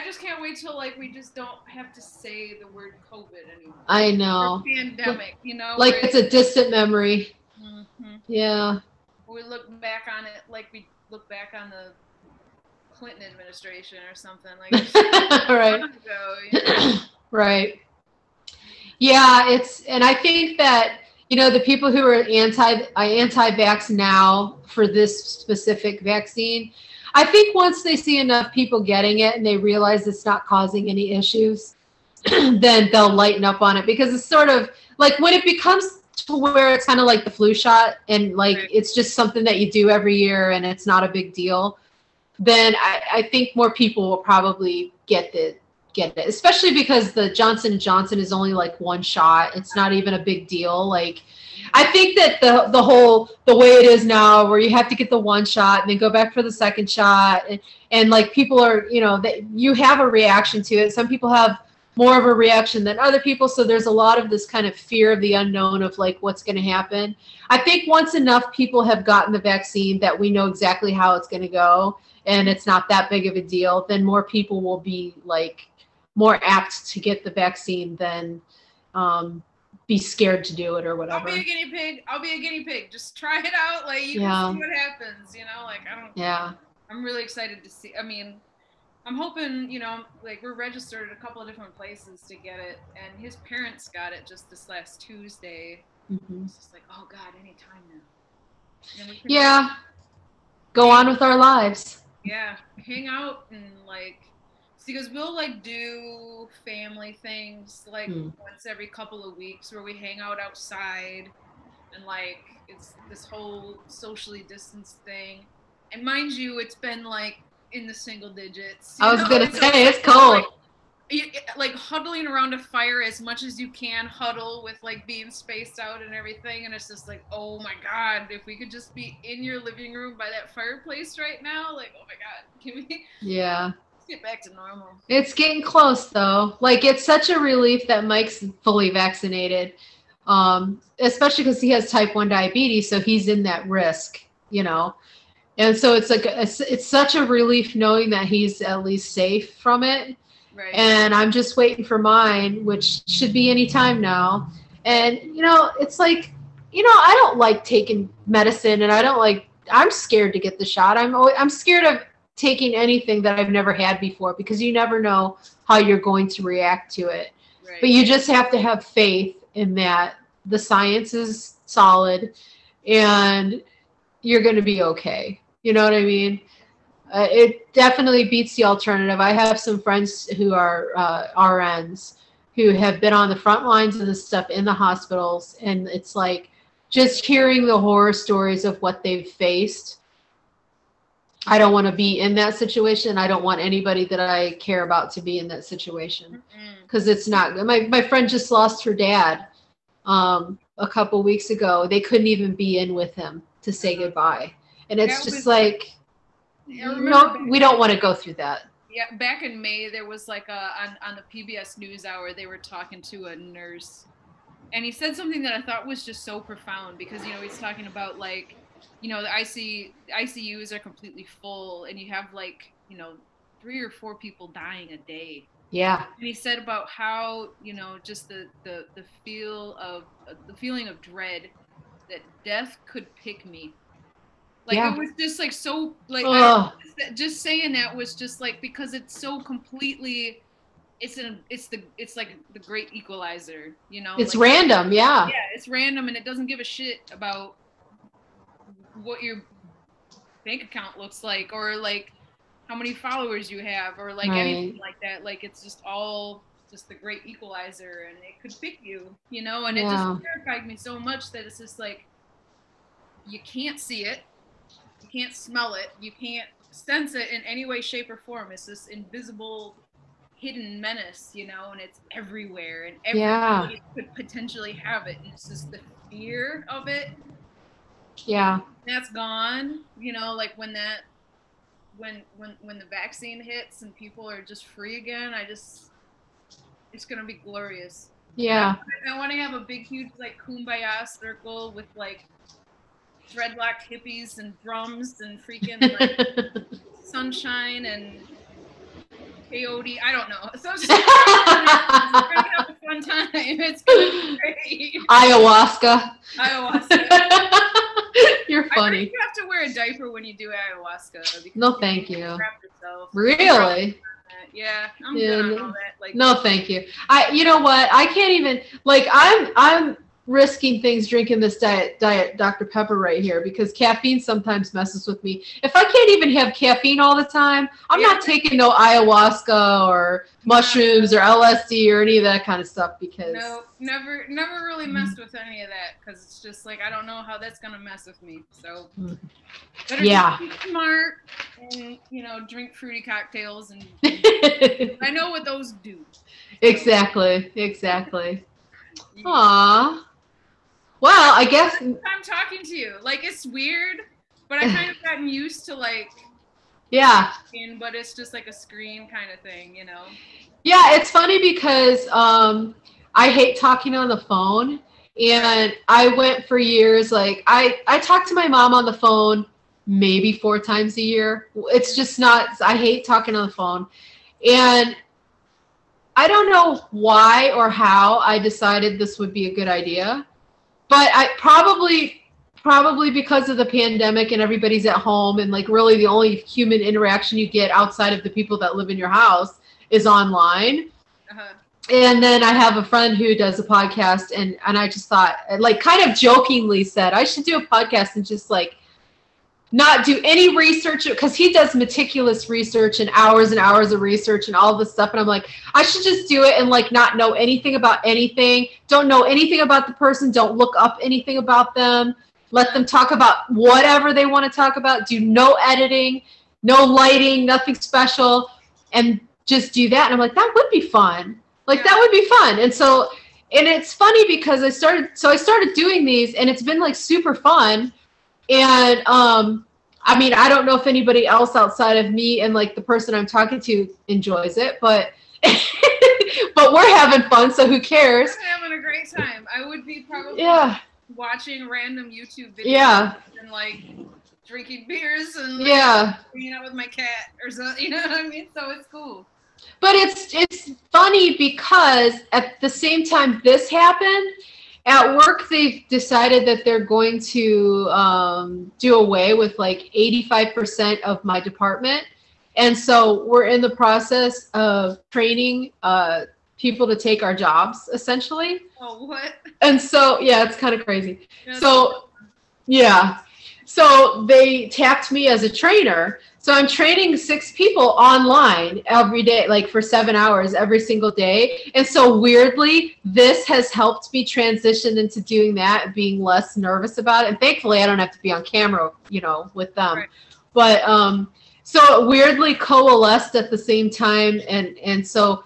just can't wait till like we just don't have to say the word COVID anymore. I know. Or pandemic, you know, like it's a distant memory. Mm-hmm. Yeah. We look back on it like we look back on the Clinton administration or something like right. Ago, you know? Right. Yeah, and I think that, you know, the people who are anti-vax now for this specific vaccine, I think once they see enough people getting it and they realize it's not causing any issues, then they'll lighten up on it, because it's sort of like when it becomes to where it's kind of like the flu shot and like it's just something that you do every year and it's not a big deal, then I think more people will probably get it, especially because the Johnson & Johnson is only like one shot. It's not even a big deal. Like, I think that the way it is now, where you have to get the one shot and then go back for the second shot, and like people are, you know, that you have a reaction to it. Some people have more of a reaction than other people, so there's a lot of this kind of fear of the unknown of like what's going to happen. I think once enough people have gotten the vaccine that we know exactly how it's going to go and it's not that big of a deal, then more people will be like more apt to get the vaccine than be scared to do it or whatever. I'll be a guinea pig. Just try it out. Like, you can see what happens, you know, like, I'm really excited to see. I mean, I'm hoping, you know, like we're registered at a couple of different places to get it, and his parents got it just this last Tuesday. Mm-hmm. It's just like, oh God, anytime now. Go on with our lives. Yeah, hang out and like, because we'll like do family things like once every couple of weeks where we hang out outside and like it's this whole socially distanced thing. And mind you, it's been like in the single digits. I was gonna say it's cold. Like huddling around a fire as much as you can huddle with like being spaced out and everything, and it's just like, oh my God, if we could just be in your living room by that fireplace right now, like, oh my God, can we? Yeah. Get back to normal. It's getting close though. Like, it's such a relief that Mike's fully vaccinated, especially because he has type 1 diabetes, so he's in that risk, you know. And so it's like it's such a relief knowing that he's at least safe from it. Right. And I'm just waiting for mine, which should be any time now. And you know, it's like, you know, I don't like taking medicine, and I'm scared to get the shot. I'm scared of taking anything that I've never had before, because you never know how you're going to react to it. Right. But you just have to have faith in that the science is solid and you're going to be okay. You know what I mean? It definitely beats the alternative. I have some friends who are RNs who have been on the front lines of this stuff in the hospitals, and it's like just hearing the horror stories of what they've faced. I don't want to be in that situation. I don't want anybody that I care about to be in that situation, because it's not good. My friend just lost her dad a couple weeks ago. They couldn't even be in with him to say goodbye. And it's just like, no, we don't want to go through that. Yeah, back in May, there was like on the PBS NewsHour, they were talking to a nurse, and he said something that I thought was just so profound, because, you know, he's talking about, like, you know, the ICUs are completely full, and you have, like, you know, 3 or 4 people dying a day. Yeah. And he said about how, you know, just the feeling of dread that death could pick me. Like, it was just like so, like, just saying that was just like, because it's so completely, it's like the great equalizer, you know. It's like, random, yeah. Yeah, it's random, and it doesn't give a shit about what your bank account looks like, or like how many followers you have, or like anything like that. Like, it's just all just the great equalizer, and it could pick you, you know. And it just terrified me so much that it's just like, you can't see it, you can't smell it, you can't sense it in any way, shape, or form. It's this invisible, hidden menace, you know, and it's everywhere, and everybody could potentially have it. And it's just the fear of it. Yeah. That's gone, you know, like when the vaccine hits and people are just free again, it's gonna be glorious. Yeah. I want to have a big, huge, like, kumbaya circle with, like, dreadlocked hippies and drums and freaking, like, sunshine and peyote. I don't know. So it's just we're gonna have a fun time. It's gonna be great. Ayahuasca. You're funny. I think you have to wear a diaper when you do ayahuasca. No, thank you. Really? Yeah, I'm good on all that. Like, no, thank you. You know what? I can't even, like, I'm risking things drinking this diet Dr. Pepper right here, because caffeine sometimes messes with me. If I can't even have caffeine all the time, I'm not taking no ayahuasca or mushrooms or LSD or any of that kind of stuff, because no, never really messed with any of that, because it's just like, I don't know how that's gonna mess with me. So better just be smart and, you know, drink fruity cocktails, and I know what those do. So. Exactly. Aww. Well, I guess I'm talking to you. Like, it's weird, but I kind of gotten used to, like, but it's just like a screen kind of thing, you know? Yeah, it's funny because I hate talking on the phone, and I went for years, like, I talked to my mom on the phone maybe 4 times a year. It's just not, I hate talking on the phone. And I don't know why or how I decided this would be a good idea. But I probably because of the pandemic and everybody's at home, and, like, really the only human interaction you get outside of the people that live in your house is online. And then I have a friend who does a podcast, and I just thought, like, kind of jokingly said, I should do a podcast and just, like, not do any research, because he does meticulous research and hours of research and all this stuff. And I'm like, I should just do it and, like, not know anything about anything. Don't know anything about the person. Don't look up anything about them. Let them talk about whatever they want to talk about. Do no editing, no lighting, nothing special, and just do that. And I'm like, that would be fun. Like, that would be fun. And so, and it's funny because I started doing these, and it's been, like, super fun. And, I mean, I don't know if anybody else outside of me and, like, the person I'm talking to enjoys it, but but we're having fun, so who cares? I'm having a great time. I would be probably watching random YouTube videos and, like, drinking beers and, like, hanging out with my cat or something, you know what I mean? So it's cool. But it's funny because at the same time this happened, at work, they've decided that they're going to do away with, like, 85% of my department. And so we're in the process of training people to take our jobs, essentially. Oh, what? And so, yeah, it's kind of crazy. So, yeah. So they tapped me as a trainer. So I'm training 6 people online every day, like, for 7 hours every single day. And so weirdly, this has helped me transition into doing that and being less nervous about it. And thankfully, I don't have to be on camera, you know, with them. Right. But so it weirdly coalesced at the same time, and so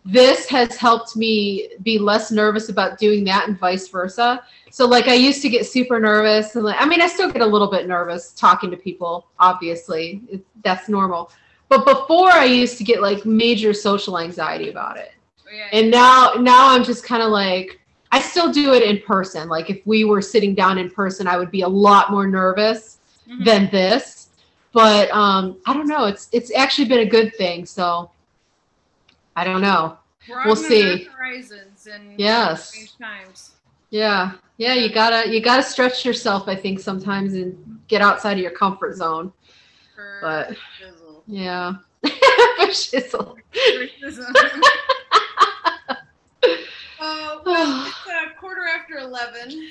this has helped me be less nervous about doing that and vice versa. So like I used to get super nervous, and like, I mean, I still get a little bit nervous talking to people, obviously. That's normal. But before I used to get like major social anxiety about it. Yeah. And now I'm just kind of like, I still do it in person. Like if we were sitting down in person, I would be a lot more nervous than this. But I don't know. It's actually been a good thing. So I don't know. We'll see. Horizons and yes. Times. Yeah. Yeah. You gotta stretch yourself, I think, sometimes and get outside of your comfort zone. But shizzle. Yeah. For shizzle. Well, it's 11:15.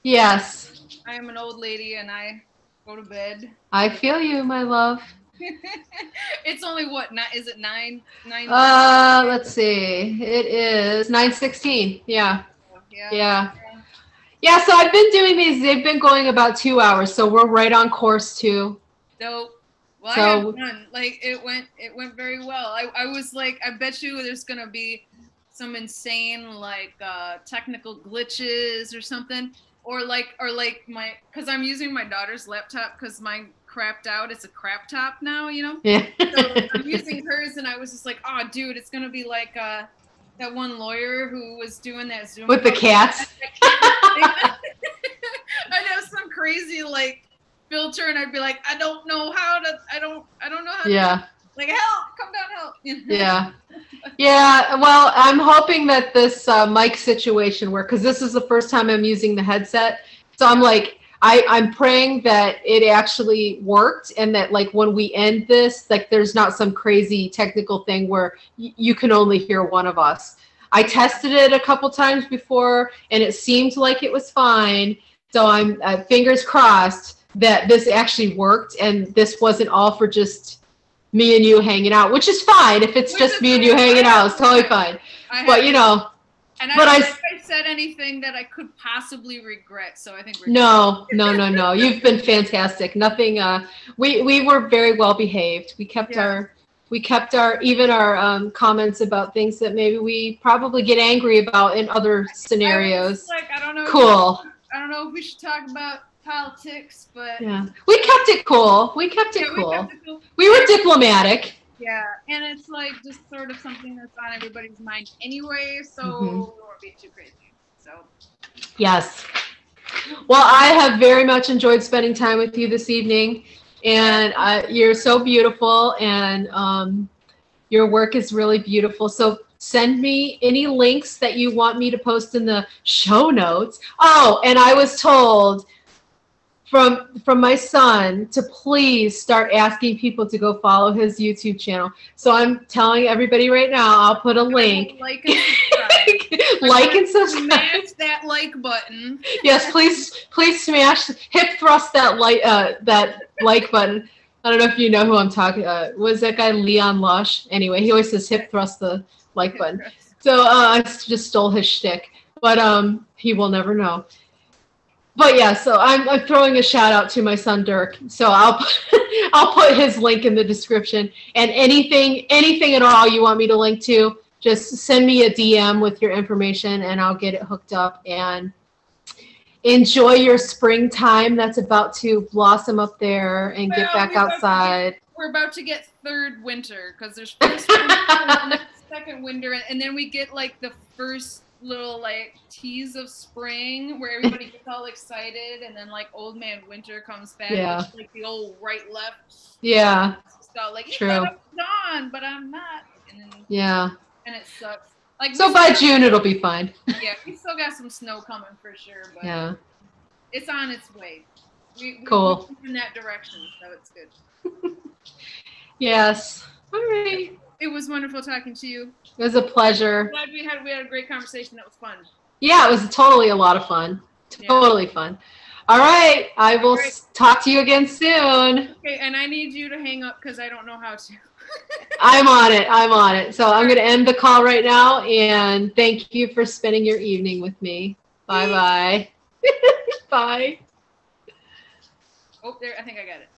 Yes. I am an old lady and I go to bed. I feel you, my love. It's only what? Is it 9? Let's see. It is 9:16. Yeah. Yeah. So I've been doing these. They've been going about 2 hours, so we're right on course too. Dope. Well, I had fun. Like it went very well. I was like, I bet you there's gonna be some insane like technical glitches or something, or like my, because I'm using my daughter's laptop because mine crapped out. It's a crap top now, you know. Yeah. So I'm using hers, and I was just like, oh, dude, it's gonna be like that one lawyer who was doing that Zoom with the cats. I'd have some crazy like filter, and I'd be like, I don't know how to. I don't know how. Yeah. To, like, help! Come down, help! Yeah. Yeah. Well, I'm hoping that this mic situation works, because this is the first time I'm using the headset. So I'm like, I'm praying that it actually worked, and that like when we end this, like there's not some crazy technical thing where you can only hear one of us. I tested it a couple times before, and it seemed like it was fine. So I'm fingers crossed that this actually worked, and this wasn't all for just me and you hanging out, which is fine. If it's just me and you hanging out, it's totally fine. But you know, and I don't think I said anything that I could possibly regret, so I think we're no. You've been fantastic. Nothing. We were very well behaved. We kept our even our comments about things that maybe we probably get angry about in other scenarios. I don't know. Cool. I don't know if we should talk about politics, but yeah, we kept it cool. We kept it cool. We were diplomatic. Yeah, and it's like just sort of something that's on everybody's mind anyway, so we won't be too crazy. So yes. Well, I have very much enjoyed spending time with you this evening, and you're so beautiful, and your work is really beautiful. So send me any links that you want me to post in the show notes. Oh, and I was told from my son to please start asking people to go follow his YouTube channel. So I'm telling everybody right now, I'll put a link. Like and subscribe. Like and subscribe. Smash that like button. Yes, please smash, hip thrust that like button. I don't know if you know who I'm talking. Was that guy Leon Lush? Anyway, he always says hip thrust the like button. So I just stole his shtick, but he will never know. But yeah, so I'm throwing a shout out to my son Dirk. So I'll put his link in the description, and anything at all you want me to link to, just send me a DM with your information, and I'll get it hooked up. And enjoy your springtime that's about to blossom up there, and get back outside. We're about to get third winter, because there's first winter and then second winter, and then we get like the first little like tease of spring where everybody gets all excited, and then like old man winter comes back. Yeah. With, like the old right left. Yeah. So like, true. I'm gone, but I'm not. And then, yeah. And it sucks. Like so by June it'll be fine. Yeah, we still got some snow coming for sure, but yeah, it's on its way. Cool. We're in that direction, so it's good. Yes. All right. It was wonderful talking to you. It was a pleasure. I'm glad we had a great conversation. That was fun. Yeah, it was totally a lot of fun. Totally fun. All right. I will talk to you again soon. Okay, and I need you to hang up because I don't know how to. I'm on it. So I'm going to end the call right now, and thank you for spending your evening with me. Bye-bye. Bye. Oh, there. I think I got it.